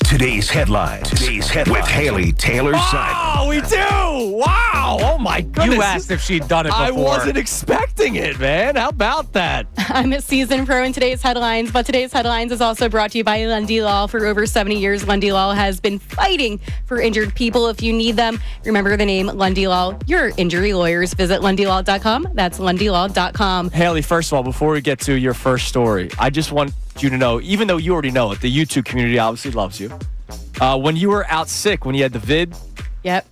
Today's headlines with Haley Taylor Simon. Oh, we do! Wow! Oh my goodness! You asked if she'd done it before. I wasn't expecting it, man. How about that? I'm a seasoned pro in today's headlines, but today's headlines is also brought to you by Lundy Law. For over 70 years, Lundy Law has been fighting for injured people. If you need them, remember the name Lundy Law. Your injury lawyers. Visit LundyLaw.com. That's LundyLaw.com. Haley, first of all, before we get to your first story, I just want you to know, even though you already know it, the YouTube community obviously loves you. When you were out sick, when you had the vid, yep,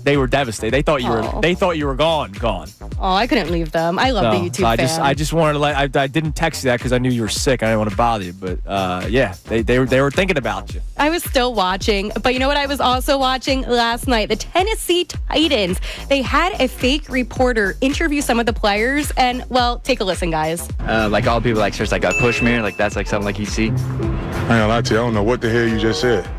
they were devastated. They thought you were gone. Oh, I couldn't leave them. I love the YouTube fam. I just wanted to I didn't text you that because I knew you were sick. I didn't want to bother you, but yeah, they were thinking about you. I was still watching, but you know what I was also watching last night? The Tennessee Titans. They had a fake reporter interview some of the players, and well, take a listen, guys. Like all people, like there's like a push mirror, like that's like something like you see. I ain't gonna lie to you, I don't know what the hell you just said.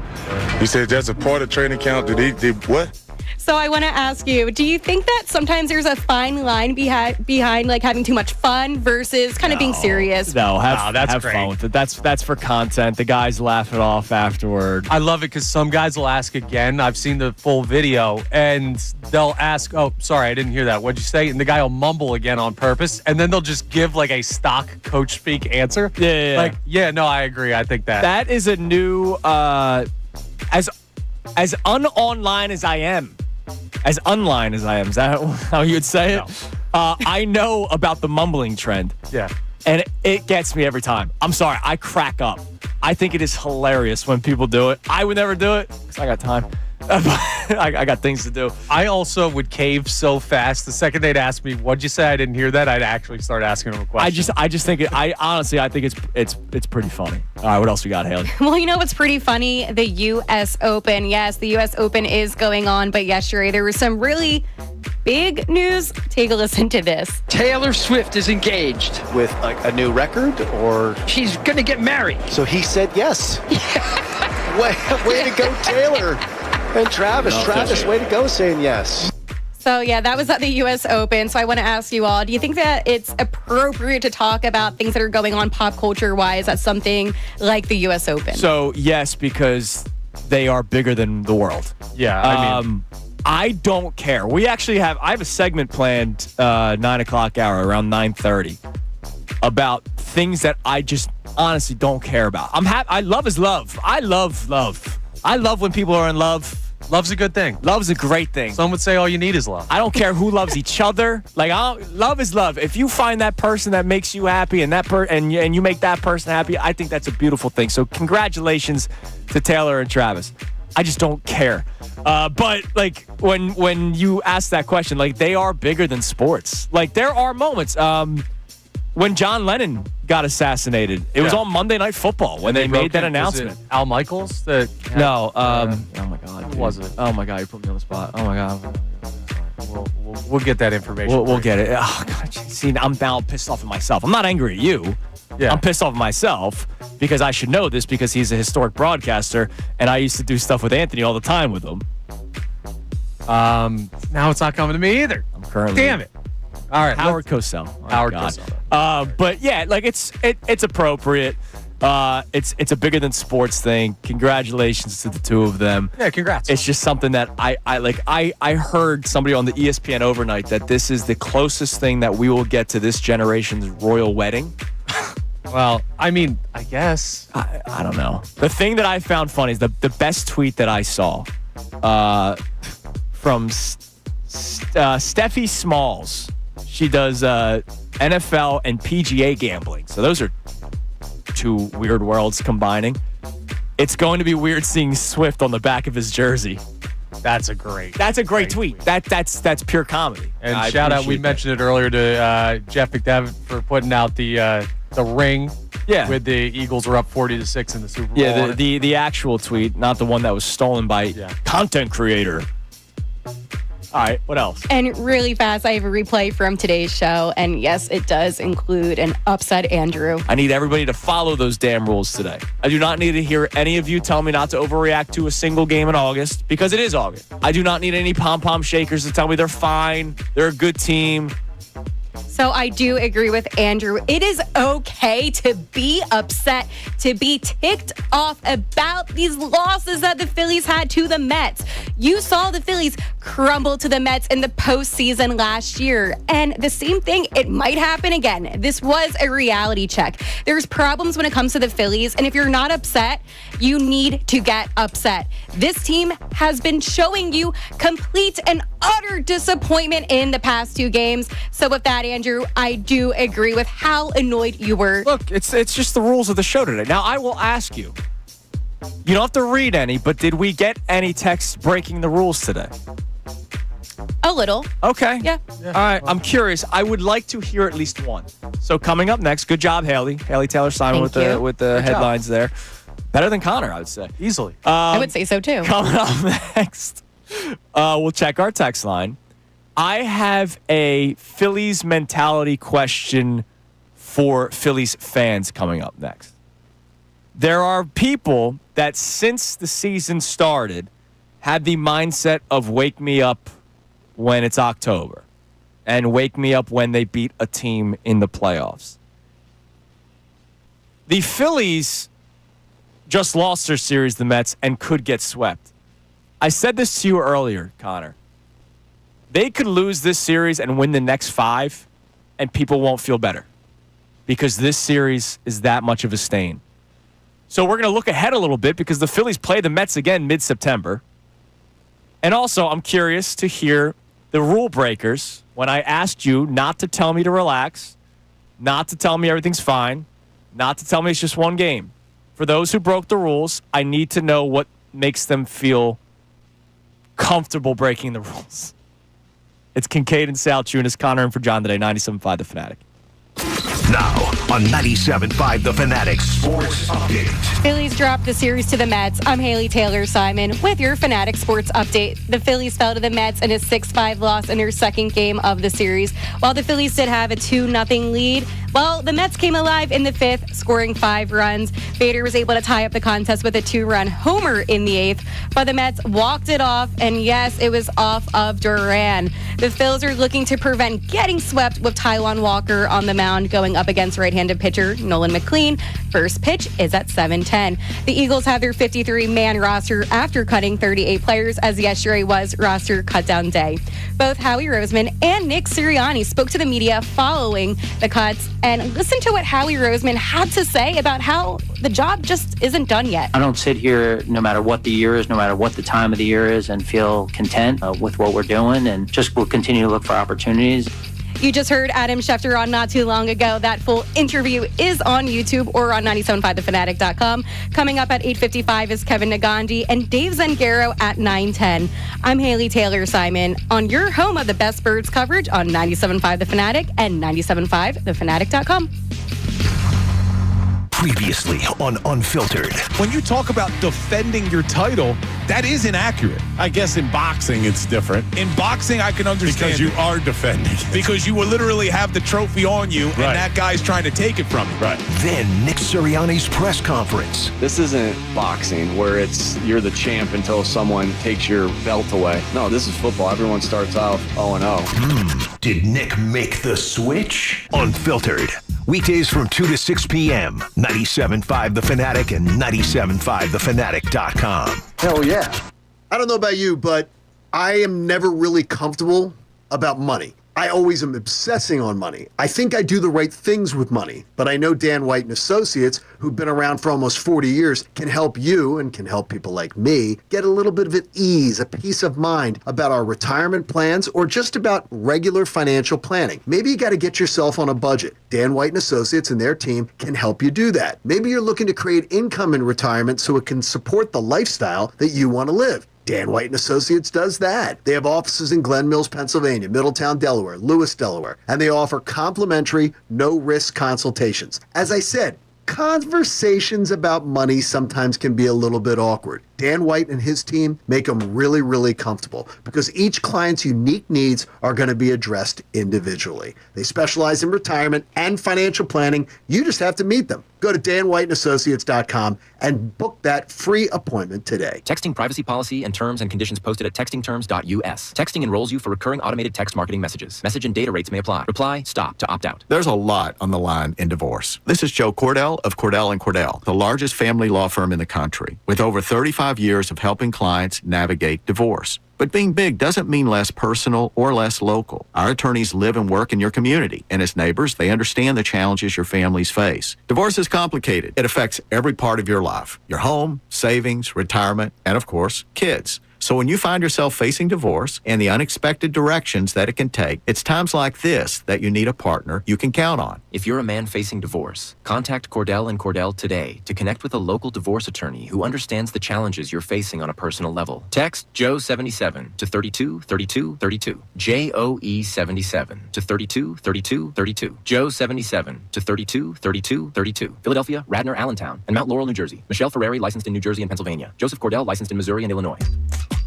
You said that's a part of training camp. Did what? So I want to ask you, do you think that sometimes there's a fine line behind like having too much fun versus kind of being serious? No, have great. fun with it. That's for content. The guys laugh it off afterward. I love it because some guys will ask again. I've seen the full video, and they'll ask, oh, sorry, I didn't hear that. What'd you say? And the guy will mumble again on purpose, and then they'll just give like a stock coach speak answer. Yeah. Like, yeah, no, I agree. I think that is a new, as un-online as I am. As unline as I am. Is that how you would say it? No. I know about the mumbling trend. Yeah. And it gets me every time. I'm sorry. I crack up. I think it is hilarious when people do it. I would never do it because I got time. I got things to do. I also would cave so fast. The second they'd ask me, "What'd you say?" I didn't hear that. I'd actually start asking them a question. I just think I honestly think it's pretty funny. All right, what else we got, Haley? Well, you know what's pretty funny? The U.S. Open. Yes, the U.S. Open is going on, but yesterday there was some really big news. Take a listen to this. Taylor Swift is engaged with a new record, or she's gonna get married. So he said yes. Way to go, Taylor. And Travis, way to go saying yes. So, yeah, that was at the U.S. Open. So I want to ask you all, do you think that it's appropriate to talk about things that are going on pop culture-wise at something like the U.S. Open? So, yes, because they are bigger than the world. Yeah, I mean... I don't care. I have a segment planned 9 o'clock hour, around 9:30, about things that I just honestly don't care about. Love is love. I love love. I love when people are in love. Love's a good thing. Love's a great thing. Some would say all you need is love. I don't care who loves each other. Love is love. If you find that person that makes you happy and and you make that person happy, I think that's a beautiful thing. So congratulations to Taylor and Travis. I just don't care. But like when you ask that question, like they are bigger than sports. Like there are moments. When John Lennon got assassinated, it was on Monday Night Football when they made that announcement. Al Michaels? No. Oh my God. Who was it? Oh my God, you put me on the spot. Oh my God. We'll get that information. We'll get it. Oh God. See, I'm now pissed off at myself. I'm not angry at you. Yeah. I'm pissed off at myself because I should know this because he's a historic broadcaster and I used to do stuff with Anthony all the time with him. Now it's not coming to me either. I'm currently. Damn it. All right. Howard Cosell. Oh, Howard God. Cosell. But yeah, like it's appropriate. It's a bigger than sports thing. Congratulations to the two of them. Yeah, congrats. It's just something that I heard somebody on the ESPN overnight that this is the closest thing that we will get to this generation's royal wedding. Well, I mean, I guess. I don't know. The thing that I found funny is the best tweet that I saw from Steffi Smalls. She does NFL and PGA gambling. So those are two weird worlds combining. It's going to be weird seeing Swift on the back of his jersey. That's a great tweet. That's pure comedy. And shout out, we mentioned it earlier to Jeff McDevitt for putting out the ring. Yeah. With the Eagles were up 40-6 in the Super Bowl. Yeah, the actual tweet, not the one that was stolen by content creator. All right, what else? And really fast, I have a replay from today's show. And yes, it does include an upset Andrew. I need everybody to follow those damn rules today. I do not need to hear any of you tell me not to overreact to a single game in August, because it is August. I do not need any pom-pom shakers to tell me they're fine, they're a good team. So I do agree with Andrew. It is okay to be upset, to be ticked off about these losses that the Phillies had to the Mets. You saw the Phillies crumble to the Mets in the postseason last year. And the same thing, it might happen again. This was a reality check. There's problems when it comes to the Phillies. And if you're not upset, you need to get upset. This team has been showing you complete and utter disappointment in the past two games. So with that, Andrew, I do agree with how annoyed you were. Look, it's just the rules of the show today. Now, I will ask you. You don't have to read any, but did we get any texts breaking the rules today? A little. Okay. Yeah. All right. I'm curious. I would like to hear at least one. So coming up next, good job, Haley. Haley Taylor Simon with the headlines there. Better than Connor, I would say. Easily. I would say so too. Coming up next, we'll check our text line. I have a Phillies mentality question for Phillies fans coming up next. There are people that since the season started had the mindset of wake me up when it's October and wake me up when they beat a team in the playoffs. The Phillies just lost their series, the Mets, and could get swept. I said this to you earlier, Connor. They could lose this series and win the next 5, and people won't feel better because this series is that much of a stain. So we're going to look ahead a little bit because the Phillies play the Mets again mid-September. And also, I'm curious to hear the rule breakers when I asked you not to tell me to relax, not to tell me everything's fine, not to tell me it's just one game. For those who broke the rules, I need to know what makes them feel comfortable breaking the rules. It's Kincade and Salciunas, Connor in for John today, 97.5 The Fanatic. Now on 97.5 The Fanatic Sports Update. Phillies dropped the series to the Mets. I'm Haley Taylor Simon with your Fanatic Sports Update. The Phillies fell to the Mets in a 6-5 loss in their second game of the series. While the Phillies did have a 2-0 lead, well, the Mets came alive in the 5th, scoring 5 runs. Bader was able to tie up the contest with a 2-run homer in the 8th, but the Mets walked it off, and yes, it was off of Duran. The Phils are looking to prevent getting swept with Taijuan Walker on the mound going up against right-handed pitcher Nolan McLean. First pitch is at 7:10. The Eagles have their 53-man roster after cutting 38 players, as yesterday was roster cutdown day. Both Howie Roseman and Nick Sirianni spoke to the media following the cuts, and listen to what Howie Roseman had to say about how the job just isn't done yet. I don't sit here, no matter what the year is, no matter what the time of the year is, and feel content with what we're doing, and just will continue to look for opportunities. You just heard Adam Schefter on not too long ago. That full interview is on YouTube or on 975thefanatic.com. Coming up at 8:55 is Kevin Negandhi and Dave Zangaro at 9:10. I'm Haley Taylor Simon on your home of the best birds coverage on 97.5 The Fanatic and 97.5thefanatic.com. Previously on Unfiltered. When you talk about defending your title, that is inaccurate. I guess in boxing it's different. In boxing, I can understand. Because you are defending. Because you will literally have the trophy on you, and that guy's trying to take it from you. Right. Then Nick Sirianni's press conference. This isn't boxing where you're the champ until someone takes your belt away. No, this is football. Everyone starts out 0-0. Did Nick make the switch? Unfiltered. Weekdays from 2 to 6 p.m. 97.5 The Fanatic and 97.5thefanatic.com. Hell yeah. I don't know about you, but I am never really comfortable about money. I always am obsessing on money. I think I do the right things with money, but I know Dan White and Associates, who've been around for almost 40 years, can help you and can help people like me get a little bit of ease, a peace of mind about our retirement plans or just about regular financial planning. Maybe you got to get yourself on a budget. Dan White and Associates and their team can help you do that. Maybe you're looking to create income in retirement so it can support the lifestyle that you want to live. Dan White & Associates does that. They have offices in Glen Mills, Pennsylvania, Middletown, Delaware, Lewis, Delaware, and they offer complimentary, no-risk consultations. As I said, conversations about money sometimes can be a little bit awkward. Dan White and his team make them really, really comfortable because each client's unique needs are going to be addressed individually. They specialize in retirement and financial planning. You just have to meet them. Go to danwhiteandassociates.com and book that free appointment today. Texting privacy policy and terms and conditions posted at textingterms.us. Texting enrolls you for recurring automated text marketing messages. Message and data rates may apply. Reply, stop to opt out. There's a lot on the line in divorce. This is Joe Cordell of Cordell & Cordell, the largest family law firm in the country, with over 35 years of helping clients navigate divorce. But being big doesn't mean less personal or less local. Our attorneys live and work in your community, and as neighbors, they understand the challenges your families face. Divorce is complicated. It affects every part of your life, your home, savings, retirement, and of course, kids. So when you find yourself facing divorce and the unexpected directions that it can take, it's times like this that you need a partner you can count on. If you're a man facing divorce, contact Cordell & Cordell today to connect with a local divorce attorney who understands the challenges you're facing on a personal level. Text JOE77 to 323232. JOE77 to 323232. JOE77 to 323232. Philadelphia, Radnor, Allentown, and Mount Laurel, New Jersey. Michelle Ferrari, licensed in New Jersey and Pennsylvania. Joseph Cordell, licensed in Missouri and Illinois.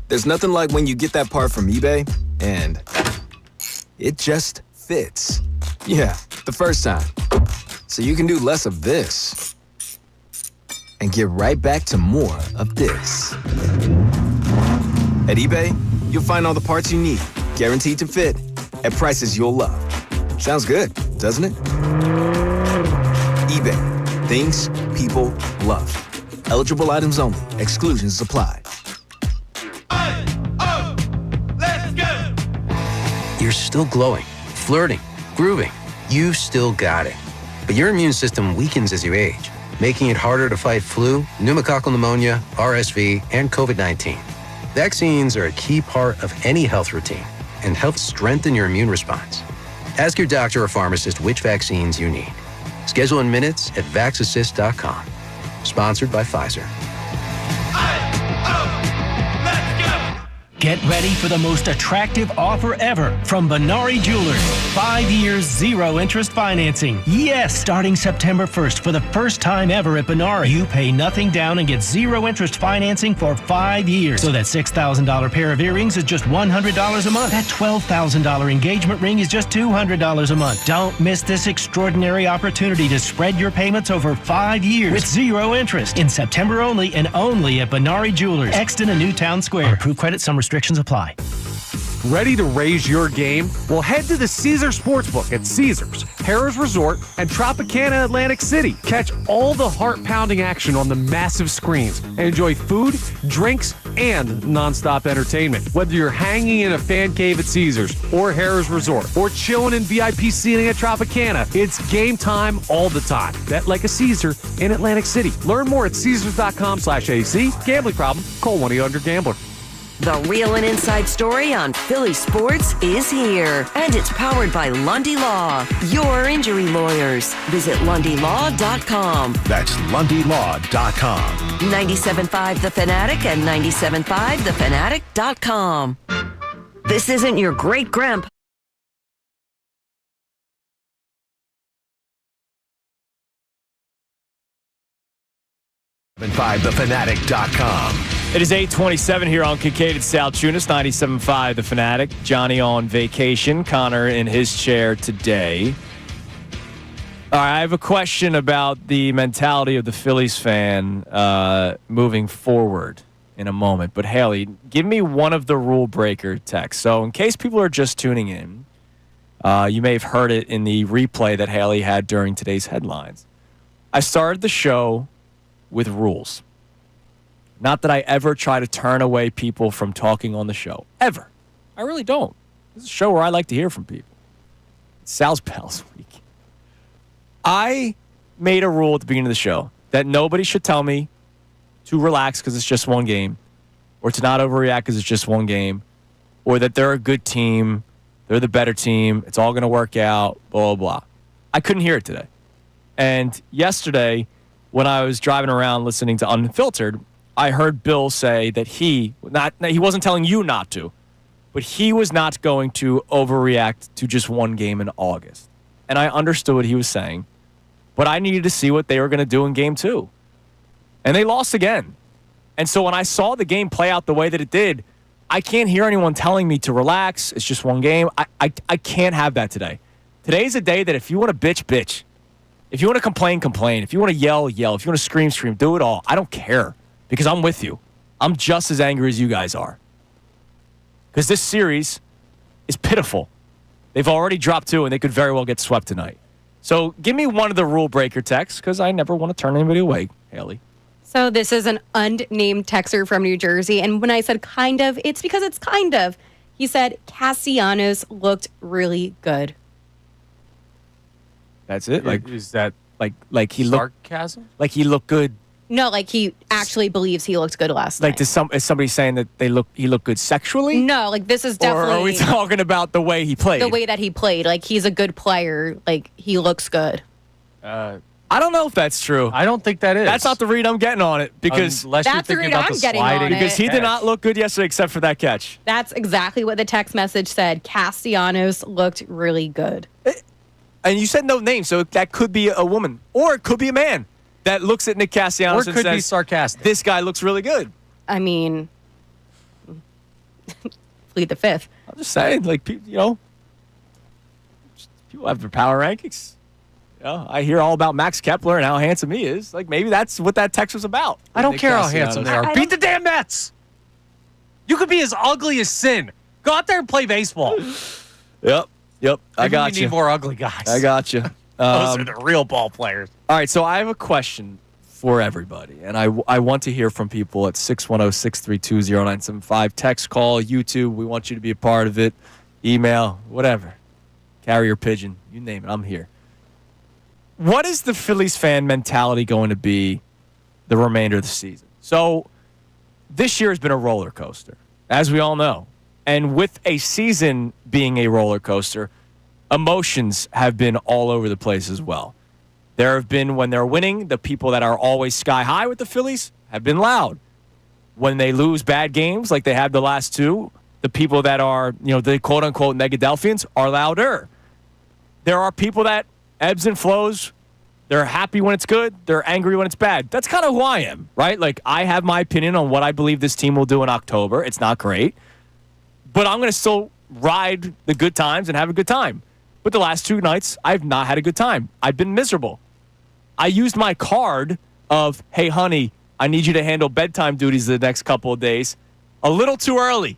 There's nothing like when you get that part from eBay and it just fits. Yeah, the first time. So you can do less of this and get right back to more of this. At eBay, you'll find all the parts you need, guaranteed to fit, at prices you'll love. Sounds good, doesn't it? eBay, things people love. Eligible items only. Exclusions apply. You're still glowing, flirting, grooving. You've still got it. But your immune system weakens as you age, making it harder to fight flu, pneumococcal pneumonia, RSV, and COVID-19. Vaccines are a key part of any health routine and help strengthen your immune response. Ask your doctor or pharmacist which vaccines you need. Schedule in minutes at vaxassist.com. Sponsored by Pfizer. Get ready for the most attractive offer ever from Benari Jewelers. 5 years, zero interest financing. Yes, starting September 1st for the first time ever at Benari. You pay nothing down and get zero interest financing for 5 years. So that $6,000 pair of earrings is just $100 a month. That $12,000 engagement ring is just $200 a month. Don't miss this extraordinary opportunity to spread your payments over 5 years with zero interest in September only and only at Benari Jewelers, Exton and Newtown Square. Approved credit, some restrictions apply. Ready to raise your game? Well, head to the Caesars Sportsbook at Caesars, Harrah's Resort, and Tropicana Atlantic City. Catch all the heart-pounding action on the massive screens and enjoy food, drinks, and nonstop entertainment. Whether you're hanging in a fan cave at Caesars or Harrah's Resort or chilling in VIP seating at Tropicana, it's game time all the time. Bet like a Caesar in Atlantic City. Learn more at Caesars.com/AC. Gambling problem? Call 1-800-GAMBLER. The real and inside story on Philly sports is here, and it's powered by Lundy Law, your injury lawyers. Visit LundyLaw.com. That's LundyLaw.com. 97.5 The Fanatic and 97.5thefanatic.com. This isn't your great-grandpa. 975thefanatic.com. It is 8:27 here on Kincade Salciunas, 97.5 The Fanatic. Johnny on vacation. Connor in his chair today. All right, I have a question about the mentality of the Phillies fan moving forward in a moment. But, Haley, give me one of the rule breaker texts. So in case people are just tuning in, you may have heard it in the replay that Haley had during today's headlines. I started the show with rules. Not that I ever try to turn away people from talking on the show. Ever. I really don't. This is a show where I like to hear from people. It's Sal's Pals Week. I made a rule at the beginning of the show that nobody should tell me to relax because it's just one game, or to not overreact because it's just one game, or that they're a good team, they're the better team, it's all going to work out, blah, blah, blah. I couldn't hear it today. And yesterday, when I was driving around listening to Unfiltered, I heard Bill say that he wasn't telling you not to, but he was not going to overreact to just one game in August. And I understood what he was saying, but I needed to see what they were going to do in game 2. And they lost again. And so when I saw the game play out the way that it did, I can't hear anyone telling me to relax. It's just one game. I can't have that today. Today's a day that if you want to bitch, bitch. If you want to complain, complain. If you want to yell, yell. If you want to scream, scream. Do it all. I don't care because I'm with you. I'm just as angry as you guys are. Because this series is pitiful. They've already dropped 2, and they could very well get swept tonight. So give me one of the rule breaker texts because I never want to turn anybody away, Haley. So this is an unnamed texter from New Jersey. And when I said kind of, it's because it's kind of. He said Castellanos looked really good. That's it? Like, is that like he sarcasm? Like he looked good. No, like he actually believes he looked good last night. Like is somebody saying that he looked good sexually? No, like this is definitely. Or are we talking about the way he played? The way that he played. Like he's a good player. Like he looks good. I don't know if that's true. I don't think that is. That's not the read I'm getting on it because unless that's you're thinking about the sliding. Because he did not look good yesterday except for that catch. That's exactly what the text message said. Castellanos looked really good. And you said no name, so that could be a woman or it could be a man that looks at Nick Castellanos and could says, be sarcastic. This guy looks really good. I mean, plead the fifth. I'm just saying, like, people have their power rankings. You know, I hear all about Max Kepler and how handsome he is. Like, maybe that's what that text was about. I don't care how handsome they are. Beat the damn Mets. You could be as ugly as sin. Go out there and play baseball. Yep. I got we you. need more ugly guys. I got you. Those are the real ball players. All right, so I have a question for everybody, and I want to hear from people at 610-632-0975. Text, call, YouTube. We want you to be a part of it. Email, whatever. Carrier pigeon, you name it. I'm here. What is the Phillies fan mentality going to be the remainder of the season? So this year has been a roller coaster, as we all know. And with a season being a roller coaster, emotions have been all over the place as well. There have been, when they're winning, the people that are always sky high with the Phillies have been loud. When they lose bad games like they have the last 2, the people that are, the quote-unquote Negadelphians are louder. There are people that ebbs and flows. They're happy when it's good. They're angry when it's bad. That's kind of who I am, right? Like, I have my opinion on what I believe this team will do in October. It's not great. But I'm going to still ride the good times and have a good time. But the last 2 nights, I've not had a good time. I've been miserable. I used my card of, hey, honey, I need you to handle bedtime duties the next couple of days a little too early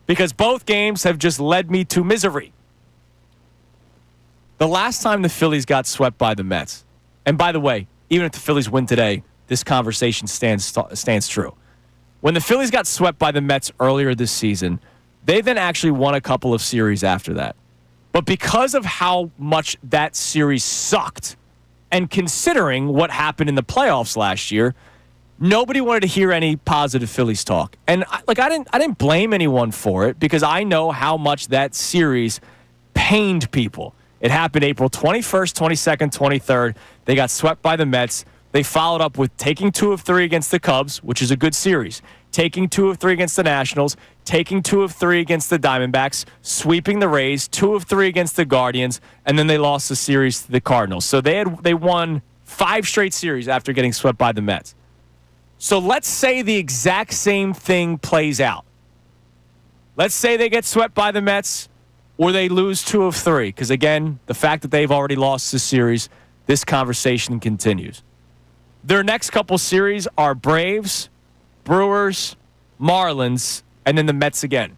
because both games have just led me to misery. The last time the Phillies got swept by the Mets, and by the way, even if the Phillies win today, this conversation stands true. When the Phillies got swept by the Mets earlier this season, they then actually won a couple of series after that. But because of how much that series sucked, and considering what happened in the playoffs last year, nobody wanted to hear any positive Phillies talk. And I didn't blame anyone for it because I know how much that series pained people. It happened April 21st, 22nd, 23rd. They got swept by the Mets. They followed up with taking 2 of 3 against the Cubs, which is a good series, taking 2 of 3 against the Nationals, taking 2 of 3 against the Diamondbacks, sweeping the Rays, 2 of 3 against the Guardians, and then they lost the series to the Cardinals. So they won 5 straight series after getting swept by the Mets. So let's say the exact same thing plays out. Let's say they get swept by the Mets or they lose 2 of 3. Because, again, the fact that they've already lost this series, this conversation continues. Their next couple series are Braves, Brewers, Marlins, and then the Mets again.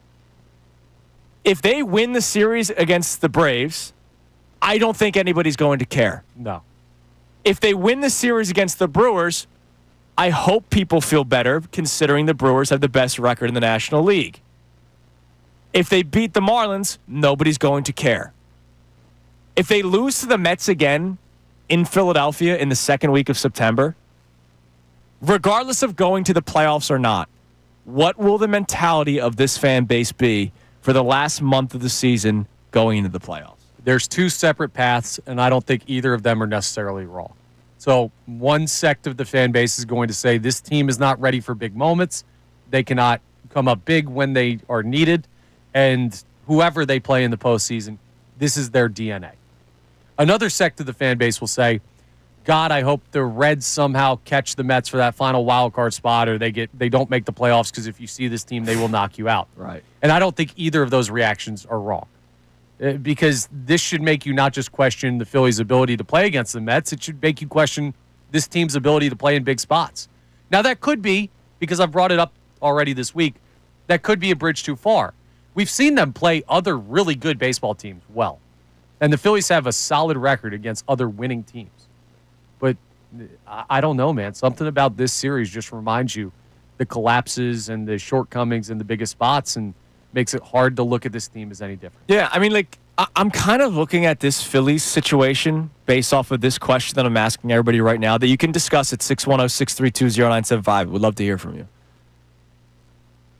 If they win the series against the Braves, I don't think anybody's going to care. No. If they win the series against the Brewers, I hope people feel better considering the Brewers have the best record in the National League. If they beat the Marlins, nobody's going to care. If they lose to the Mets again in Philadelphia in the second week of September, regardless of going to the playoffs or not, what will the mentality of this fan base be for the last month of the season going into the playoffs? There's 2 separate paths, and I don't think either of them are necessarily wrong. So one sect of the fan base is going to say this team is not ready for big moments. They cannot come up big when they are needed. And whoever they play in the postseason, this is their DNA. Another sect of the fan base will say, God, I hope the Reds somehow catch the Mets for that final wild card spot, or they don't make the playoffs because if you see this team, they will knock you out. Right. And I don't think either of those reactions are wrong. Because this should make you not just question the Phillies' ability to play against the Mets, it should make you question this team's ability to play in big spots. Now, that could be, because I've brought it up already this week, that could be a bridge too far. We've seen them play other really good baseball teams well. And the Phillies have a solid record against other winning teams. But I don't know, man. Something about this series just reminds you the collapses and the shortcomings in the biggest spots and makes it hard to look at this team as any different. Yeah, I mean, I'm kind of looking at this Phillies situation based off of this question that I'm asking everybody right now that you can discuss at 610-632-0975. We'd love to hear from you.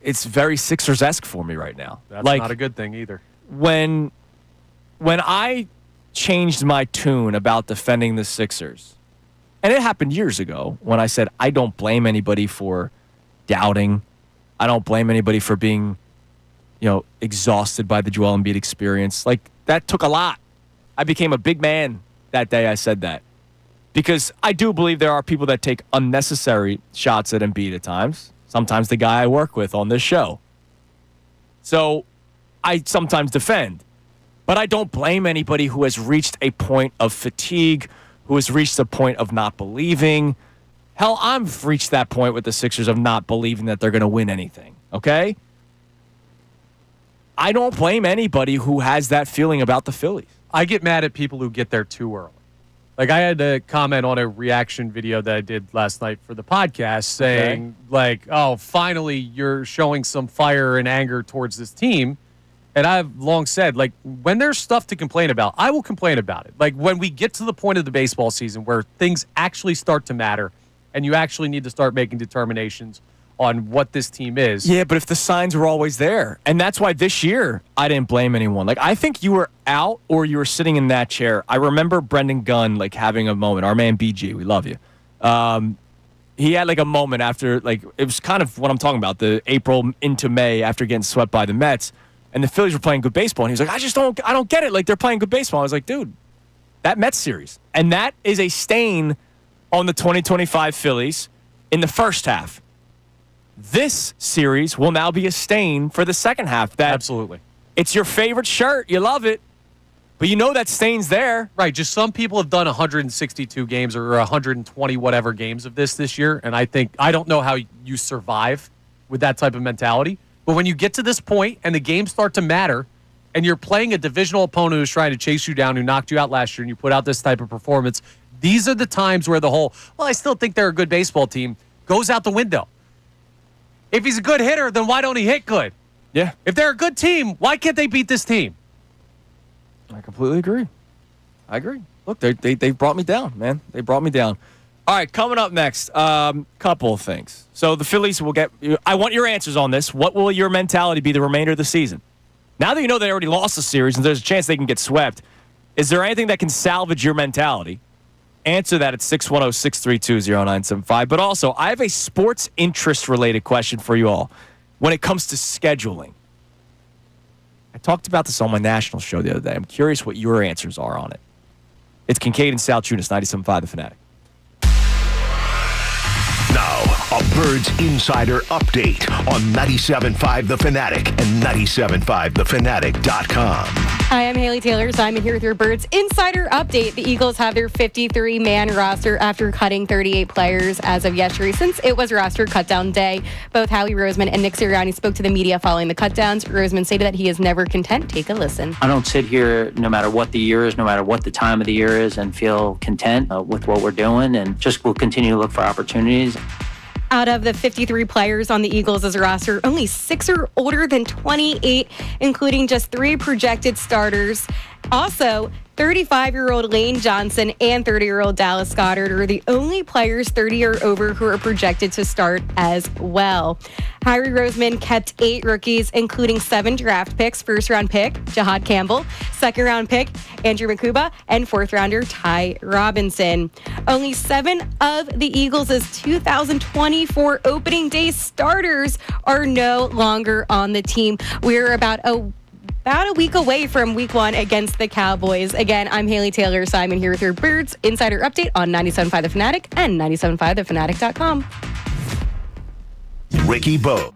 It's very Sixers-esque for me right now. That's not a good thing either. When I changed my tune about defending the Sixers, and it happened years ago when I said I don't blame anybody for doubting. I don't blame anybody for being, exhausted by the Joel Embiid experience. Like, that took a lot. I became a big man that day I said that. Because I do believe there are people that take unnecessary shots at Embiid at times. Sometimes the guy I work with on this show. So I sometimes defend. But I don't blame anybody who has reached a point of fatigue, who has reached a point of not believing. Hell, I've reached that point with the Sixers of not believing that they're going to win anything, okay? I don't blame anybody who has that feeling about the Phillies. I get mad at people who get there too early. Like, I had to comment on a reaction video that I did last night for the podcast saying, oh, finally you're showing some fire and anger towards this team. And I've long said, when there's stuff to complain about, I will complain about it. Like, when we get to the point of the baseball season where things actually start to matter and you actually need to start making determinations on what this team is. Yeah, but if the signs were always there. And that's why this year I didn't blame anyone. Like, I think you were out or you were sitting in that chair. I remember Brendan Gunn, having a moment. Our man BG, we love you. He had, a moment after, it was kind of what I'm talking about, the April into May after getting swept by the Mets. And the Phillies were playing good baseball. And he was like, I don't get it. They're playing good baseball. I was like, dude, that Mets series. And that is a stain on the 2025 Phillies in the first half. This series will now be a stain for the second half. Absolutely. It's your favorite shirt. You love it. But you know that stain's there. Right. Just some people have done 162 games or 120 whatever games of this year. And I don't know how you survive with that type of mentality. But when you get to this point and the games start to matter and you're playing a divisional opponent who's trying to chase you down, who knocked you out last year, and you put out this type of performance, these are the times where the whole, I still think they're a good baseball team, goes out the window. If he's a good hitter, then why don't he hit good? Yeah. If they're a good team, why can't they beat this team? I completely agree. I agree. Look, they brought me down, man. They brought me down. All right, coming up next, couple of things. So the Phillies will get – I want your answers on this. What will your mentality be the remainder of the season? Now that you know they already lost the series and there's a chance they can get swept, is there anything that can salvage your mentality? Answer that at 610-632-0975. But also, I have a sports interest-related question for you all when it comes to scheduling. I talked about this on my national show the other day. I'm curious what your answers are on it. It's Kincade and Salciunas, 97.5 The Fanatic. Now, A Birds Insider Update on 97.5 The Fanatic and 97.5thefanatic.com. Hi, I'm Haley Taylor Simon here with your Birds Insider Update. The Eagles have their 53-man roster after cutting 38 players as of yesterday, since it was roster cutdown day. Both Howie Roseman and Nick Sirianni spoke to the media following the cutdowns. Roseman stated that he is never content. Take a listen. I don't sit here, no matter what the year is, no matter what the time of the year is, and feel content with what we're doing, and just will continue to look for opportunities. Out of the 53 players on the Eagles' roster, only 6 are older than 28, including just 3 projected starters. Also, 35-year-old Lane Johnson and 30-year-old Dallas Goedert are the only players 30 or over who are projected to start as well. Howie Roseman kept 8 rookies, including 7 draft picks, first-round pick Jahad Campbell, second-round pick Andrew Makuba, and fourth-rounder Ty Robinson. Only 7 of the Eagles' 2024 opening day starters are no longer on the team. We're about a week away from week 1 against the Cowboys. Again, I'm Haley Taylor Simon here with your Birds Insider Update on 97.5 The Fanatic and 97.5thefanatic.com. Ricky Bo.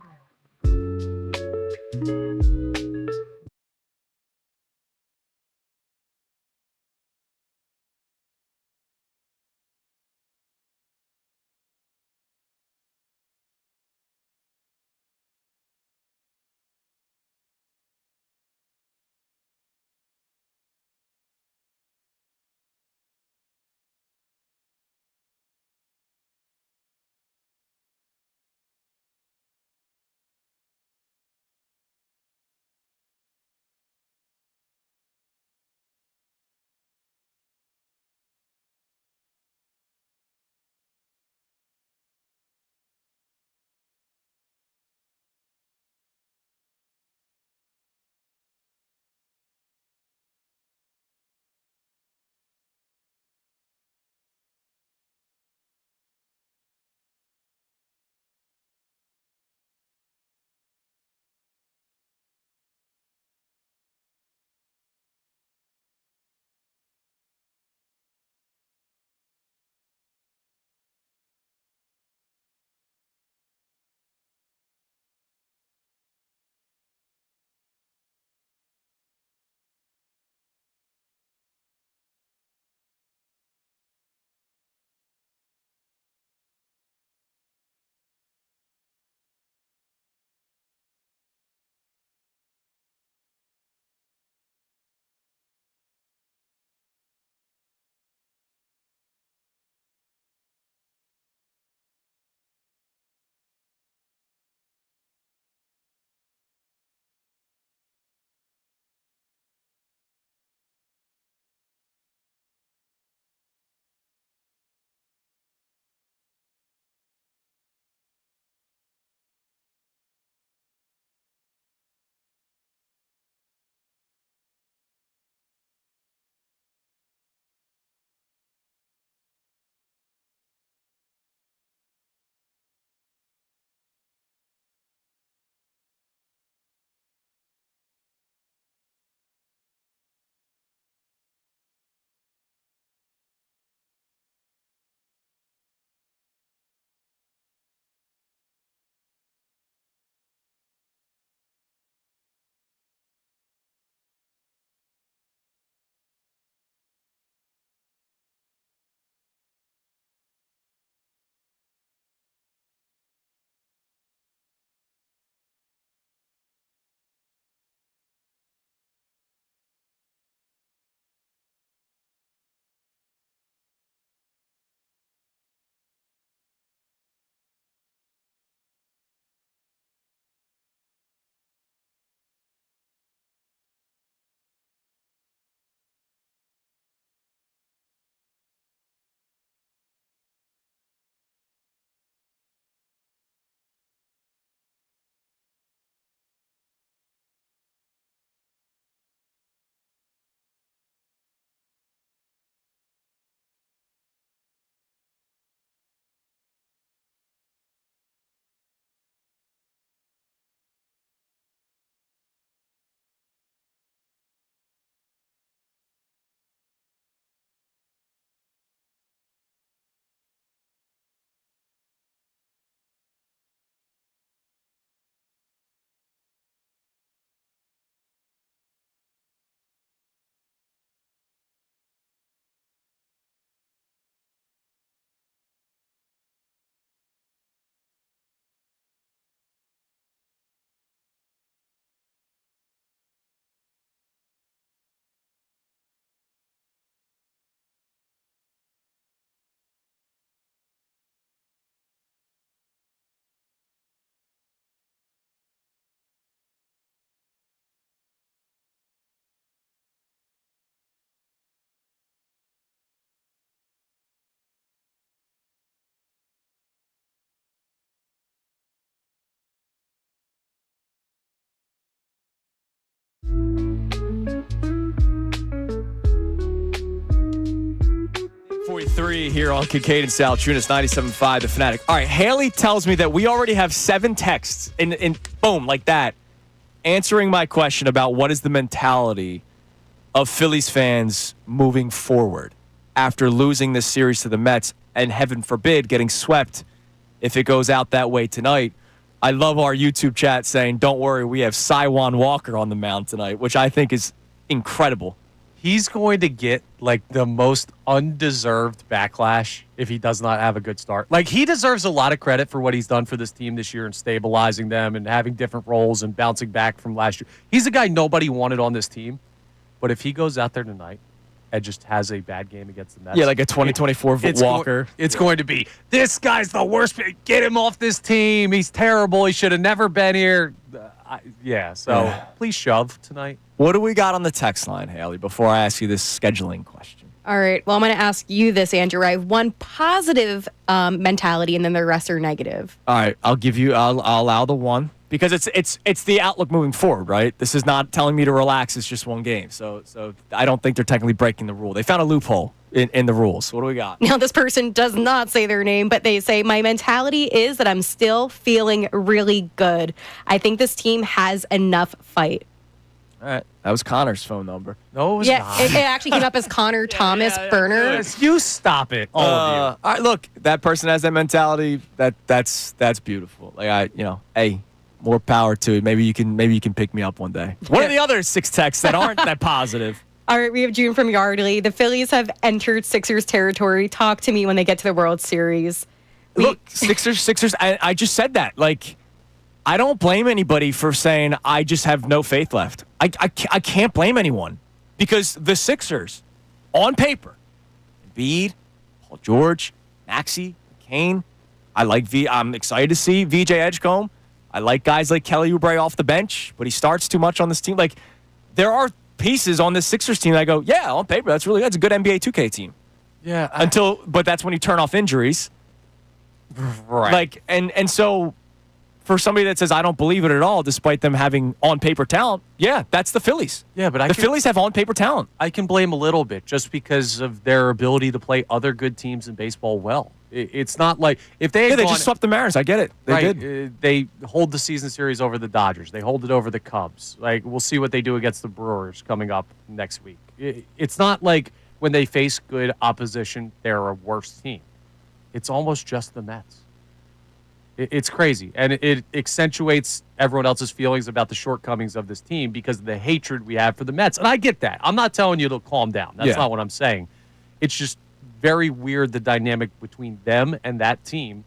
9:03 here on Kincade Salciunas, 97.5 The Fanatic. All right, Haley tells me that we already have 7 texts in boom, like that, answering my question about what is the mentality of Phillies fans moving forward after losing this series to the Mets and, heaven forbid, getting swept if it goes out that way tonight. I love our YouTube chat saying, don't worry, we have Saiwan Walker on the mound tonight, which I think is incredible. He's going to get like the most undeserved backlash if he does not have a good start. Like, he deserves a lot of credit for what he's done for this team this year and stabilizing them and having different roles and bouncing back from last year. He's a guy nobody wanted on this team. But if he goes out there tonight and just has a bad game against the Mets. Yeah, like a 2024 Walker. It's going to be, this guy's the worst. Get him off this team. He's terrible. He should have never been here. Please shove tonight. What do we got on the text line, Haley, before I ask you this scheduling question? All right. Well, I'm going to ask you this, Andrew. I have one positive mentality, and then the rest are negative. All right. I'll allow the one. Because it's the outlook moving forward, right? This is not telling me to relax. It's just one game. So I don't think they're technically breaking the rule. They found a loophole in the rules. What do we got? Now, this person does not say their name, but they say, my mentality is that I'm still feeling really good. I think this team has enough fight. All right. That was Connor's phone number. No, it was not. It actually came up as Connor Thomas Burner. You stop it, all of you. All right, look, that person has that mentality. That's beautiful. Like, hey, more power to it. Maybe you can pick me up one day. What are the other 6 texts that aren't that positive? All right, we have June from Yardley. The Phillies have entered Sixers territory. Talk to me when they get to the World Series. Look, Sixers, I just said that. Like, I don't blame anybody for saying I just have no faith left. I can't blame anyone because the Sixers, on paper, Embiid, Paul George, Maxey, Kane, I'm excited to see VJ Edgecombe. I like guys like Kelly Oubre off the bench, but he starts too much on this team. Like, there are pieces on this Sixers team that I go, yeah, on paper, that's a good NBA 2K team. Yeah. But that's when you turn off injuries. Right. Like, and so for somebody that says I don't believe it at all, despite them having on paper talent, yeah, that's the Phillies. Yeah, but the Phillies have on paper talent. I can blame a little bit just because of their ability to play other good teams in baseball well. It's not like if they they just swept the Mariners. I get it. They did. They hold the season series over the Dodgers. They hold it over the Cubs. Like, we'll see what they do against the Brewers coming up next week. It's not like when they face good opposition, they're a worse team. It's almost just the Mets. It's crazy, and it accentuates everyone else's feelings about the shortcomings of this team because of the hatred we have for the Mets. And I get that. I'm not telling you to calm down. That's not what I'm saying. It's just very weird, the dynamic between them and that team,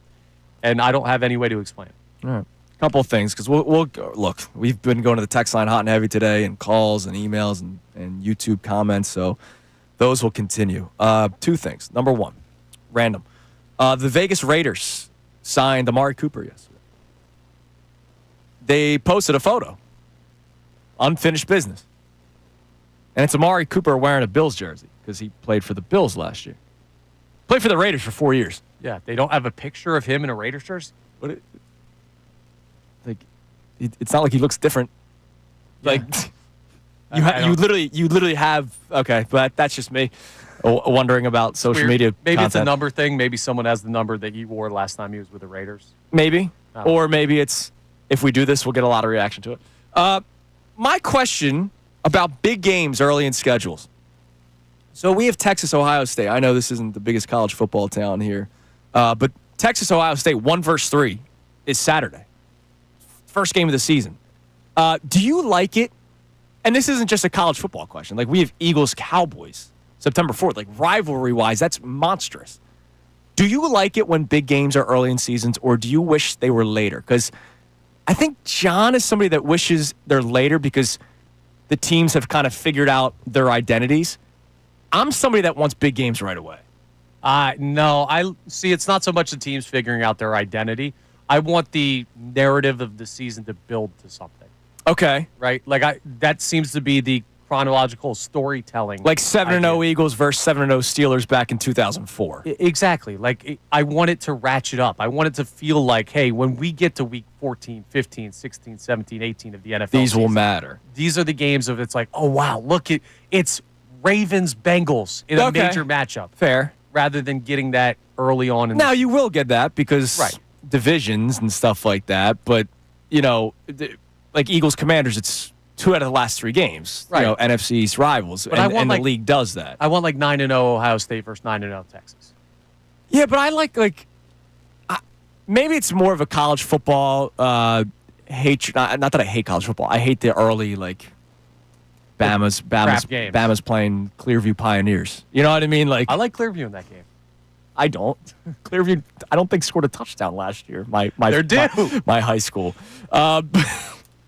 and I don't have any way to explain it. All right. A couple of things, because we'll look, we've been going to the text line hot and heavy today, and calls and emails and YouTube comments, so those will continue. 2 things. Number 1, random. The Vegas Raiders signed Amari Cooper yesterday. They posted a photo. Unfinished business. And it's Amari Cooper wearing a Bills jersey because he played for the Bills last year. Played for the Raiders for 4 years. Yeah, they don't have a picture of him in a Raiders jersey? It's not like he looks different. Like, you literally have, okay, but that's just me wondering about social media Maybe content. it's a number thing. Maybe someone has the number that he wore last time he was with the Raiders. Maybe. Or maybe it's, if we do this, we'll get a lot of reaction to it. My question about big games early in schedules. So we have Texas, Ohio State. I know this isn't the biggest college football town here, but Texas, Ohio State, 1 versus 3 is Saturday. First game of the season. Do you like it? And this isn't just a college football question. Like, we have Eagles, Cowboys, September 4th. Like, rivalry-wise, that's monstrous. Do you like it when big games are early in seasons, or do you wish they were later? Because I think John is somebody that wishes they're later because the teams have kind of figured out their identities. I'm somebody that wants big games right away. No, I see. It's not so much the teams figuring out their identity. I want the narrative of the season to build to something. Okay. Right? Like, that seems to be the chronological storytelling. Like 7-0 Eagles versus 7-0 Steelers back in 2004. Exactly. Like, I want it to ratchet up. I want it to feel like, hey, when we get to week 14, 15, 16, 17, 18 of the NFL These season, will matter. These are the games of, it's like, oh, wow, look, it's Ravens-Bengals in a major matchup. Fair. rather than getting that early on. Now you will get that because divisions and stuff like that. But like Eagles Commanders, it's 2 out of the last 3 games. Right. NFC East rivals, But and the league does that. I want like 9-0 Ohio State versus 9-0 Texas. Yeah, but I like maybe it's more of a college football hatred. Not that I hate college football. I hate the early Bama's playing Clearview Pioneers. You know what I mean? Like I like Clearview in that game. I don't. Clearview, I don't think scored a touchdown last year. My high school.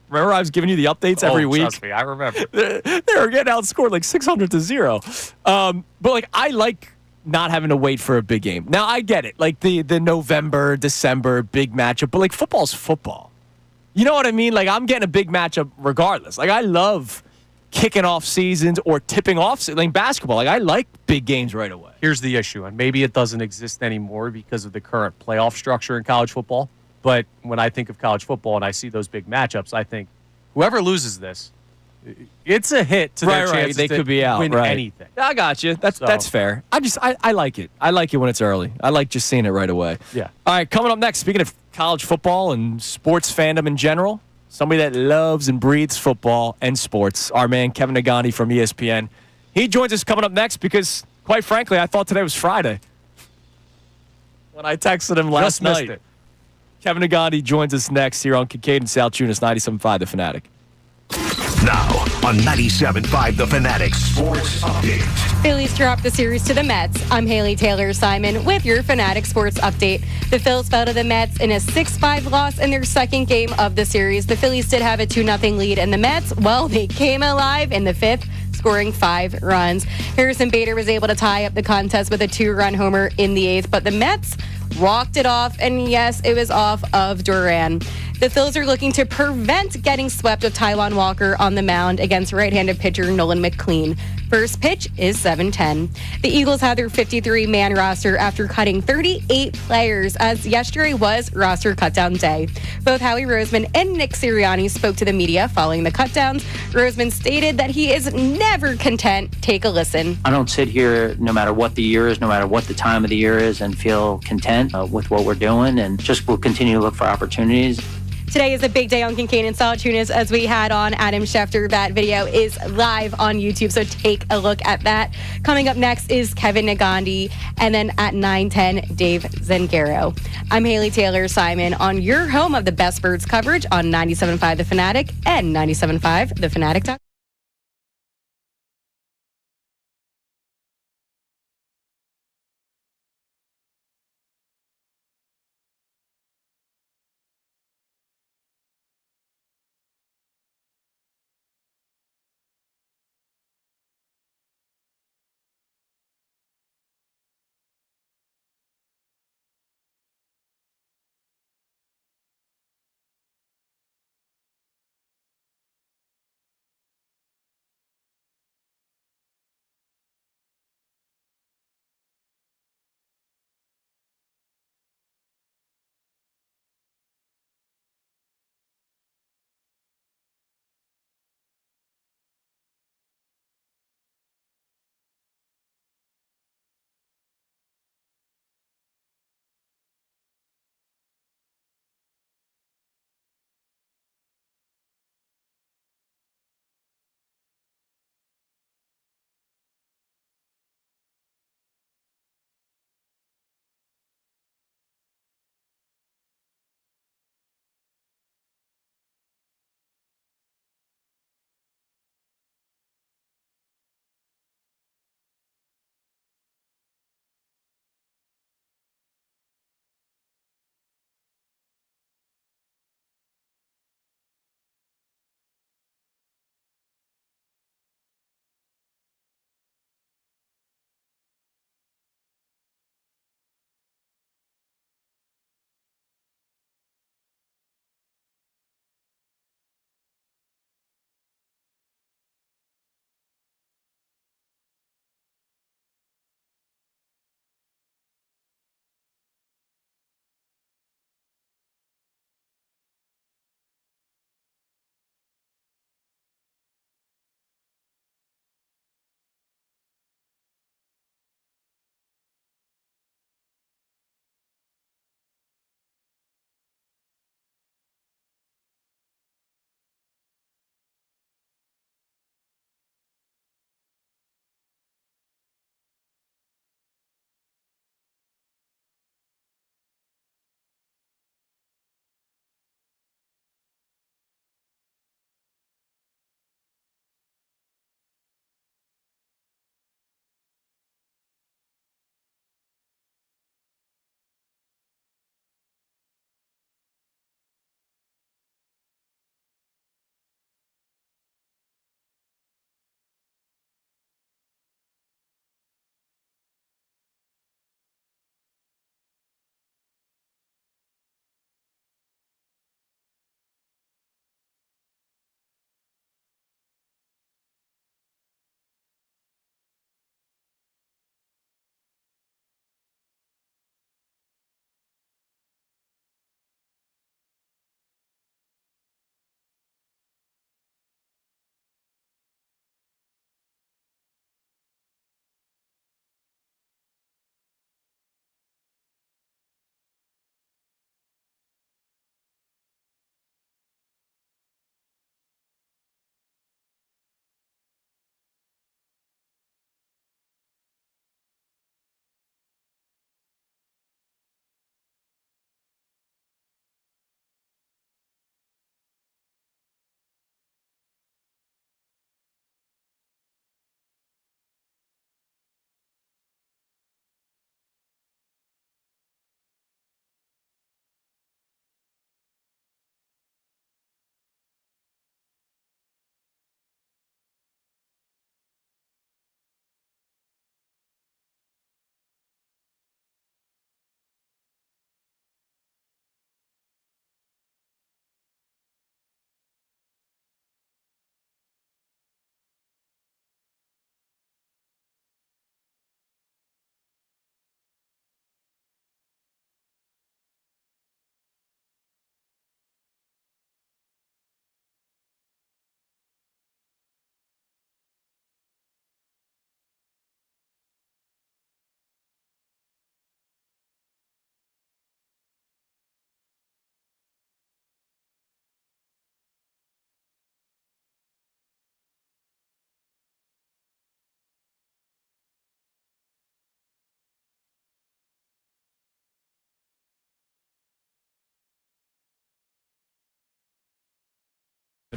Remember, I was giving you the updates every week. Trust me, I remember. They were getting outscored 600-0. But I like not having to wait for a big game. Now I get it, like the November, December big matchup. But football's football. You know what I mean? I'm getting a big matchup regardless. I love kicking off seasons or tipping off basketball. I like big games right away. Here's the issue, and maybe it doesn't exist anymore because of the current playoff structure in college football. But when I think of college football and I see those big matchups, I think whoever loses this, it's a hit to their chances they to could be out, win anything. I got you. That's fair. I like it. I like it when it's early. I like just seeing it right away. Yeah. All right, coming up next, speaking of college football and sports fandom in general, somebody that loves and breathes football and sports, our man Kevin Negandhi from ESPN. He joins us coming up next because, quite frankly, I thought today was Friday when I texted him last night. Missed it. Kevin Negandhi joins us next here on Kincade Salciunas, 97.5 The Fanatic. Now on 97.5 The Fanatic Sports Update. Phillies drop the series to the Mets. I'm Haley Taylor Simon with your Fanatic Sports Update. The Phils fell to the Mets in a 6-5 loss in their second game of the series. The Phillies did have a 2-0 lead, and the Mets, well, they came alive in the 5th, scoring 5 runs. Harrison Bader was able to tie up the contest with a 2-run homer in the 8th, but the Mets walked it off, and yes, it was off of Duran. The Phils are looking to prevent getting swept with Taijuan Walker on the mound against right-handed pitcher Nolan McLean. First pitch is 7:10. The Eagles had their 53-man roster after cutting 38 players, as yesterday was roster cutdown day. Both Howie Roseman and Nick Sirianni spoke to the media following the cutdowns. Roseman stated that he is never content. Take a listen. I don't sit here, no matter what the year is, no matter what the time of the year is, and feel content with what we're doing, and just will continue to look for opportunities. Today is a big day on Kincade and Salciunas as we had on Adam Schefter. That video is live on YouTube, so take a look at that. Coming up next is Kevin Negandhi, and then at 9:10, Dave Zangaro. I'm Haley Taylor Simon on your home of the best birds coverage on 97.5 The Fanatic and 97.5 TheFanatic.com.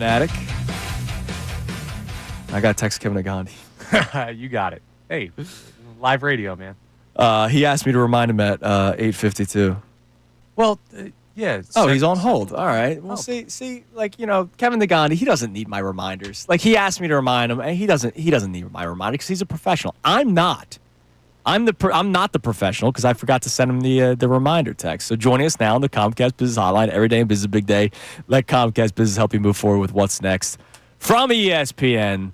Fanatic. I got to text Kevin Negandhi. You got it. Hey, live radio, man. He asked me to remind him at 8:52. Well, yeah. Oh, he's on hold. All right. Well, see, like, Kevin Negandhi, he doesn't need my reminders. Like, he asked me to remind him, and he doesn't need my reminder because he's a professional. I'm not. I'm not the professional because I forgot to send him the reminder text. So joining us now on the Comcast Business Hotline. Every day in business is a big day. Let Comcast Business help you move forward with what's next. From ESPN,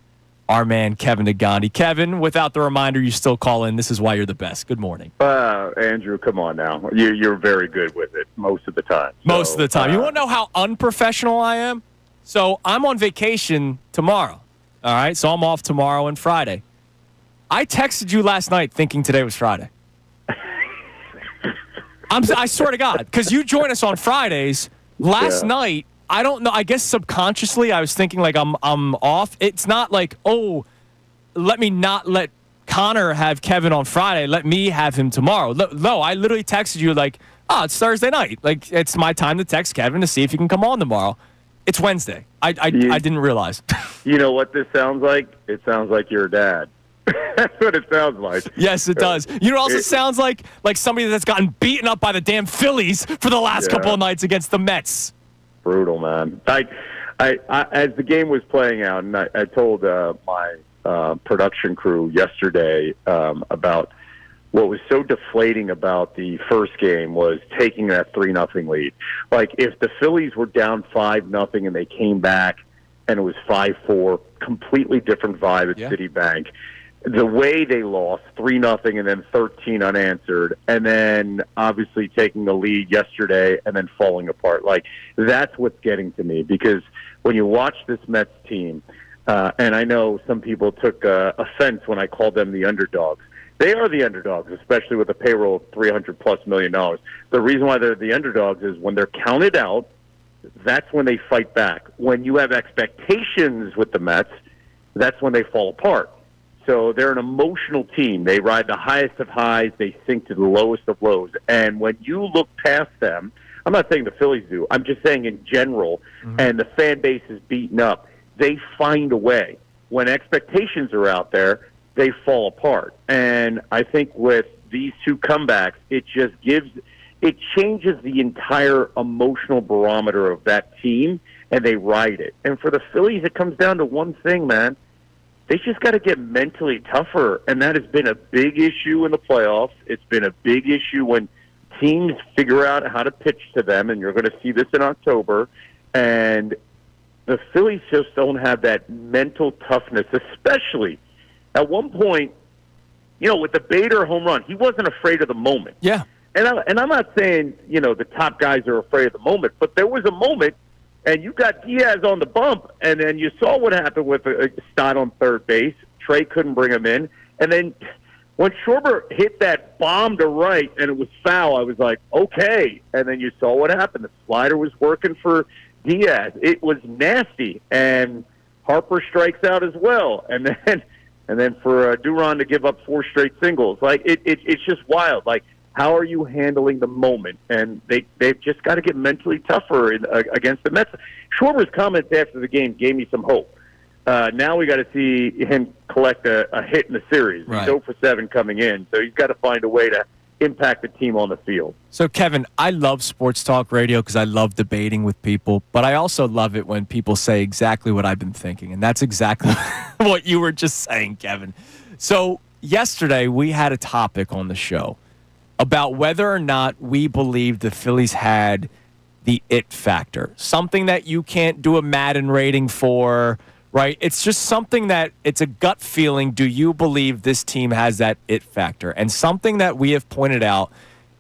our man Kevin Negandhi. Kevin, without the reminder, you still call in. This is why you're the best. Good morning. Andrew, come on now. You're very good with it most of the time. Most of the time. You want to know how unprofessional I am? So I'm on vacation tomorrow. All right? So I'm off tomorrow and Friday. I texted you last night thinking today was Friday. I swear to God, because you join us on Fridays. Last night, I don't know. I guess subconsciously I was thinking like I'm off. It's not like, oh, let me not let Connor have Kevin on Friday. Let me have him tomorrow. No, I literally texted you like, oh, it's Thursday night. Like, it's my time to text Kevin to see if he can come on tomorrow. It's Wednesday. I didn't realize. You know what this sounds like? It sounds like your dad. That's what it sounds like. Yes, it does. You know what else it sounds like? Like somebody that's gotten beaten up by the damn Phillies for the last couple of nights against the Mets. Brutal, man. I as the game was playing out, and I told my production crew yesterday about what was so deflating about the first game was taking that 3-0 lead. Like, if the Phillies were down 5-0 and they came back and it was 5-4, completely different vibe at Citibank. The way they lost 3-0 and then 13 unanswered, and then obviously taking the lead yesterday and then falling apart. Like, that's what's getting to me, because when you watch this Mets team, and I know some people took offense when I called them the underdogs. They are the underdogs, especially with a payroll of $300+ million. The reason why they're the underdogs is when they're counted out, that's when they fight back. When you have expectations with the Mets, that's when they fall apart. So they're an emotional team. They ride the highest of highs. They sink to the lowest of lows. And when you look past them, I'm not saying the Phillies do. I'm just saying in general, and the fan base is beaten up, they find a way. When expectations are out there, they fall apart. And I think with these two comebacks, it changes the entire emotional barometer of that team, and they ride it. And for the Phillies, it comes down to one thing, man. They just got to get mentally tougher, and that has been a big issue in the playoffs. It's been a big issue when teams figure out how to pitch to them, and you're going to see this in October. And the Phillies just don't have that mental toughness, especially at one point, with the Bader home run. He wasn't afraid of the moment. Yeah. And I'm not saying, the top guys are afraid of the moment, but there was a moment, and you got Diaz on the bump, and then you saw what happened with Stott on third base. Trey couldn't bring him in. And then when Schwarber hit that bomb to right and it was foul, I was like, okay. And then you saw what happened. The slider was working for Diaz. It was nasty. And Harper strikes out as well. And then for Duran to give up 4 straight singles. Like, it's just wild. Like, how are you handling the moment? And they've just got to get mentally tougher against the Mets. Schwarber's comments after the game gave me some hope. Now we got to see him collect a hit in the series. Right. He's 0 for 7 coming in, so he's got to find a way to impact the team on the field. So, Kevin, I love sports talk radio because I love debating with people, but I also love it when people say exactly what I've been thinking, and that's exactly what you were just saying, Kevin. So, yesterday we had a topic on the show about whether or not we believe the Phillies had the it factor, something that you can't do a Madden rating for, right? It's just something that it's a gut feeling. Do you believe this team has that it factor? And something that we have pointed out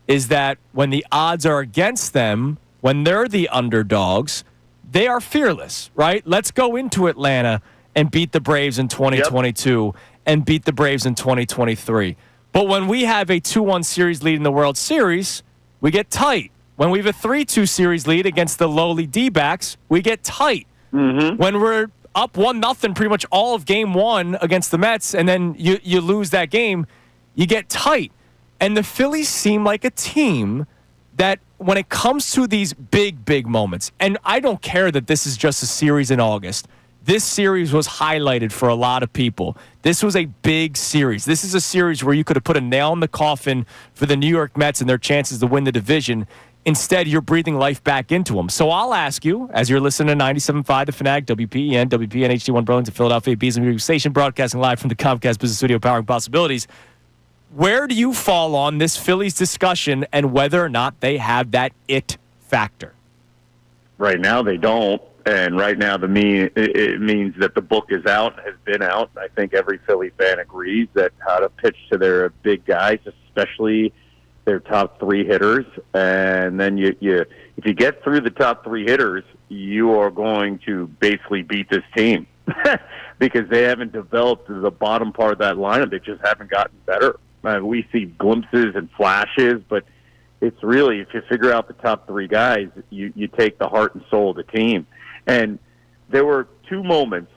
is that when the odds are against them, when they're the underdogs, they are fearless, right? Let's go into Atlanta and beat the Braves in 2022 and beat the Braves in 2023. But when we have a 2-1 series lead in the World Series, we get tight. When we have a 3-2 series lead against the lowly D-backs, we get tight. When we're up 1-0 pretty much all of game 1 against the Mets, and then you lose that game, you get tight. And the Phillies seem like a team that when it comes to these big moments, and I don't care that this is just a series in August. This series was highlighted for a lot of people. This was a big series. This is a series where you could have put a nail in the coffin for the New York Mets and their chances to win the division. Instead, you're breathing life back into them. So I'll ask you, as you're listening to 97.5 The Fanatic, WPEN, WPN HD1 Burlington, Philadelphia, Bees and Music Station, broadcasting live from the Comcast Business Studio, powering possibilities. Where do you fall on this Phillies discussion and whether or not they have that it factor? Right now, they don't. And right now, it means that the book is out, has been out. I think every Philly fan agrees that how to pitch to their big guys, especially their top three hitters. And then if you get through the top three hitters, you are going to basically beat this team because they haven't developed the bottom part of that lineup. They just haven't gotten better. We see glimpses and flashes, but it's really, if you figure out the top three guys, you take the heart and soul of the team. And there were two moments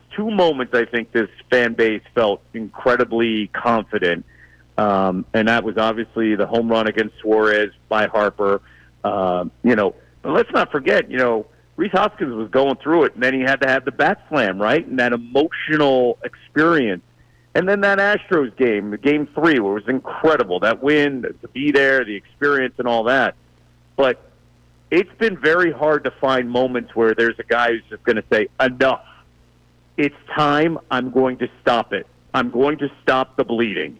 I think this fan base felt incredibly confident. And that was obviously the home run against Suarez by Harper. But let's not forget, Rhys Hoskins was going through it, and then he had to have the bat slam, right? And that emotional experience. And then that Astros game, Game 3, where it was incredible. That win, to be there, the experience and all that. But it's been very hard to find moments where there's a guy who's just going to say, enough. It's time. I'm going to stop it. I'm going to stop the bleeding.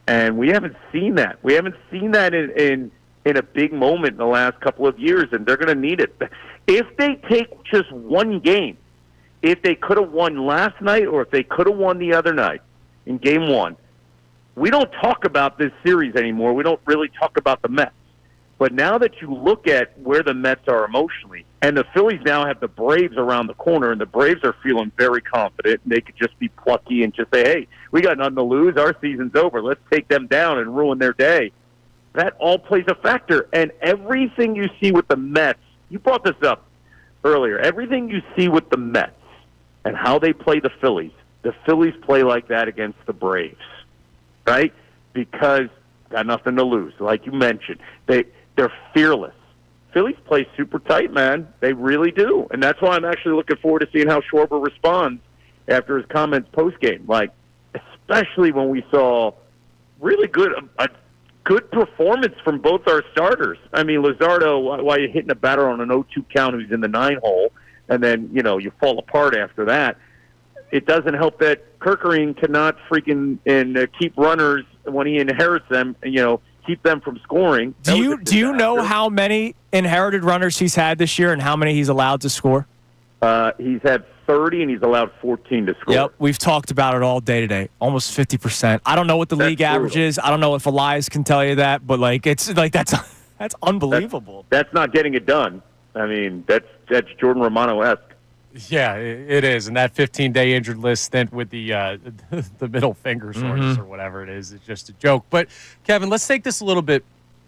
And we haven't seen that. We haven't seen that in a big moment in the last couple of years, and they're going to need it. If they take just one game, if they could have won last night or if they could have won the other night in Game 1, we don't talk about this series anymore. We don't really talk about the Mets. But now that you look at where the Mets are emotionally, and the Phillies now have the Braves around the corner, and the Braves are feeling very confident, and they could just be plucky and just say, hey, we got nothing to lose. Our season's over. Let's take them down and ruin their day. That all plays a factor. And everything you see with the Mets, you brought this up earlier, everything you see with the Mets and how they play the Phillies play like that against the Braves, right? Because got nothing to lose. Like you mentioned, they're fearless. Phillies play super tight, man. They really do. And that's why I'm actually looking forward to seeing how Schwarber responds after his comments post-game. Like, especially when we saw really a good performance from both our starters. I mean, Luzardo, while you're hitting a batter on an 0-2 count who's in the 9-hole, and then, you fall apart after that, it doesn't help that Kerkering cannot freaking keep runners when he inherits them, keep them from scoring. Do you know how many inherited runners he's had this year and how many he's allowed to score? He's had 30 and he's allowed 14 to score. Yep, we've talked about it all day today. Almost 50%. I don't know what the league average is. I don't know if Elias can tell you that, but that's unbelievable. That's not getting it done. I mean, that's Jordan Romano-esque. Yeah, it is. And that 15-day injured list stint with the middle finger soreness or whatever it is just a joke. But, Kevin, let's take this a little bit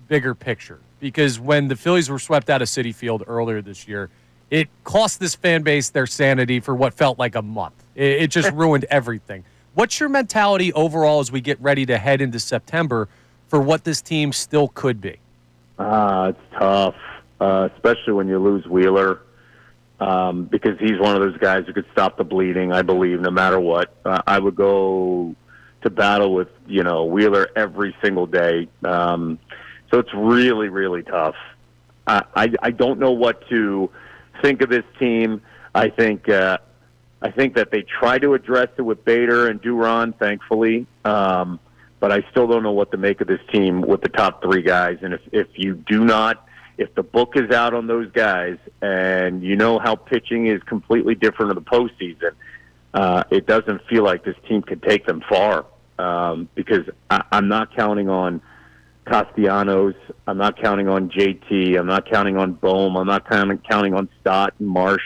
bigger picture, because when the Phillies were swept out of Citi Field earlier this year, it cost this fan base their sanity for what felt like a month. It just ruined everything. What's your mentality overall as we get ready to head into September for what this team still could be? It's tough, especially when you lose Wheeler. Because he's one of those guys who could stop the bleeding, I believe, no matter what. I would go to battle with, Wheeler every single day. So it's really, really tough. I don't know what to think of this team. I think that they try to address it with Bader and Duran, thankfully. But I still don't know what to make of this team with the top three guys. And if the book is out on those guys and you know how pitching is completely different in the postseason, it doesn't feel like this team can take them far because I'm not counting on Castellanos. I'm not counting on JT. I'm not counting on Bohm. I'm not counting on Stott and Marsh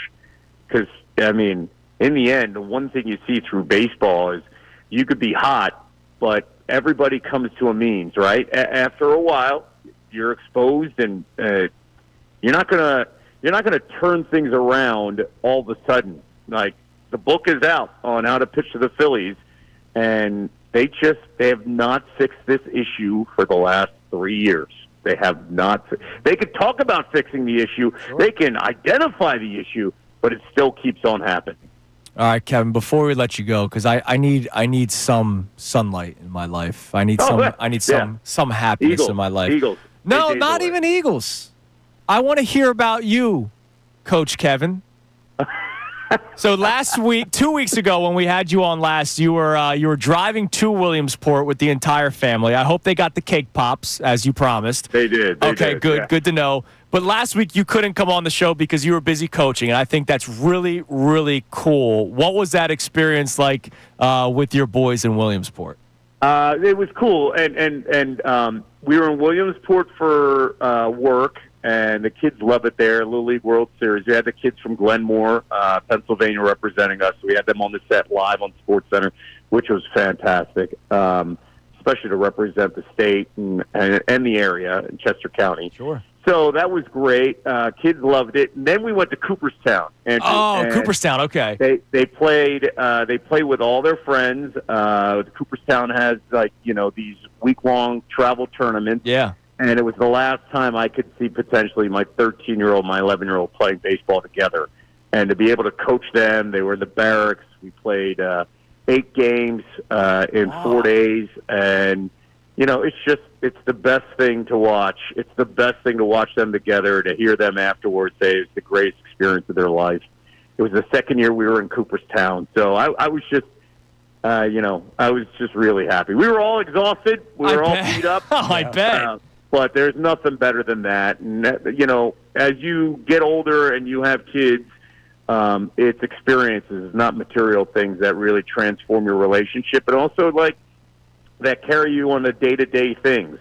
because, in the end, the one thing you see through baseball is you could be hot, but everybody comes to a means, right? After a while, you're exposed, and you're not gonna turn things around all of a sudden. Like, the book is out on how to pitch to the Phillies, and they have not fixed this issue for the last 3 years. They have not. They could talk about fixing the issue. Sure. They can identify the issue, but it still keeps on happening. All right, Kevin. Before we let you go, because I need some sunlight in my life. I need some happiness Eagles, in my life. Eagles. No, not even Eagles. I want to hear about you, Coach Kevin. So last week, 2 weeks ago, when we had you on last, you were driving to Williamsport with the entire family. I hope they got the cake pops as you promised. They did. Okay, good. Yeah. Good to know. But last week you couldn't come on the show because you were busy coaching, and I think that's really, really cool. What was that experience like with your boys in Williamsport? It was cool, and we were in Williamsport for work. And the kids love it there. Little League World Series. We had the kids from Glenmore, Pennsylvania, representing us. We had them on the set live on SportsCenter, which was fantastic, especially to represent the state and the area in Chester County. Sure. So that was great. Kids loved it. And then we went to Cooperstown. Cooperstown. Okay. They played with all their friends. Cooperstown has these week-long travel tournaments. Yeah. And it was the last time I could see potentially my 13-year-old, my 11-year-old playing baseball together. And to be able to coach them, they were in the barracks. We played 8 games in 4 days. And, it's the best thing to watch. It's the best thing to watch them together, to hear them afterwards say it's the greatest experience of their life. It was the second year we were in Cooperstown. So I was just, I was just really happy. We were all exhausted. We were all beat up. I bet. But there's nothing better than that. And, as you get older and you have kids, it's experiences, not material things that really transform your relationship, but also, that carry you on the day-to-day things.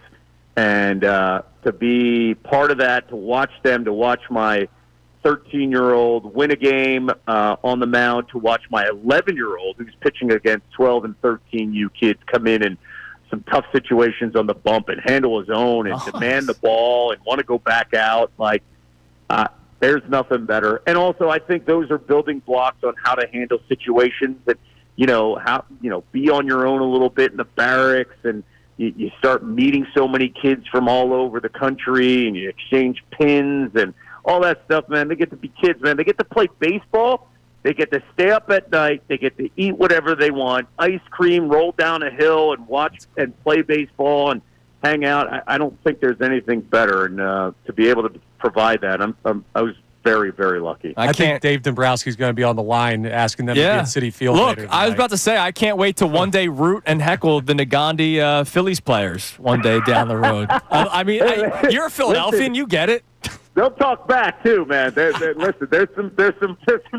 And to be part of that, to watch my 13-year-old win a game on the mound, to watch my 11-year-old who's pitching against 12 and 13U kids come in and some tough situations on the bump and handle his own and demand the ball and want to go back out. There's nothing better. And also, I think those are building blocks on how to handle situations that, be on your own a little bit in the barracks, and you start meeting so many kids from all over the country, and you exchange pins and all that stuff, man. They get to be kids, man. They get to play baseball. They get to stay up at night. They get to eat whatever they want, ice cream, roll down a hill, and watch and play baseball and hang out. I don't think there's anything better, and to be able to provide that, I was very, very lucky. I think Dave Dombrowski's going to be on the line asking them to be at Citi Field later tonight. I was about to say, I can't wait to one day root and heckle the Negandhi Phillies players one day down the road. You're a Philadelphian. You get it. They'll talk back too, man. Listen, there's some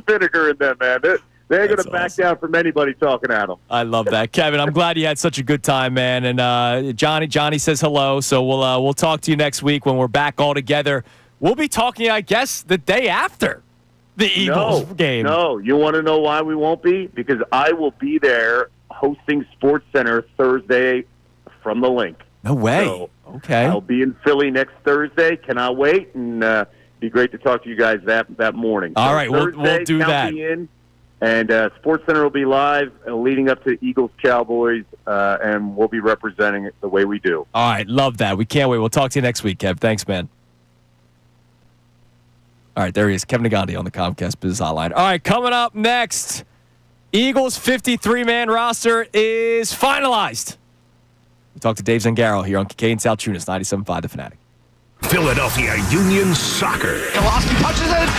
vinegar in them, man. They're going to back down from anybody talking at them. I love that, Kevin. I'm glad you had such a good time, man. And Johnny says hello, so we'll talk to you next week when we're back all together. We'll be talking, I guess, the day after the Eagles game. No, you want to know why we won't be? Because I will be there hosting SportsCenter Thursday from the link. No way. So okay. I'll be in Philly next Thursday. Cannot wait, and be great to talk to you guys that morning. All right, Thursday, we'll do that. Me in, and SportsCenter will be live leading up to Eagles Cowboys, and we'll be representing it the way we do. All right, love that. We can't wait. We'll talk to you next week, Kev. Thanks, man. All right, there he is, Kevin Negandhi on the Comcast Business Hotline. All right, coming up next, Eagles' 53-man roster is finalized. We talked to Dave Zangaro here on Kincade Salciunas, 97.5 The Fanatic. Philadelphia Union Soccer. Kowalski punches it.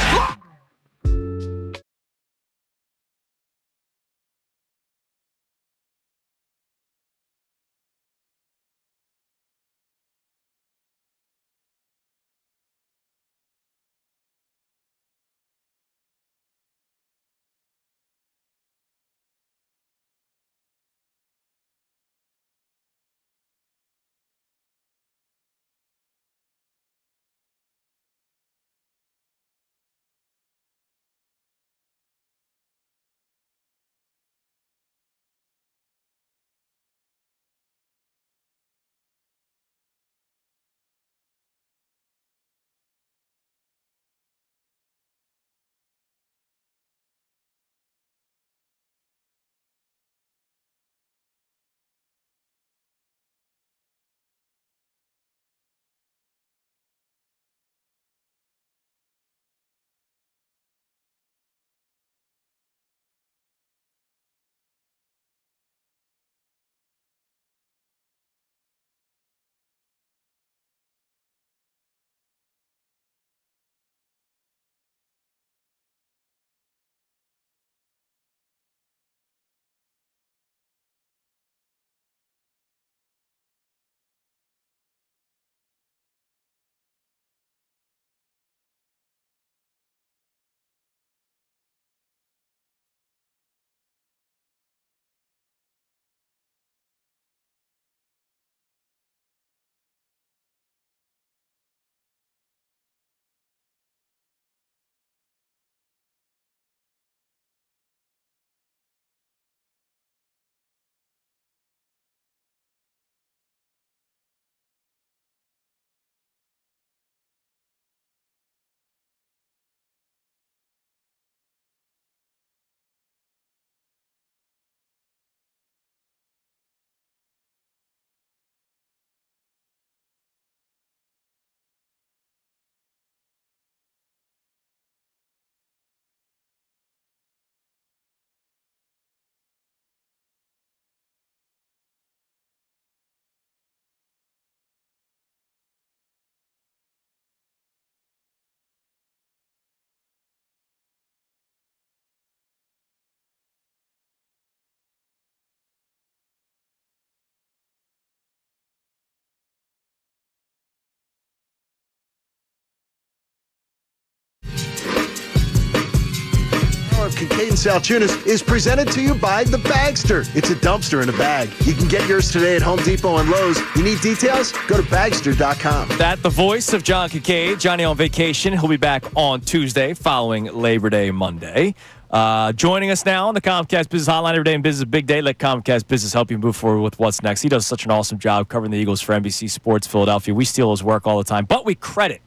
Kincade Salciunas is presented to you by The Bagster. It's a dumpster in a bag. You can get yours today at Home Depot and Lowe's. You need details? Go to Bagster.com. That the voice of John Kincade. Johnny on vacation. He'll be back on Tuesday following Labor Day Monday. Joining us now on the Comcast Business Hotline. Every day in business is a big day. Let Comcast Business help you move forward with what's next. He does such an awesome job covering the Eagles for NBC Sports Philadelphia. We steal his work all the time, but we credit,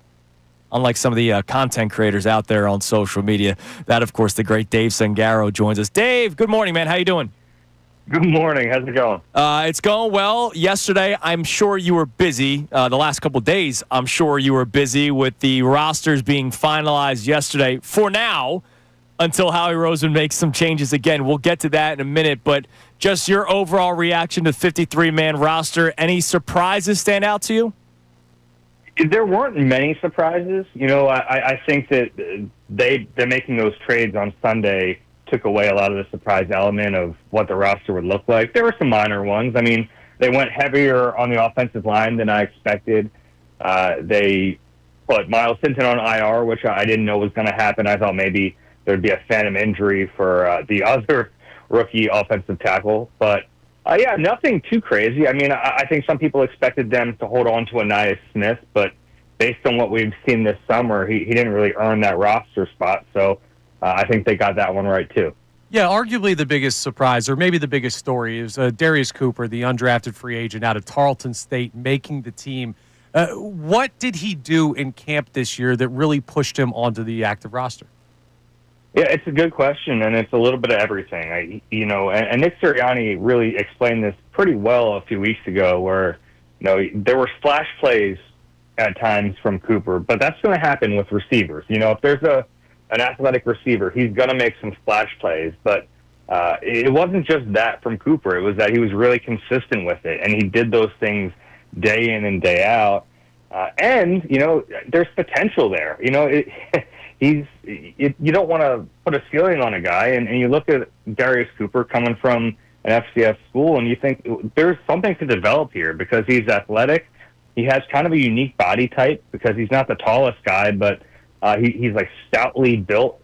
unlike some of the content creators out there on social media. That, of course, the great Dave Zangaro joins us. Dave, good morning, man. How you doing? Good morning. How's it going? It's going well. Yesterday, I'm sure you were busy. The last couple of days, I'm sure you were busy with the rosters being finalized yesterday. For now, until Howie Roseman makes some changes again. We'll get to that in a minute, but just your overall reaction to the 53-man roster. Any surprises stand out to you? There weren't many surprises. You know, I think that they're making those trades on Sunday took away a lot of the surprise element of what the roster would look like. There were some minor ones. I mean, they went heavier on the offensive line than I expected. They put Miles Hinton on IR, which I didn't know was going to happen. I thought maybe there'd be a phantom injury for the other rookie offensive tackle. But, yeah, nothing too crazy. I mean, I think some people expected them to hold on to Anais Smith, but based on what we've seen this summer, he didn't really earn that roster spot. So I think they got that one right, too. Yeah, arguably the biggest surprise, or maybe the biggest story, is Darius Cooper, the undrafted free agent out of Tarleton State, making the team. What did he do in camp this year that really pushed him onto the active roster? Yeah, it's a good question, and it's a little bit of everything. And Nick Sirianni really explained this pretty well a few weeks ago, where there were splash plays at times from Cooper, but that's going to happen with receivers. If there's an athletic receiver, he's going to make some splash plays, but it wasn't just that from Cooper. It was that he was really consistent with it, and he did those things day in and day out. And there's potential there. You don't want to put a ceiling on a guy, and you look at Darius Cooper coming from an FCS school, and you think there's something to develop here because he's athletic. He has kind of a unique body type because he's not the tallest guy, but he's like stoutly built,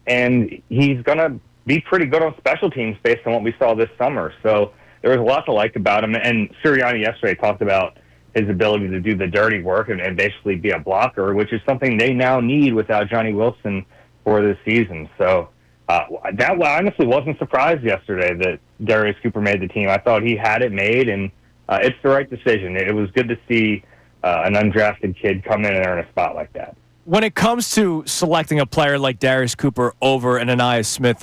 and he's going to be pretty good on special teams based on what we saw this summer. So there was a lot to like about him, and Sirianni yesterday talked about his ability to do the dirty work and basically be a blocker, which is something they now need without Johnny Wilson for this season. So that honestly wasn't surprised yesterday that Darius Cooper made the team. I thought he had it made, and it's the right decision. It was good to see an undrafted kid come in and earn a spot like that. When it comes to selecting a player like Darius Cooper over an Anais Smith,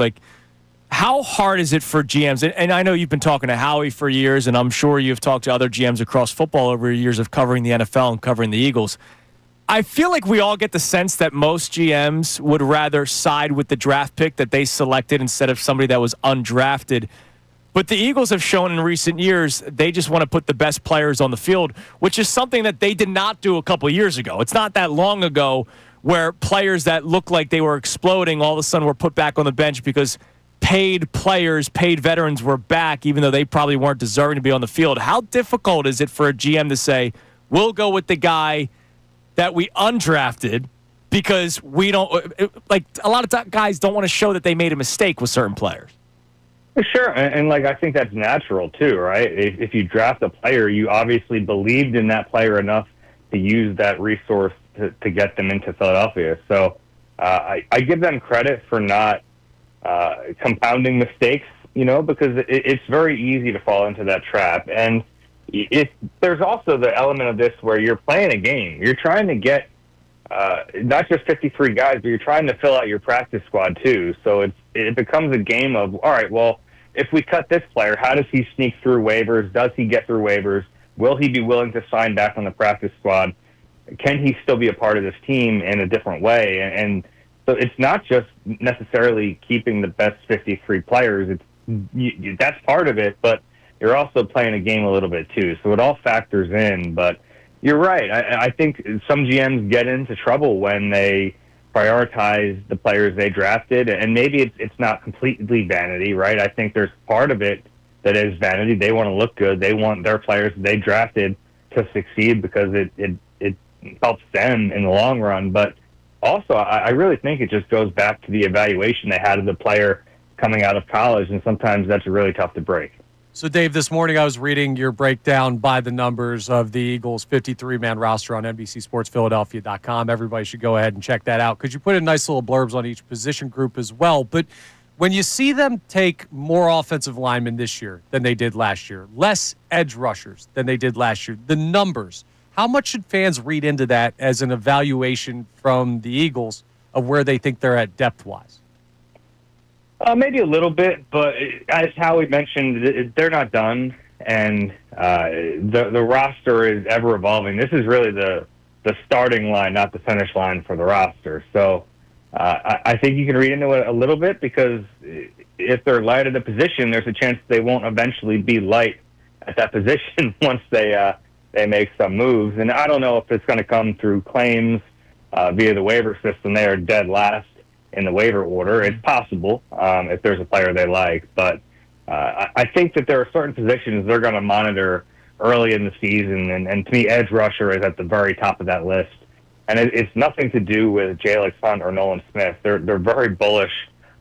how hard is it for GMs? And I know you've been talking to Howie for years, and I'm sure you've talked to other GMs across football over years of covering the NFL and covering the Eagles. I feel like we all get the sense that most GMs would rather side with the draft pick that they selected instead of somebody that was undrafted. But the Eagles have shown in recent years they just want to put the best players on the field, which is something that they did not do a couple of years ago. It's not that long ago where players that looked like they were exploding all of a sudden were put back on the bench because paid players, paid veterans were back, even though they probably weren't deserving to be on the field. How difficult is it for a GM to say, we'll go with the guy that we undrafted because we don't, a lot of guys don't want to show that they made a mistake with certain players? Sure, and I think that's natural too, right? If you draft a player, you obviously believed in that player enough to use that resource to get them into Philadelphia. So I give them credit for not compounding mistakes, because it's very easy to fall into that trap. And there's also the element of this where you're playing a game. You're trying to get not just 53 guys, but you're trying to fill out your practice squad too. So it becomes a game of, all right, well, if we cut this player, how does he sneak through waivers? Does he get through waivers? Will he be willing to sign back on the practice squad? Can he still be a part of this team in a different way? And so it's not just necessarily keeping the best 53 players. That's part of it, but you're also playing a game a little bit too. So it all factors in. But you're right. I think some GMs get into trouble when they prioritize the players they drafted, and maybe it's not completely vanity, right? I think there's part of it that is vanity. They want to look good. They want their players they drafted to succeed because it helps them in the long run. But also, I really think it just goes back to the evaluation they had of the player coming out of college, and sometimes that's really tough to break. So, Dave, this morning I was reading your breakdown by the numbers of the Eagles' 53-man roster on NBCSportsPhiladelphia.com. Everybody should go ahead and check that out because you put in nice little blurbs on each position group as well. But when you see them take more offensive linemen this year than they did last year, less edge rushers than they did last year, the numbers, how much should fans read into that as an evaluation from the Eagles of where they think they're at depth-wise? Maybe a little bit, but as Howie mentioned, they're not done, and the roster is ever evolving. This is really the starting line, not the finish line for the roster. So I think you can read into it a little bit because if they're light at a position, there's a chance they won't eventually be light at that position once they make some moves. And I don't know if it's going to come through claims via the waiver system. They are dead last in the waiver order. It's possible if there's a player they like, but I think that there are certain positions they're going to monitor early in the season, and to me, edge rusher is at the very top of that list. And it's nothing to do with Jalen Hunt or Nolan Smith. They're very bullish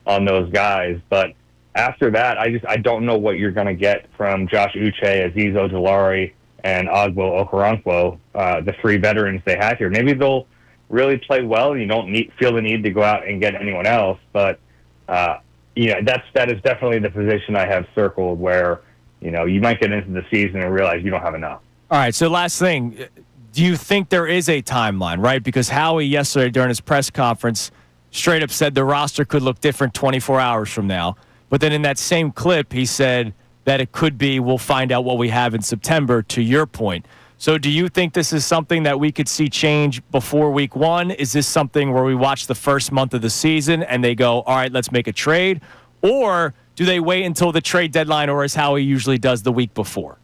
on those guys, but after that, I don't know what you're going to get from Josh Uche, Aziz Ojulari, and Ogbo Okoronkwo, the three veterans they have here. Maybe they'll really play well, and you don't feel the need to go out and get anyone else. But that is definitely the position I have circled where you might get into the season and realize you don't have enough. All right. So last thing, do you think there is a timeline, right? Because Howie yesterday during his press conference straight up said the roster could look different 24 hours from now. But then in that same clip, he said that it could be we'll find out what we have in September, to your point. So do you think this is something that we could see change before week one? Is this something where we watch the first month of the season and they go, all right, let's make a trade? Or do they wait until the trade deadline, or as Howie usually does, the week before?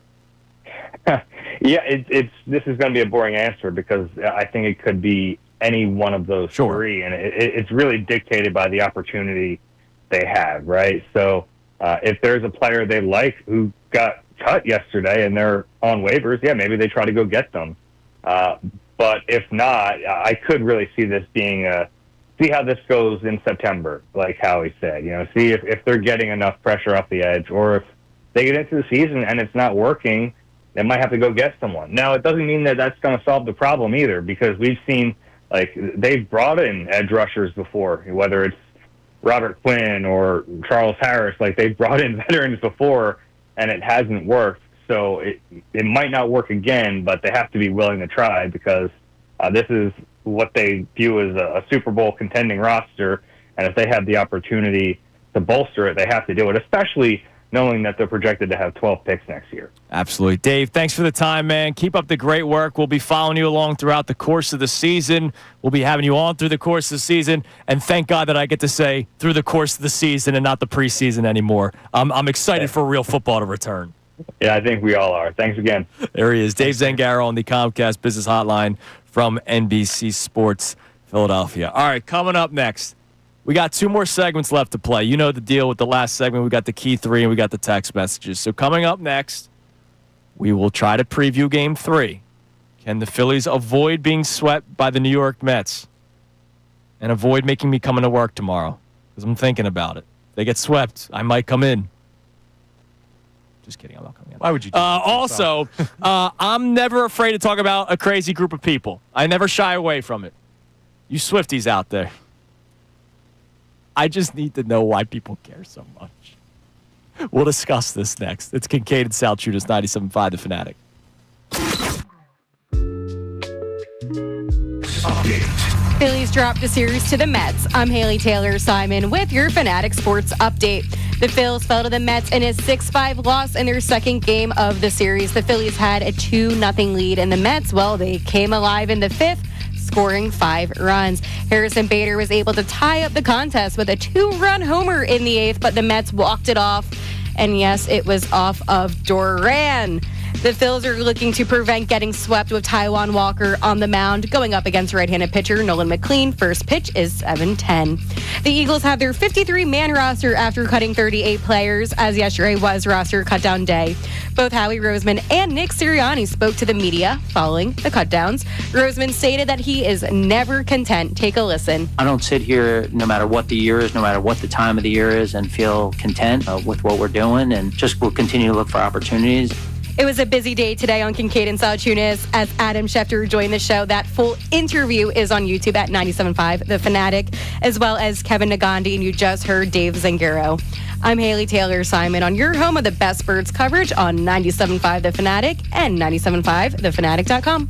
Yeah, this is going to be a boring answer because I think it could be any one of those three, and it's really dictated by the opportunity they have, right? So if there's a player they like who got cut yesterday and they're on waivers, yeah, maybe they try to go get them. But if not, I could really see this being see how this goes in September, like Howie said. See if they're getting enough pressure off the edge, or if they get into the season and it's not working, they might have to go get someone. Now, it doesn't mean that that's going to solve the problem either, because we've seen they've brought in edge rushers before, whether it's Robert Quinn or Charles Harris. They've brought in veterans before, and it hasn't worked. So it might not work again, but they have to be willing to try because this is what they view as a Super Bowl contending roster. And if they have the opportunity to bolster it, they have to do it, especially knowing that they're projected to have 12 picks next year. Absolutely. Dave, thanks for the time, man. Keep up the great work. We'll be following you along throughout the course of the season. We'll be having you on through the course of the season. And thank God that I get to say through the course of the season and not the preseason anymore. I'm excited for real football to return. Yeah, I think we all are. Thanks again. There he is, Dave Zangaro on the Comcast Business Hotline from NBC Sports Philadelphia. All right, coming up next, we got two more segments left to play. You know the deal with the last segment. We got the key three and we got the text messages. So coming up next, we will try to preview Game 3. Can the Phillies avoid being swept by the New York Mets and avoid making me come into work tomorrow? Because I'm thinking about it. If they get swept, I might come in. Just kidding. I'm not coming in. Why would you do that? Also, I'm never afraid to talk about a crazy group of people. I never shy away from it. You Swifties out there. I just need to know why people care so much. We'll discuss this next. It's Kincade Salciunas, 97.5 The Fanatic. Phillies dropped a series to the Mets. I'm Haley Taylor Simon with your Fanatic Sports Update. The Phils fell to the Mets in a 6-5 loss in their second game of the series. The Phillies had a 2-0 lead, and the Mets, well, they came alive in the fifth, scoring 5 runs. Harrison Bader was able to tie up the contest with a 2-run homer in the 8th, but the Mets walked it off. And yes, it was off of Duran. The Phils are looking to prevent getting swept with Taijuan Walker on the mound, going up against right-handed pitcher Nolan McLean. First pitch is 7:10. The Eagles have their 53-man roster after cutting 38 players, as yesterday was roster cutdown day. Both Howie Roseman and Nick Sirianni spoke to the media following the cutdowns. Roseman stated that he is never content. Take a listen. I don't sit here, no matter what the year is, no matter what the time of the year is, and feel content with what we're doing, and just will continue to look for opportunities. It was a busy day today on Kincade and Salciunas as Adam Schefter joined the show. That full interview is on YouTube at 97.5 The Fanatic, as well as Kevin Negandhi, and you just heard Dave Zangaro. I'm Haley Taylor Simon on your home of the best birds coverage on 97.5 The Fanatic and 97.5thefanatic.com.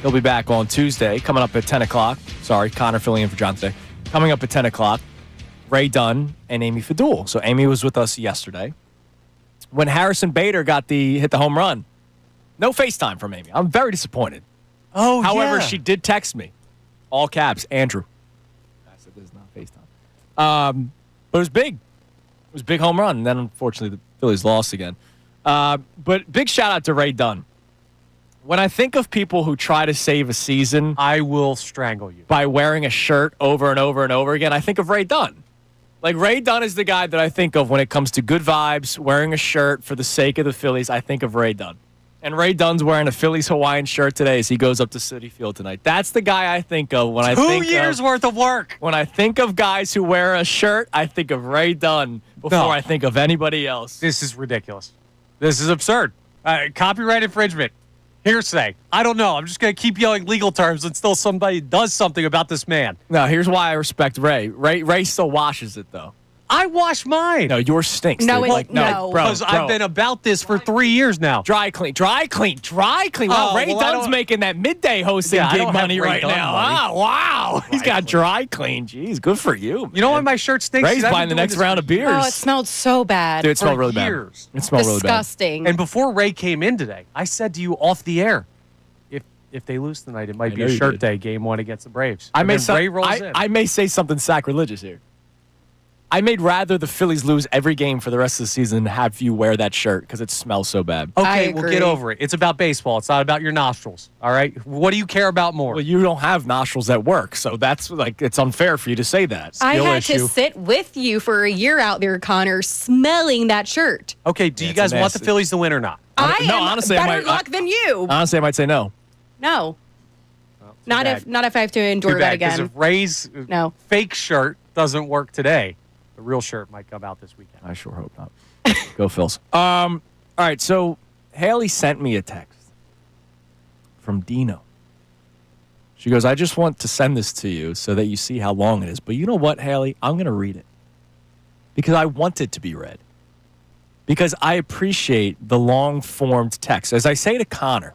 He'll be back on Tuesday, coming up at 10 o'clock. Sorry, Connor filling in for John today. Coming up at 10 o'clock, Ray Dunn and Amy Fadul. So Amy was with us yesterday. When Harrison Bader hit the home run, no FaceTime from Amy. I'm very disappointed. Oh, However, yeah. she did text me. All caps, Andrew. I said this is not FaceTime. But it was big. It was a big home run. And then, unfortunately, the Phillies lost again. But big shout out to Ray Dunn. When I think of people who try to save a season, I will strangle you by wearing a shirt over and over and over again, I think of Ray Dunn. Like, Ray Dunn is the guy that I think of when it comes to good vibes, wearing a shirt for the sake of the Phillies. I think of Ray Dunn. And Ray Dunn's wearing a Phillies Hawaiian shirt today as he goes up to Citi Field tonight. That's the guy I think of when I think 2 years worth of work. When I think of guys who wear a shirt, I think of Ray Dunn before I think of anybody else. This is ridiculous. This is absurd. Copyright infringement. Hearsay. I don't know. I'm just going to keep yelling legal terms until somebody does something about this man. No, here's why I respect Ray. Ray still washes it, though. I wash mine. No, yours stinks. No, dude. no. Because I've been about this for 3 years now. Dry clean. Wow, Ray Dunn's making that midday hosting gig money right now. Oh, wow. He's got dry clean. Jeez, good for you, man. You know why my shirt stinks? Ray's buying the next round of beers. Oh, it smelled so bad. Dude, it smelled really years. bad. It smelled really bad. Disgusting. And before Ray came in today, I said to you off the air, if they lose tonight, it might be a shirt day, game 1 against the Braves. I may say something sacrilegious here. I may rather the Phillies lose every game for the rest of the season than have you wear that shirt because it smells so bad. Okay, well, get over it. It's about baseball. It's not about your nostrils, all right? What do you care about more? Well, you don't have nostrils at work, so that's it's unfair for you to say that. I had to sit with you for a year out there, Connor, smelling that shirt. Okay, do you guys want the Phillies to win or not? Honestly, better luck than you. Honestly, I might say no. No. Not if I have to endure that again. Because if Ray's fake shirt doesn't work today, the real shirt might come out this weekend. I sure hope not. Go Phils. All right, so Haley sent me a text from Dino. She goes, I just want to send this to you so that you see how long it is. But you know what, Haley? I'm going to read it. Because I want it to be read. Because I appreciate the long-formed text. As I say to Connor,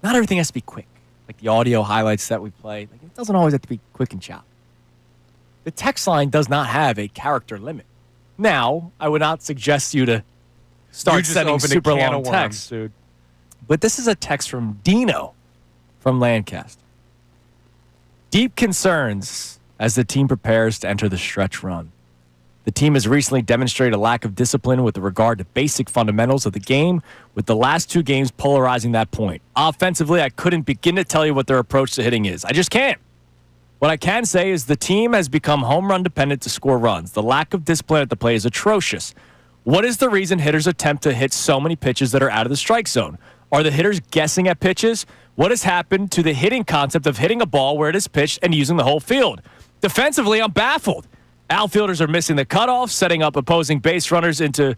not everything has to be quick. Like the audio highlights that we play. Like, it doesn't always have to be quick and chopped. The text line does not have a character limit. Now, I would not suggest you to start sending super long texts. Dude. But this is a text from Dino from Lancaster. Deep concerns as the team prepares to enter the stretch run. The team has recently demonstrated a lack of discipline with regard to basic fundamentals of the game, with the last 2 games polarizing that point. Offensively, I couldn't begin to tell you what their approach to hitting is. I just can't. What I can say is the team has become home run dependent to score runs. The lack of discipline at the plate is atrocious. What is the reason hitters attempt to hit so many pitches that are out of the strike zone? Are the hitters guessing at pitches? What has happened to the hitting concept of hitting a ball where it is pitched and using the whole field? Defensively, I'm baffled. Outfielders are missing the cutoff, setting up opposing base runners into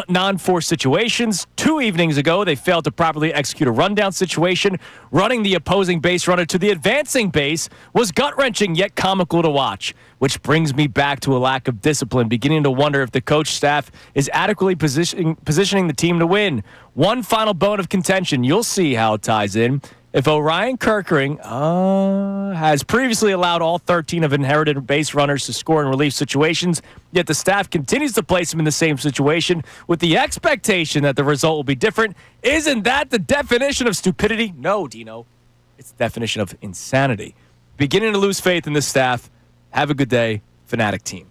non-forced situations. 2 evenings ago, they failed to properly execute a rundown situation. Running the opposing base runner to the advancing base was gut-wrenching yet comical to watch, which brings me back to a lack of discipline, beginning to wonder if the coach staff is adequately positioning the team to win. One final bone of contention. You'll see how it ties in. If Orion Kirkering has previously allowed all 13 of inherited base runners to score in relief situations, yet the staff continues to place him in the same situation with the expectation that the result will be different, isn't that the definition of stupidity? No, Dino. It's the definition of insanity. Beginning to lose faith in the staff. Have a good day, Fanatic team.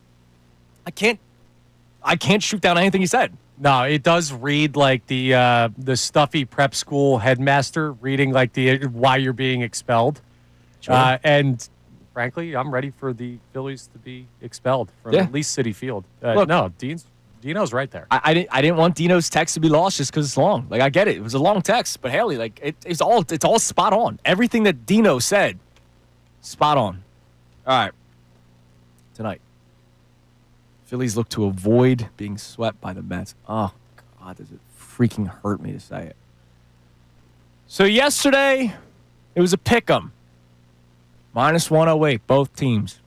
I can't shoot down anything he said. No, it does read like the stuffy prep school headmaster reading like the why you're being expelled. Sure. And frankly, I'm ready for the Phillies to be expelled from at least Citi Field. Look, no, Dino's right there. I didn't want Dino's text to be lost just because it's long. Like, I get it. It was a long text, but Haley, like it's all spot on. Everything that Dino said, spot on. All right. Tonight, Phillies look to avoid being swept by the Mets. Oh, God, does it freaking hurt me to say it. So yesterday, it was a pick'em. -108, both teams.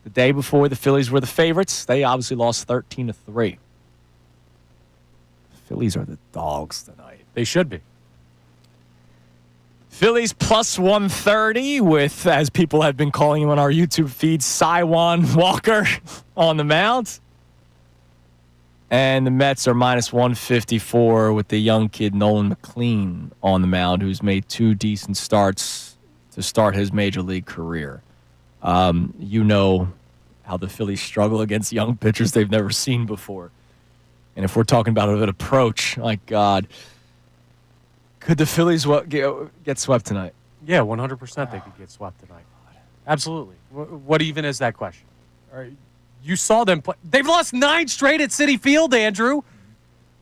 The day before, the Phillies were the favorites. They obviously lost 13-3. The Phillies are the dogs tonight. They should be. Phillies plus 130 with, as people have been calling him on our YouTube feed, Saiwan Walker on the mound. And the Mets are minus 154 with the young kid Nolan McLean on the mound, who's made 2 decent starts to start his major league career. You know how the Phillies struggle against young pitchers they've never seen before. And if we're talking about an approach, my God, could the Phillies get swept tonight? Yeah, 100% they could get swept tonight. Absolutely. What even is that question? All right. You saw them play. They've lost 9 straight at Citi Field, Andrew.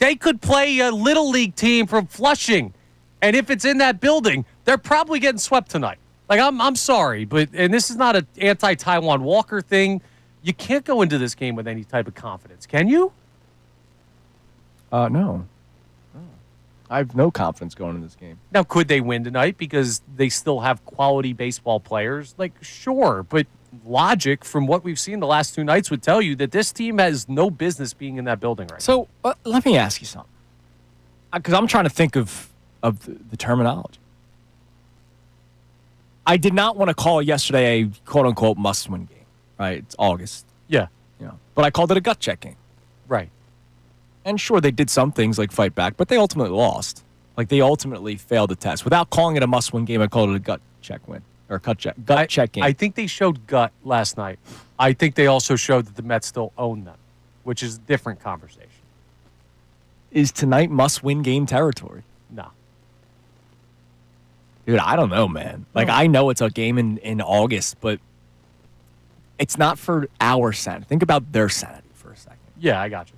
They could play a Little League team from Flushing. And if it's in that building, they're probably getting swept tonight. Like, I'm sorry, and this is not an anti-Taiwan Walker thing. You can't go into this game with any type of confidence, can you? No. I have no confidence going in this game. Now, could they win tonight because they still have quality baseball players? Like, sure, but logic from what we've seen the last 2 nights would tell you that this team has no business being in that building right now. So let me ask you something, because I'm trying to think of the terminology. I did not want to call yesterday a quote-unquote must-win game, right? It's August. Yeah. But I called it a gut check game. Right. And sure, they did some things like fight back, but they ultimately lost. Like, they ultimately failed the test. Without calling it a must-win game, I called it a gut check win. Or gut check game. I think they showed gut last night. I think they also showed that the Mets still own them, which is a different conversation. Is tonight must-win game territory? No. Dude, I don't know, man. Like, I know it's a game in August, but it's not for our sanity. Think about their sanity for a second. Yeah, I got you.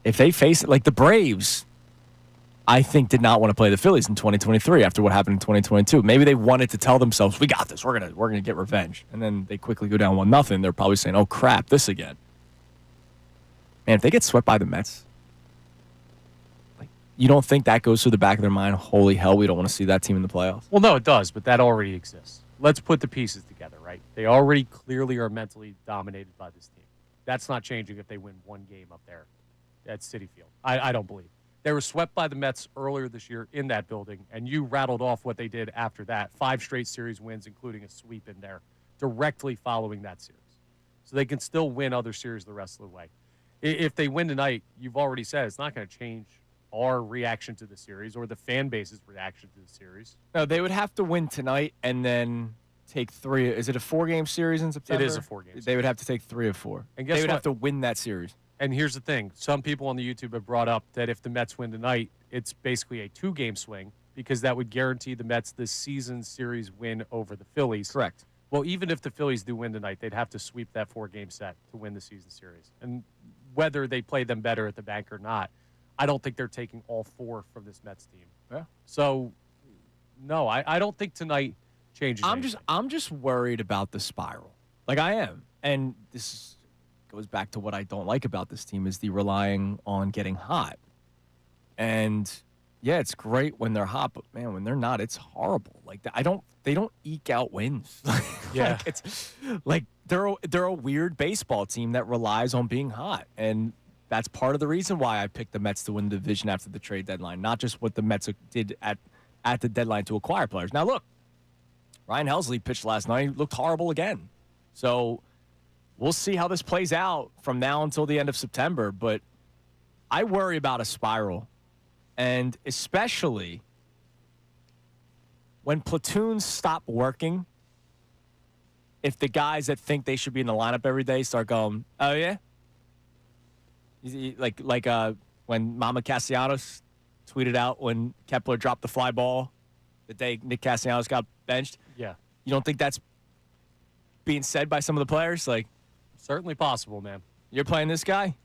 If they face it, like the Braves, I think did not want to play the Phillies in 2023 after what happened in 2022. Maybe they wanted to tell themselves, we got this. We're gonna get revenge. And then they quickly go down 1-0. They're probably saying, oh, crap, this again. Man, if they get swept by the Mets, like, you don't think that goes through the back of their mind, holy hell, we don't want to see that team in the playoffs? Well, no, it does, but that already exists. Let's put the pieces together, right? They already clearly are mentally dominated by this team. That's not changing if they win 1 game up there at Citi Field. I don't believe. They were swept by the Mets earlier this year in that building, and you rattled off what they did after that. 5 straight series wins, including a sweep in there, directly following that series. So they can still win other series the rest of the way. If they win tonight, you've already said it's not going to change our reaction to the series or the fan base's reaction to the series. No, they would have to win tonight and then take 3. Is it a 4-game series in September? It is a 4-game series. They would have to take 3 of 4. And guess they would what? have to win that series. And here's the thing. Some people on the YouTube have brought up that if the Mets win tonight, it's basically a 2-game swing because that would guarantee the Mets the season series win over the Phillies. Correct. Well, even if the Phillies do win tonight, they'd have to sweep that 4-game set to win the season series. And whether they play them better at the bank or not, I don't think they're taking all 4 from this Mets team. Yeah. So, no, I don't think tonight changes anything. I'm just worried about the spiral. Like, I am. And this goes back to what I don't like about this team is the relying on getting hot. And yeah, it's great when they're hot, but man, when they're not, it's horrible. Like, they don't eke out wins. Yeah. Like, it's like they're a weird baseball team that relies on being hot. And that's part of the reason why I picked the Mets to win the division after the trade deadline, not just what the Mets did at the deadline to acquire players. Now look, Ryan Helsley pitched last night. He looked horrible again. So we'll see how this plays out from now until the end of September, but I worry about a spiral, and especially when platoons stop working, if the guys that think they should be in the lineup every day start going, oh, yeah? Like when Mama Castellanos tweeted out when Kepler dropped the fly ball the day Nick Castellanos got benched. Yeah. You don't think that's being said by some of the players? Like, certainly possible, man. You're playing this guy?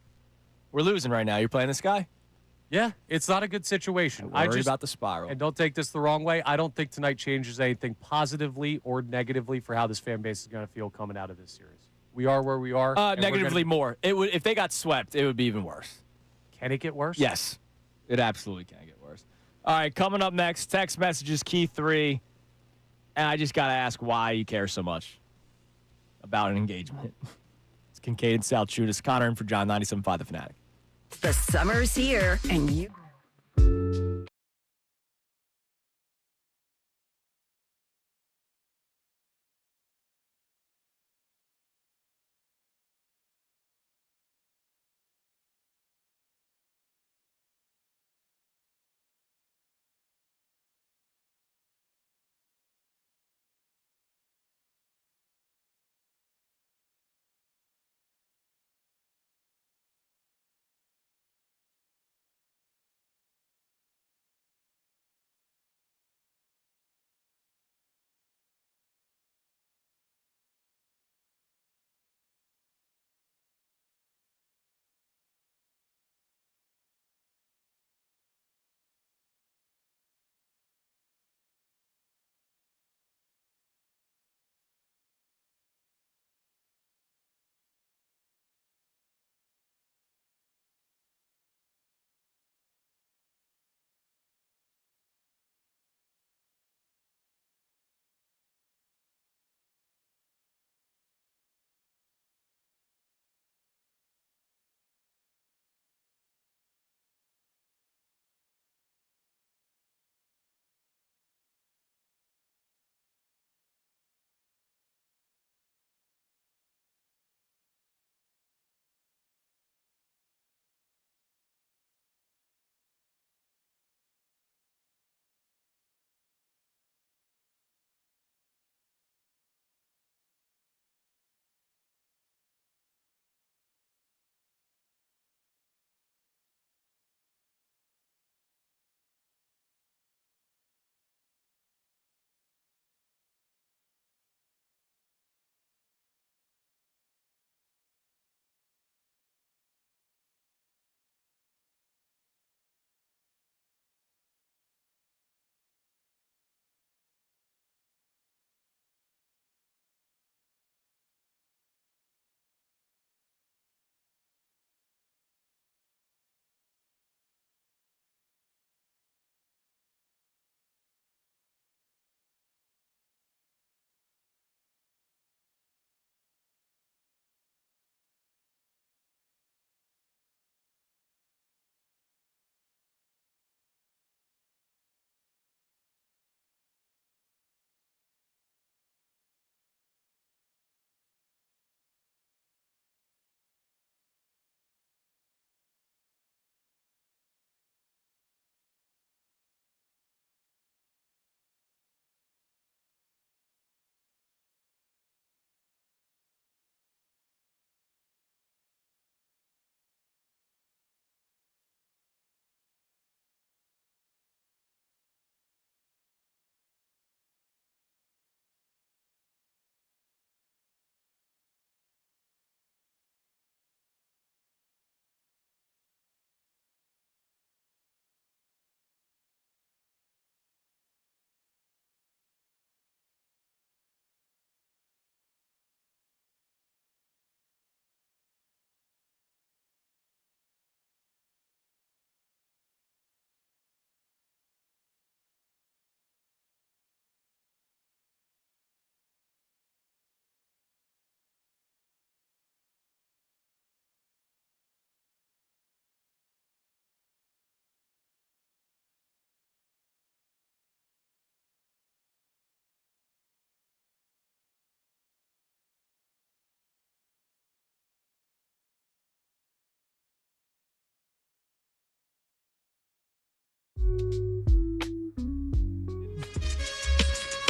We're losing right now. You're playing this guy? Yeah, it's not a good situation. I worry about the spiral. And don't take this the wrong way. I don't think tonight changes anything positively or negatively for how this fan base is going to feel coming out of this series. We are where we are. Negatively more. It would, if they got swept, it would be even worse. Can it get worse? Yes. It absolutely can get worse. All right, coming up next, text messages, key 3. And I just got to ask why you care so much about an engagement. It's Kincade Salciunas, Connor, and for John, 97.5 The Fanatic. The summer's here, and you...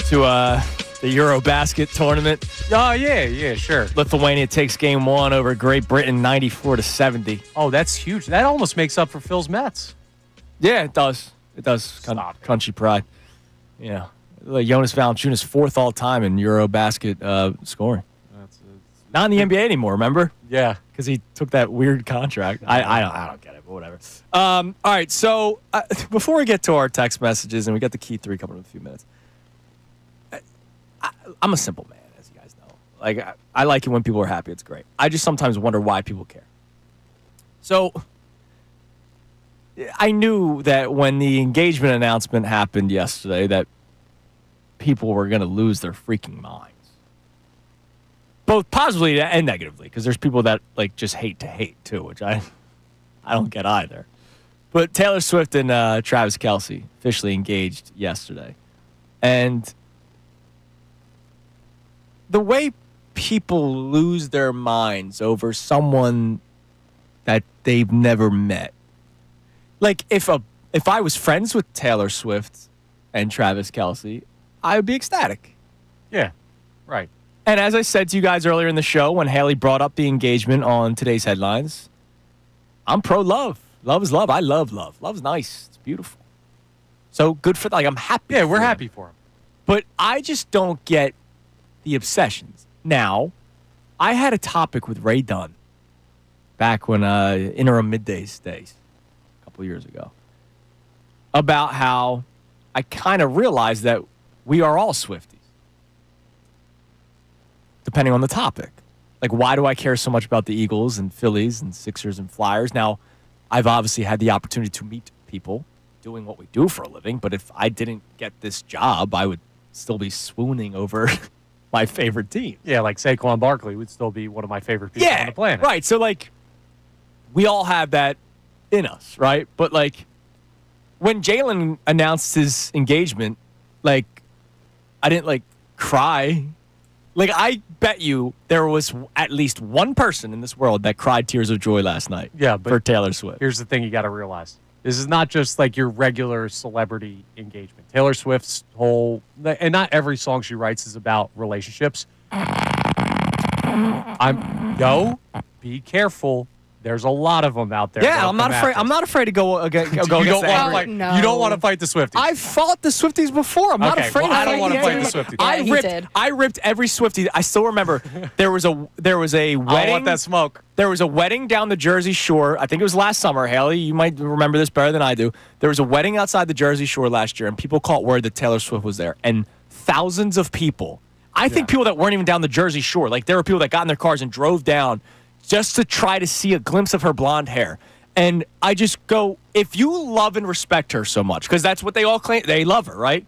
to the Eurobasket tournament. Oh, yeah, sure. Lithuania takes game 1 over Great Britain 94-70. Oh, that's huge. That almost makes up for Phil's Mets. Yeah, it does. It does. Country pride. Yeah. Jonas Valanciunas, 4th all-time in Eurobasket scoring. Not in the NBA anymore, remember? Yeah. Because he took that weird contract. I don't get it, but whatever. All right, so before we get to our text messages, and we got the key 3 coming in a few minutes, I'm a simple man, as you guys know. Like, I like it when people are happy. It's great. I just sometimes wonder why people care. So I knew that when the engagement announcement happened yesterday that people were going to lose their freaking minds. Both positively and negatively, because there's people that like just hate to hate too, which I don't get either. But Taylor Swift and Travis Kelce officially engaged yesterday. And the way people lose their minds over someone that they've never met. Like if I was friends with Taylor Swift and Travis Kelce, I would be ecstatic. Yeah, right. And as I said to you guys earlier in the show, when Haley brought up the engagement on today's headlines, I'm pro-love. Love is love. I love love. Love's nice. It's beautiful. So good for, like, I'm happy. Yeah, we're happy for him. But I just don't get the obsessions. Now, I had a topic with Ray Dunn back when interim middays days, a couple years ago, about how I kind of realized that we are all Swifties. Depending on the topic. Like, why do I care so much about the Eagles and Phillies and Sixers and Flyers? Now, I've obviously had the opportunity to meet people doing what we do for a living, but if I didn't get this job, I would still be swooning over my favorite team. Yeah, like Saquon Barkley would still be one of my favorite people on the planet. Right. So, like, we all have that in us, right? But, like, when Jalen announced his engagement, like, I didn't, like, cry. Like, I bet you there was at least one person in this world that cried tears of joy last night for Taylor Swift. Here's the thing you got to realize. This is not just like your regular celebrity engagement. Taylor Swift's whole, and not every song she writes is about relationships. Be careful. There's a lot of them out there. Yeah, I'm not afraid. I'm not afraid to go against. You don't want to fight the Swifties. I've fought the Swifties before. I'm not afraid. I don't want to fight the Swifties. I ripped every Swiftie. I still remember there was a wedding. I want that smoke. There was a wedding down the Jersey Shore. I think it was last summer. Haley, you might remember this better than I do. There was a wedding outside the Jersey Shore last year, and people caught word that Taylor Swift was there, and thousands of people. I think people that weren't even down the Jersey Shore, like there were people that got in their cars and drove down just to try to see a glimpse of her blonde hair. And I just go, if you love and respect her so much, because that's what they all claim, they love her, right?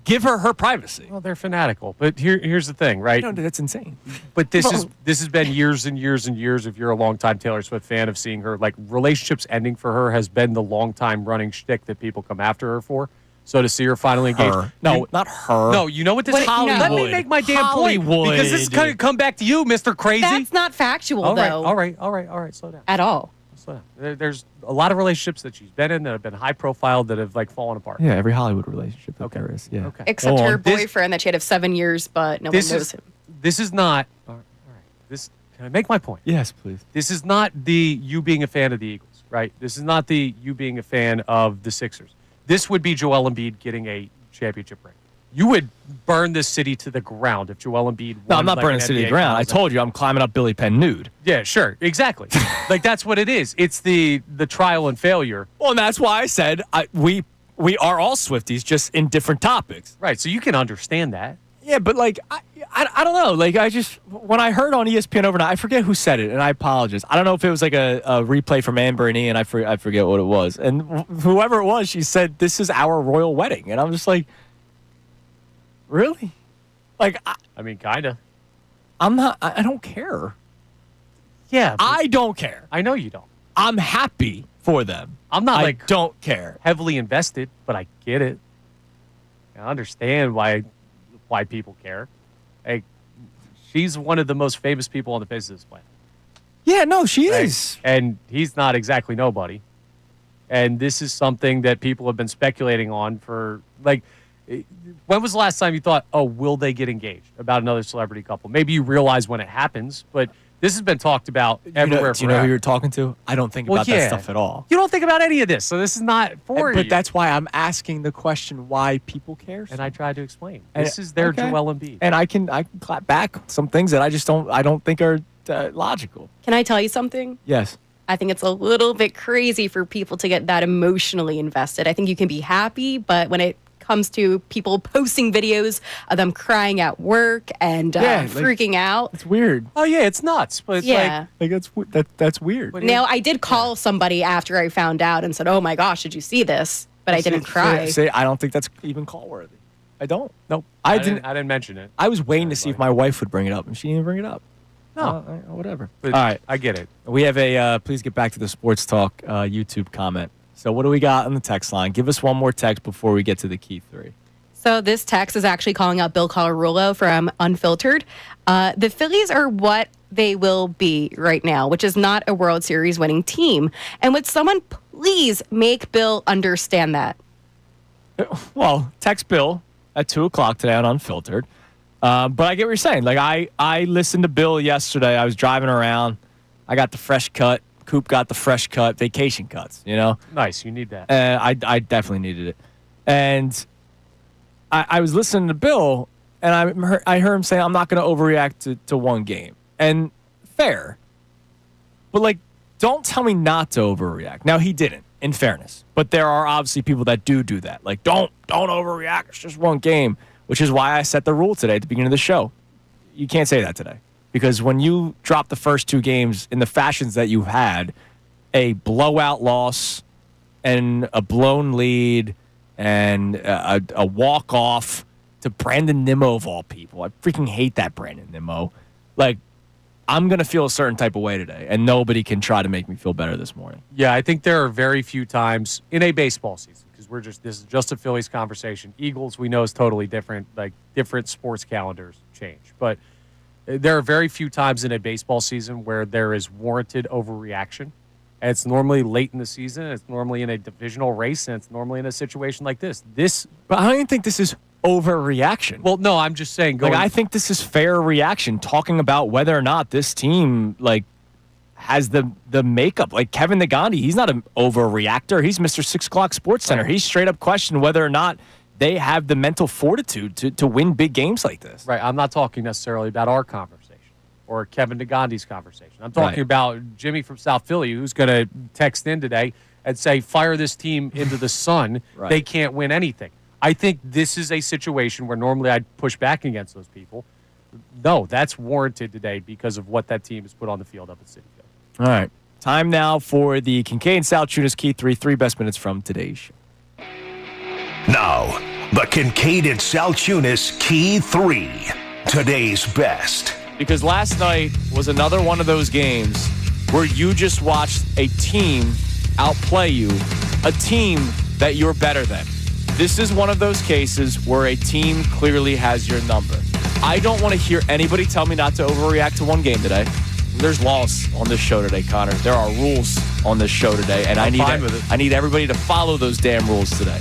Give her privacy. Well, they're fanatical. But here's the thing, right? No, that's insane. But this has been years and years and years, if you're a longtime Taylor Swift fan, of seeing her, like, relationships ending for her has been the long-time running shtick that people come after her for. So to see her finally engaged. No, not her. No, you know what this is? Let me make my damn point. Because this is going to come back to you, Mr. Crazy. That's not factual, though. All right. Slow down. At all. Slow down. There's a lot of relationships that she's been in that have been high profile that have, like, fallen apart. Yeah, every Hollywood relationship that there is. Yeah. Okay. Except her boyfriend that she had of 7 years, but no one knows him. This is not. All right. Can I make my point? Yes, please. This is not the you being a fan of the Eagles, right? This is not the you being a fan of the Sixers. This would be Joel Embiid getting a championship ring. You would burn this city to the ground if Joel Embiid won. No, I'm not burning the city to the ground. I told you I'm climbing up Billy Penn nude. Yeah, sure. Exactly. Like, that's what it is. It's the trial and failure. Well, and that's why I said we are all Swifties, just in different topics. Right, so you can understand that. Yeah, but, like, I don't know. Like, I just, when I heard on ESPN overnight, I forget who said it, and I apologize. I don't know if it was like a replay from Amber and Ian. I forget what it was. And whoever it was, she said, "This is our royal wedding." And I'm just like, really? Like, I mean, kind of. I'm not, I don't care. Yeah. I don't care. I know you don't. I'm happy for them. I'm not, I don't care. Heavily invested, but I get it. I understand why people care. Hey, she's one of the most famous people on the face of this planet. Yeah, no, she is. And he's not exactly nobody. And this is something that people have been speculating on for, like, When was the last time you thought, oh, will they get engaged about another celebrity couple? Maybe you realize when it happens, but this has been talked about everywhere. Do you know who you're talking to? I don't think about that stuff at all. You don't think about any of this, so this is not for you. But that's why I'm asking the question why people care. And I tried to explain. This is their Joel Embiid. And I can clap back some things that I don't think are logical. Can I tell you something? Yes. I think it's a little bit crazy for people to get that emotionally invested. I think you can be happy, but when it comes to people posting videos of them crying at work and freaking out, it's weird. Oh yeah, it's nuts. But it's that's weird. Now I did call somebody after I found out and said, "Oh my gosh, did you see this?" But I didn't cry. Say I don't think that's even call worthy. I don't. Nope. I didn't mention it. I was waiting to see if my wife would bring it up, and she didn't bring it up. No, whatever. But all right, I get it. We have a please get back to the Sports Talk YouTube comment. So what do we got on the text line? Give us one more text before we get to the key three. So this text is actually calling out Bill Colarulo from Unfiltered. The Phillies are what they will be right now, which is not a World Series winning team. And would someone please make Bill understand that? Well, text Bill at 2:00 today on Unfiltered. But I get what you're saying. Like I listened to Bill yesterday. I was driving around. I got the fresh cut. Coop got the fresh cut, vacation cuts, you know? Nice. You need that. I definitely needed it. And I was listening to Bill, and I heard him say, I'm not going to overreact to one game. And fair. But, like, don't tell me not to overreact. Now, he didn't, in fairness. But there are obviously people that do that. Like, don't overreact. It's just one game, which is why I set the rule today at the beginning of the show. You can't say that today. Because when you drop the first two games in the fashions that you had, a blowout loss and a blown lead and a walk-off to Brandon Nimmo of all people. I freaking hate that Brandon Nimmo. Like, I'm going to feel a certain type of way today, and nobody can try to make me feel better this morning. Yeah, I think there are very few times in a baseball season, because this is just a Phillies conversation. Eagles, we know, is totally different. Like, different sports calendars change. But there are very few times in a baseball season where there is warranted overreaction. And it's normally late in the season. It's normally in a divisional race, and it's normally in a situation like this. But I don't even think this is overreaction. Well, no, I'm just saying. I think this is fair reaction, talking about whether or not this team has the makeup. Like Kevin Negandhi, he's not an overreactor. He's Mr. 6 o'clock Sports Center. He's straight up questioned whether or not they have the mental fortitude to win big games like this. Right. I'm not talking necessarily about our conversation or Kevin Negandhi's conversation. I'm talking about Jimmy from South Philly, who's going to text in today and say, fire this team into the sun. Right. They can't win anything. I think this is a situation where normally I'd push back against those people. No, that's warranted today because of what that team has put on the field up at Citi Field. All right. Time now for the Kincade Salciunas Key 3 best minutes from today's show. Now, the Kincade Salciunas Key 3, today's best. Because last night was another one of those games where you just watched a team outplay you, a team that you're better than. This is one of those cases where a team clearly has your number. I don't want to hear anybody tell me not to overreact to one game today. There's laws on this show today, Connor. There are rules on this show today, and I need everybody to follow those damn rules today.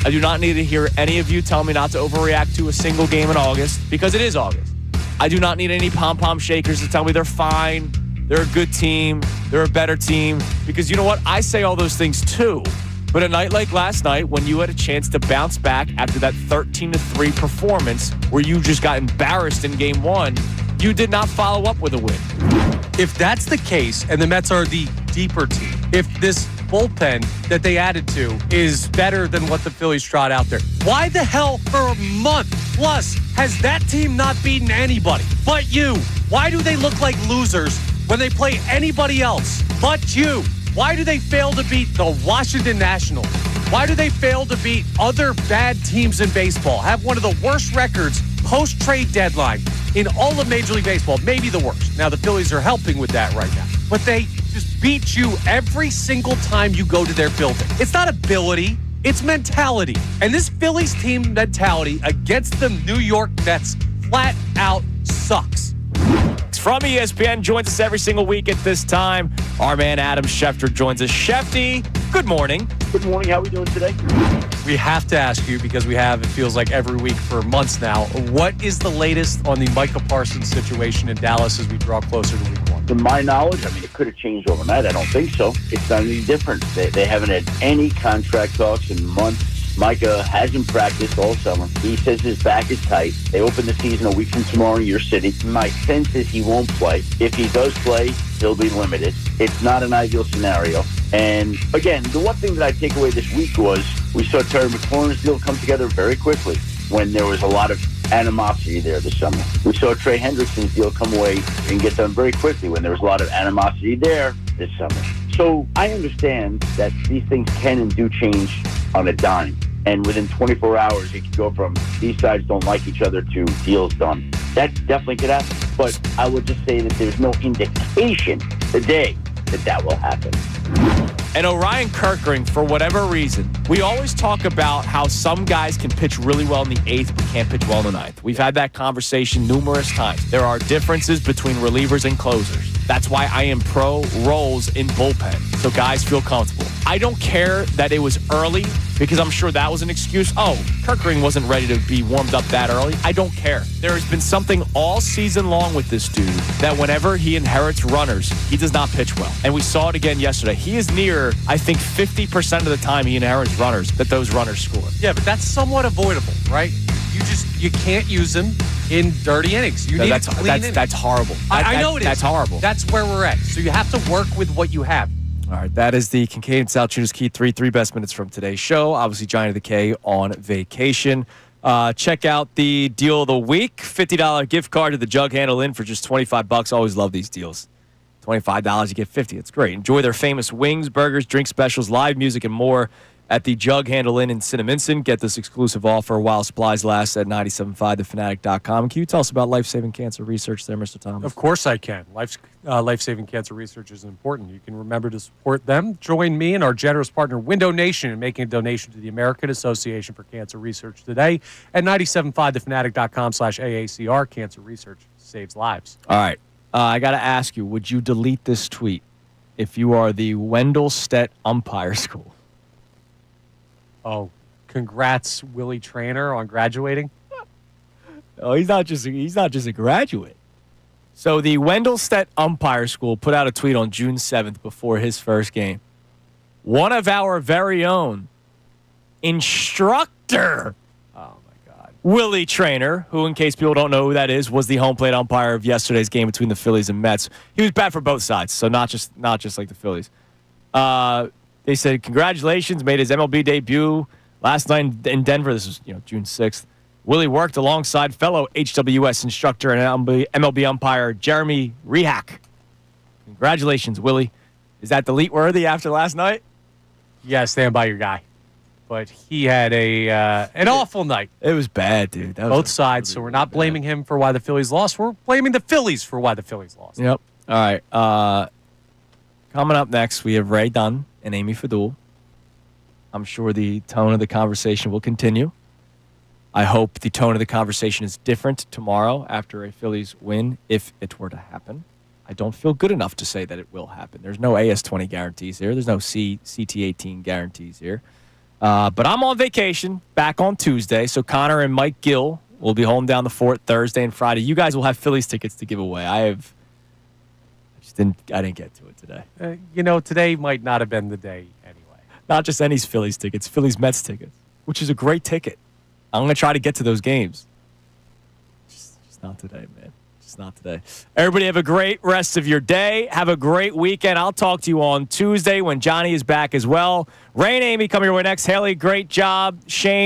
I do not need to hear any of you tell me not to overreact to a single game in August, because it is August. I do not need any pom-pom shakers to tell me they're fine, they're a good team, they're a better team, because you know what? I say all those things too. But a night like last night, when you had a chance to bounce back after that 13-3 performance where you just got embarrassed in game one, you did not follow up with a win. If that's the case, and the Mets are the deeper team, if this bullpen that they added to is better than what the Phillies trot out there, why the hell for a month plus has that team not beaten anybody but you? Why do they look like losers when they play anybody else but you? Why do they fail to beat the Washington Nationals? Why do they fail to beat other bad teams in baseball? Have one of the worst records post-trade deadline in all of Major League Baseball, maybe the worst. Now, the Phillies are helping with that right now. But they just beat you every single time you go to their building. It's not ability, it's mentality. And this Phillies team mentality against the New York Mets flat out sucks. From ESPN, joins us every single week at this time. Our man Adam Schefter joins us. Shefty, good morning. Good morning. How are we doing today? We have to ask you, because we have, it feels like every week for months now, what is the latest on the Micah Parsons situation in Dallas as we draw closer to week 1? To my knowledge, I mean, it could have changed overnight. I don't think so. It's not any different. They haven't had any contract talks in months. Micah hasn't practiced all summer. He says his back is tight. They open the season a week from tomorrow in your city. My sense is he won't play. If he does play, he'll be limited. It's not an ideal scenario. And again, the one thing that I take away this week was we saw Terry McLaurin's deal come together very quickly when there was a lot of animosity there this summer. We saw Trey Hendrickson's deal come away and get done very quickly when there was a lot of animosity there this summer. So I understand that these things can and do change on a dime. And within 24 hours, it could go from these sides don't like each other to deals done. That definitely could happen. But I would just say that there's no indication today that will happen. And Orion Kirkering, for whatever reason, we always talk about how some guys can pitch really well in the 8th but can't pitch well in the 9th. We've had that conversation numerous times. There are differences between relievers and closers. That's why I am pro roles in bullpen, so guys feel comfortable. I don't care that it was early, because I'm sure that was an excuse. Oh, Kirkering wasn't ready to be warmed up that early. I don't care. There has been something all season long with this dude that whenever he inherits runners, he does not pitch well. And we saw it again yesterday. He is near, I think, 50% of the time he inherits runners that those runners score. Yeah, but that's somewhat avoidable, right? You can't use him in dirty innings. You need a clean inning. That's horrible. I know it is. That's horrible. That's where we're at. So you have to work with what you have. All right, that is the Kincade Salciunas Key 3 best minutes from today's show. Obviously, Johnny the K on vacation. Check out the deal of the week. $50 gift card to the Jug Handle Inn for just $25. Always love these deals. $25, you get $50. It's great. Enjoy their famous wings, burgers, drink specials, live music, and more at the Jug Handle Inn in Cinnaminson. Get this exclusive offer while supplies last at 975thefanatic.com. Can you tell us about life-saving cancer research there, Mr. Thomas? Of course I can. Life-saving cancer research is important. You can remember to support them. Join me and our generous partner, Window Nation, in making a donation to the American Association for Cancer Research today at 975thefanatic.com/AACR. Cancer research saves lives. All right. I got to ask you, would you delete this tweet if you are the Wendell Stett umpire school? Oh, congrats, Willie Trainer, on graduating. Oh, he's not just a graduate. So the Wendell Stett umpire school put out a tweet on June 7th before his first game. One of our very own instructor, Willie Trainer, who, in case people don't know who that is, was the home plate umpire of yesterday's game between the Phillies and Mets. He was bad for both sides, so not just like the Phillies. They said, congratulations, made his MLB debut last night in Denver. This was June 6th. Willie worked alongside fellow HWS instructor and MLB umpire Jeremy Rehak. Congratulations, Willie. Is that delete worthy after last night? Yeah, stand by your guy. But he had an awful night. It was bad, dude. Both sides, so we're not blaming him for why the Phillies lost. We're blaming the Phillies for why the Phillies lost. Yep. All right. Coming up next, we have Ray Dunn and Amy Fadul. I'm sure the tone of the conversation will continue. I hope the tone of the conversation is different tomorrow after a Phillies win, if it were to happen. I don't feel good enough to say that it will happen. There's no AS20 guarantees here. There's no CT18 guarantees here. But I'm on vacation, back on Tuesday, so Connor and Mike Gill will be holding down the fort Thursday and Friday. You guys will have Phillies tickets to give away. I didn't get to it today. Today might not have been the day anyway. Not just any Phillies tickets, Phillies Mets tickets, which is a great ticket. I'm going to try to get to those games. Just not today, man. Just not today. Everybody have a great rest of your day. Have a great weekend. I'll talk to you on Tuesday when Johnny is back as well. Ray and Amy coming your way next. Haley, great job. Shane.